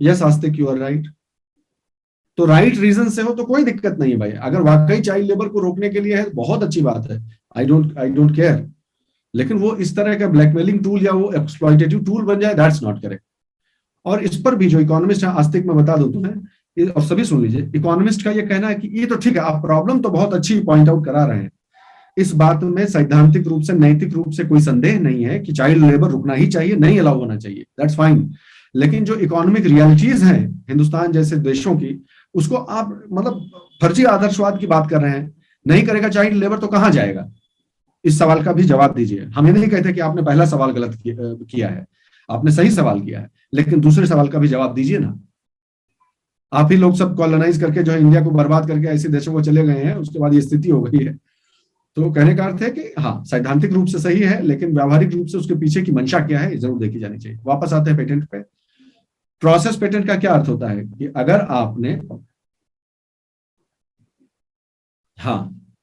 Yes Astik, you are right. तो राइट रीजन से हो तो कोई दिक्कत नहीं है भाई। अगर वाकई चाइल्ड लेबर को रोकने के लिए है, बहुत अच्छी बात है, आई डोंट केयर। लेकिन वो इस तरह का ब्लैकमेलिंग टूल या वो एक्सप्लॉइटेटिव टूल बन जाए, दैट्स नॉट करेक्ट। और इस पर भी जो इकोनॉमिस्ट है, आस्तिक में बता दूं तुम्हें, और सभी सुन लीजिए, इकोनॉमिस्ट का ये कहना है कि ये तो ठीक है, आप प्रॉब्लम तो बहुत अच्छी पॉइंट आउट करा रहे हैं, इस बात में सैद्धांतिक रूप से, नैतिक रूप से कोई संदेह नहीं है कि चाइल्ड लेबर रुकना ही चाहिए, नहीं अलाउ होना चाहिए, दैट्स फाइन। लेकिन जो इकोनॉमिक रियलिटीज हैं हिंदुस्तान जैसे देशों की, उसको आप मतलब फर्जी आदर्शवाद की बात कर रहे हैं। नहीं करेगा चाइल्ड लेबर तो कहां जाएगा? इस सवाल का भी जवाब दीजिए। हम ये नहीं कहते कि आपने पहला सवाल गलत किया है, आपने सही सवाल किया है, लेकिन दूसरे सवाल का भी जवाब दीजिए ना। आप ही लोग सब कॉलोनाइज करके जो है इंडिया को बर्बाद करके ऐसे देशों को चले गए हैं, उसके बाद ये स्थिति हो गई है। तो कहने का अर्थ है कि हाँ, सैद्धांतिक रूप से सही है, लेकिन व्यावहारिक रूप से उसके पीछे की मंशा क्या है जरूर देखी जानी चाहिए। वापस आते हैं पेटेंट पे। प्रोसेस पेटेंट का क्या अर्थ होता है कि अगर आपने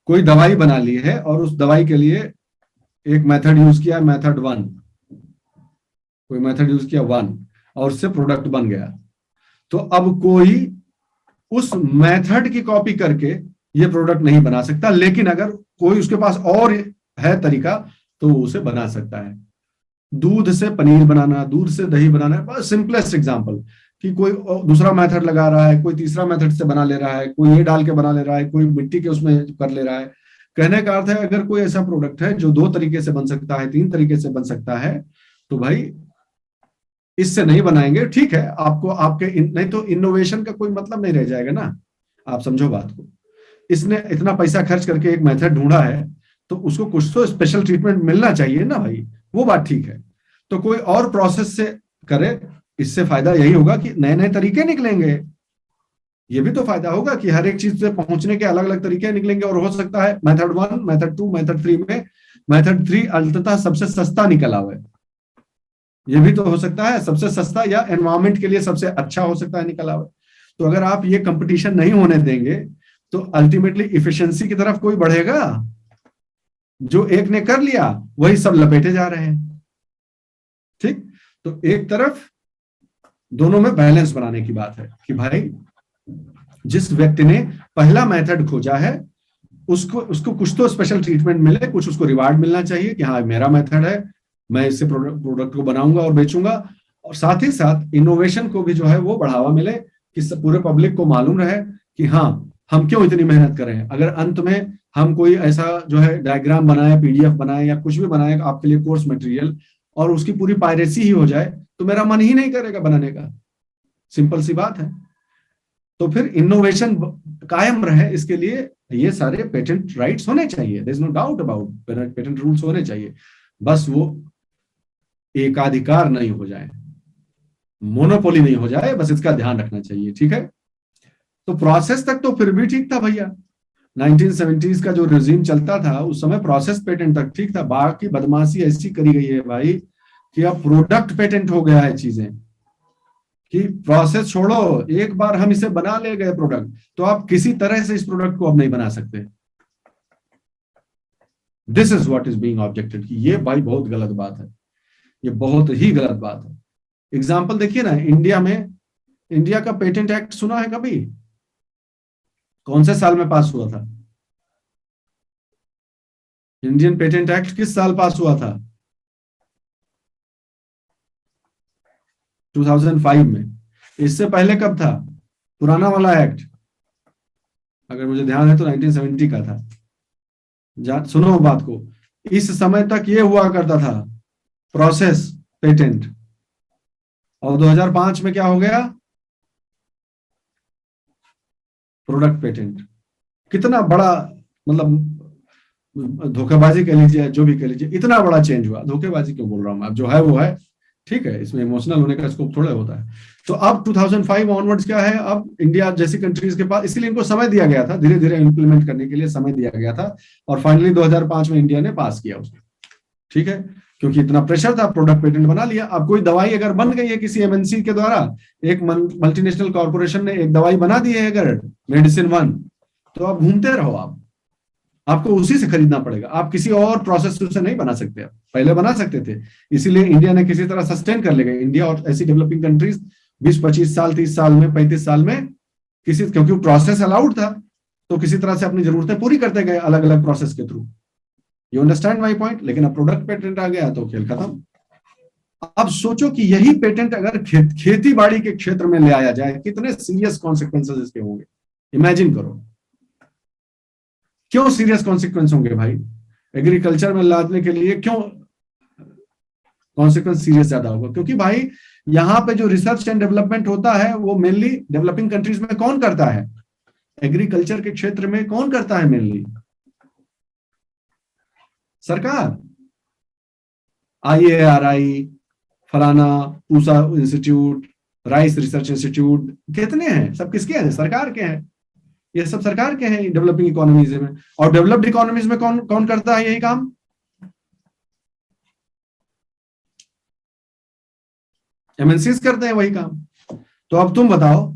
कोई दवाई बना ली है और उस दवाई के लिए एक मेथड यूज किया, मेथड 1, कोई मेथड यूज किया 1, और उससे प्रोडक्ट बन गया, तो अब कोई उस मेथड की कॉपी करके ये प्रोडक्ट नहीं बना सकता। लेकिन अगर कोई उसके पास और है तरीका तो वो उसे बना सकता है। दूध से पनीर बनाना, दूध से दही बनाना, बस सिंपलेस्ट एग्जांपल, कि कोई दूसरा मेथड लगा रहा है, कोई तीसरा मेथड से बना ले रहा है, कोई ये डाल के बना ले रहा है, कोई मिट्टी के उसमें कर ले रहा है। कहने का अर्थ है अगर कोई ऐसा प्रोडक्ट है जो 2 तरीके से बन सकता है, 3 तरीके से बन सकता है, तो भाई इससे नहीं बनाएंगे, ठीक है। आपको आपके नहीं तो इनोवेशन का कोई मतलब नहीं रह जाएगा ना। आप समझो बात को, इसने इतना पैसा खर्च करके एक मेथड ढूंढा है तो उसको कुछ तो स्पेशल ट्रीटमेंट मिलना चाहिए ना भाई, वो बात ठीक है। तो कोई और प्रोसेस से करे, इससे फायदा यही होगा कि नए नए तरीके निकलेंगे। ये भी तो फायदा होगा कि हर एक चीज से पहुंचने के अलग अलग तरीके निकलेंगे, और हो सकता है मेथड 1, मेथड 2, मेथड 3 में मेथड 3 अंततः सबसे सस्ता निकल आवे। ये भी तो हो सकता है, सबसे सस्ता या एनवायरमेंट के लिए सबसे अच्छा हो सकता है निकल आवे। तो अगर आप ये कंपटीशन नहीं होने देंगे तो अल्टीमेटली इफिशिएंसी की तरफ कोई बढ़ेगा? जो एक ने कर लिया वही सब लपेटे जा रहे हैं। ठीक, तो एक तरफ दोनों में बैलेंस बनाने की बात है कि भाई जिस व्यक्ति ने पहला मेथड खोजा है उसको कुछ तो स्पेशल ट्रीटमेंट मिले, कुछ उसको रिवार्ड मिलना चाहिए कि हाँ मेरा मेथड है, मैं इससे प्रोडक्ट को बनाऊंगा और बेचूंगा। और साथ ही साथ इनोवेशन को भी जो है वो बढ़ावा मिले कि पूरे पब्लिक को मालूम रहे कि हाँ हम क्यों इतनी मेहनत करें। अगर अंत में हम कोई ऐसा जो है डायग्राम बनाए, पीडीएफ बनाए या कुछ भी बनाए आपके लिए कोर्स मटेरियल, और उसकी पूरी पायरेसी ही हो जाए तो मेरा मन ही नहीं करेगा बनाने का। सिंपल सी बात है। तो फिर इनोवेशन कायम रहे, इसके लिए ये सारे पेटेंट राइट्स होने चाहिए, there is no doubt about, patent rules होने चाहिए। बस वो एकाधिकार नहीं हो जाए, मोनोपोली नहीं हो जाए, बस इसका ध्यान रखना चाहिए। ठीक है, तो प्रोसेस तक तो फिर भी ठीक था भैया। 1970s का जो रेजिम चलता था उस समय प्रोसेस पेटेंट तक ठीक था। बाकी बदमाशी ऐसी करी गई है भाई कि अब प्रोडक्ट पेटेंट हो गया है चीजें, कि प्रोसेस छोड़ो, एक बार हम इसे बना ले गए प्रोडक्ट, तो आप किसी तरह से इस प्रोडक्ट को अब नहीं बना सकते। This is what is being objected कि ये भाई बहुत गलत बात है, ये बहुत ही गलत बात है। एग्जाम्पल देखिए ना, इंडिया में, इंडिया का पेटेंट एक्ट सुना है कभी? कौन से साल में पास हुआ था? इंडियन पेटेंट एक्ट किस साल पास हुआ था? 2005 में। इससे पहले कब था पुराना वाला एक्ट? अगर मुझे ध्यान है तो 1970 का था। सुनो बात को, इस समय तक ये हुआ करता था प्रोसेस पेटेंट, और 2005 में क्या हो गया? Product patent. कितना बड़ा मतलब धोखेबाजी कह लीजिए, जो भी कह लीजिए, इतना बड़ा चेंज हुआ। धोखेबाजी क्यों बोल रहा हूं मैं, अब जो है वो है, ठीक है, इसमें इमोशनल होने का स्कोप थोड़ा होता है। तो अब 2005 ऑनवर्ड्स क्या है, अब इंडिया जैसी कंट्रीज के पास, इसीलिए इनको समय दिया गया था, धीरे धीरे इंप्लीमेंट करने के लिए समय दिया गया था, और फाइनली 2005 में इंडिया ने पास किया उसको, ठीक है, क्योंकि इतना प्रेशर था, प्रोडक्ट पेटेंट बना लिया। अब कोई दवाई अगर बन गई है किसी एमएनसी के द्वारा, एक मल्टीनेशनल कॉर्पोरेशन ने एक दवाई बना दी है अगर, मेडिसिन वन, तो आप घूमते रहो, आपको उसी से खरीदना पड़ेगा, आप किसी और प्रोसेस से नहीं बना सकते। आप पहले बना सकते थे, इसीलिए इंडिया ने किसी तरह सस्टेन कर लेगा, इंडिया और ऐसी डेवलपिंग कंट्रीज 20-25 साल, 30 साल में, 35 साल में किसी, क्योंकि प्रोसेस अलाउड था, तो किसी तरह से अपनी जरूरतें पूरी करते गए अलग अलग प्रोसेस के through. You understand my point. लेकिन अब प्रोडक्ट पेटेंट आ गया तो खेल खत्म। अब सोचो कि यही पेटेंट अगर खेती बाड़ी के क्षेत्र में ले आया जाए, कितने सीरियस कॉन्सिक्वेंसेस इसके होंगे, इमेजिन करो। क्यों सीरियस कॉन्सिक्वेंस होंगे भाई, एग्रीकल्चर में लादने के लिए क्यों कॉन्सिक्वेंस सीरियस ज्यादा होगा? क्योंकि भाई यहां पे जो रिसर्च एंड डेवलपमेंट होता है वो मेनली डेवलपिंग कंट्रीज में कौन करता है, एग्रीकल्चर के क्षेत्र में कौन करता है मेनली? सरकार। IARI, फलाना Pusa institute, rice research institute, कितने हैं, सब किसके हैं? सरकार के हैं, ये सब सरकार के हैं डेवलपिंग इकोनॉमीज में। और डेवलप्ड इकोनॉमीज में कौन कौन करता है यही काम? एमएनसीज करते हैं वही काम। तो अब तुम बताओ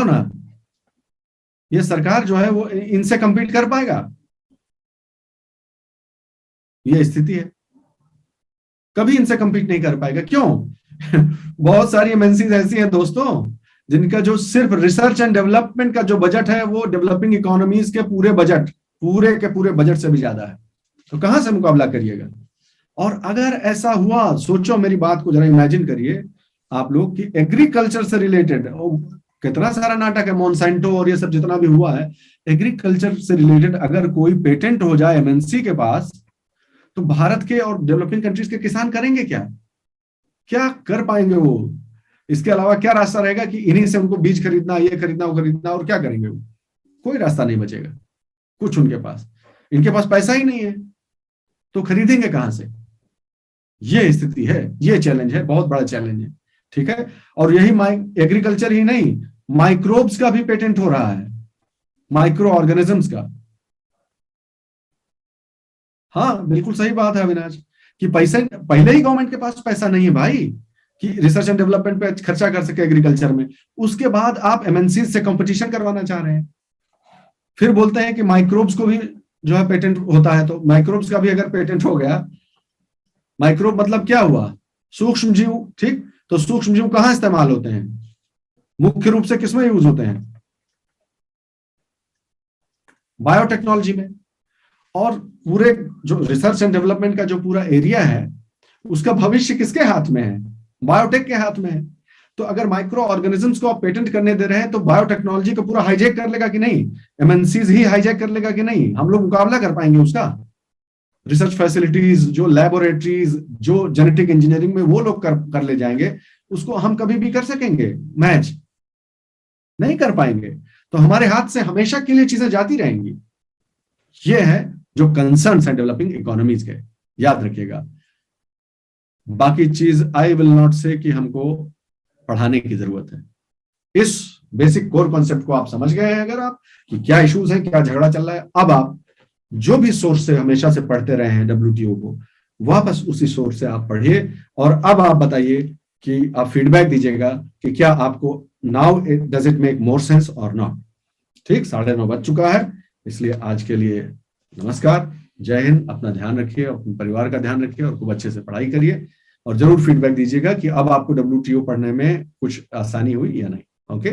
ना, ये सरकार जो है वो इनसे compete कर पाएगा? ये स्थिति है, कभी इनसे compete नहीं कर पाएगा। क्यों? बहुत सारी एमएनसीज ऐसी हैं दोस्तों, जिनका जो सिर्फ रिसर्च एंड डेवलपमेंट का जो बजट है वो डेवलपिंग इकोनॉमीज के पूरे के पूरे बजट से भी ज्यादा है। तो कहां से मुकाबला करिएगा? और अगर ऐसा हुआ, सोचो मेरी बात को जरा इमेजिन करिए आप लोग कि एग्रीकल्चर से रिलेटेड कितना सारा नाटक है, मोनसेंटो और ये सब जितना भी हुआ है, एग्रीकल्चर से रिलेटेड अगर कोई पेटेंट हो जाए एमएनसी के पास, तो भारत के और डेवलपिंग कंट्रीज के किसान करेंगे क्या कर पाएंगे वो? इसके अलावा क्या रास्ता रहेगा कि इन्हीं से उनको बीज खरीदना, ये खरीदना, वो खरीदना, और क्या करेंगे वो? कोई रास्ता नहीं बचेगा कुछ उनके पास, इनके पास पैसा ही नहीं है, तो खरीदेंगे कहां से? ये स्थिति है, ये चैलेंज है, बहुत बड़ा चैलेंज है, ठीक है। और यही एग्रीकल्चर ही नहीं, माइक्रोब्स का भी पेटेंट हो रहा है, माइक्रो ऑर्गेनिजम्स का। हाँ बिल्कुल सही बात है अविनाश, कि पैसे पहले ही गवर्नमेंट के पास पैसा नहीं है भाई कि रिसर्च एंड डेवलपमेंट पे खर्चा कर सके एग्रीकल्चर में। उसके बाद आप एमएनसी से कंपटीशन करवाना चाह रहे हैं, फिर बोलते हैं कि माइक्रोब्स को भी जो है पेटेंट होता है। तो माइक्रोब्स का भी अगर पेटेंट हो गया, माइक्रोब मतलब क्या हुआ? सूक्ष्म जीव, ठीक। तो सूक्ष्म जीव कहां इस्तेमाल होते हैं? मुख्य रूप से किसमें यूज होते हैं? बायोटेक्नोलॉजी में। और पूरे जो रिसर्च एंड डेवलपमेंट का जो पूरा एरिया है, उसका भविष्य किसके हाथ में है? बायोटेक के हाथ में है। तो अगर माइक्रो ऑर्गेनिजम्स को आप पेटेंट करने दे रहे हैं, तो बायोटेक्नोलॉजी को पूरा हाईजैक कर लेगा कि नहीं? एमएनसीज ही हाईजैक कर लेगा कि नहीं? हम लोग मुकाबला कर पाएंगे उसका? रिसर्च फैसिलिटीज, जो लैबोरेटरीज, जो जेनेटिक इंजीनियरिंग में वो लोग कर ले जाएंगे, उसको हम कभी भी कर सकेंगे मैच? नहीं कर पाएंगे। तो हमारे हाथ से हमेशा के लिए चीजें जाती रहेंगी। ये है जो कंसर्न्स हैं डेवलपिंग इकोनॉमीज के, याद रखिएगा। बाकी चीज आई विल नॉट से कि हमको पढ़ाने की जरूरत है। इस बेसिक कोर कॉन्सेप्ट को आप समझ गए हैं अगर आप, कि क्या इश्यूज है, क्या झगड़ा चल रहा है, अब आप जो भी सोर्स से हमेशा से पढ़ते रहे हैं WTO को, वापस उसी सोर्स से आप पढ़िए। और अब आप बताइए कि आप फीडबैक दीजिएगा कि क्या आपको now does it make more sense और नॉट। ठीक, 9:30 बज चुका है, इसलिए आज के लिए नमस्कार, जय हिंद। अपना ध्यान रखिए, अपने परिवार का ध्यान रखिए और खूब अच्छे से पढ़ाई करिए। और जरूर फीडबैक दीजिएगा कि अब आपको WTO पढ़ने में कुछ आसानी हुई या नहीं। ओके।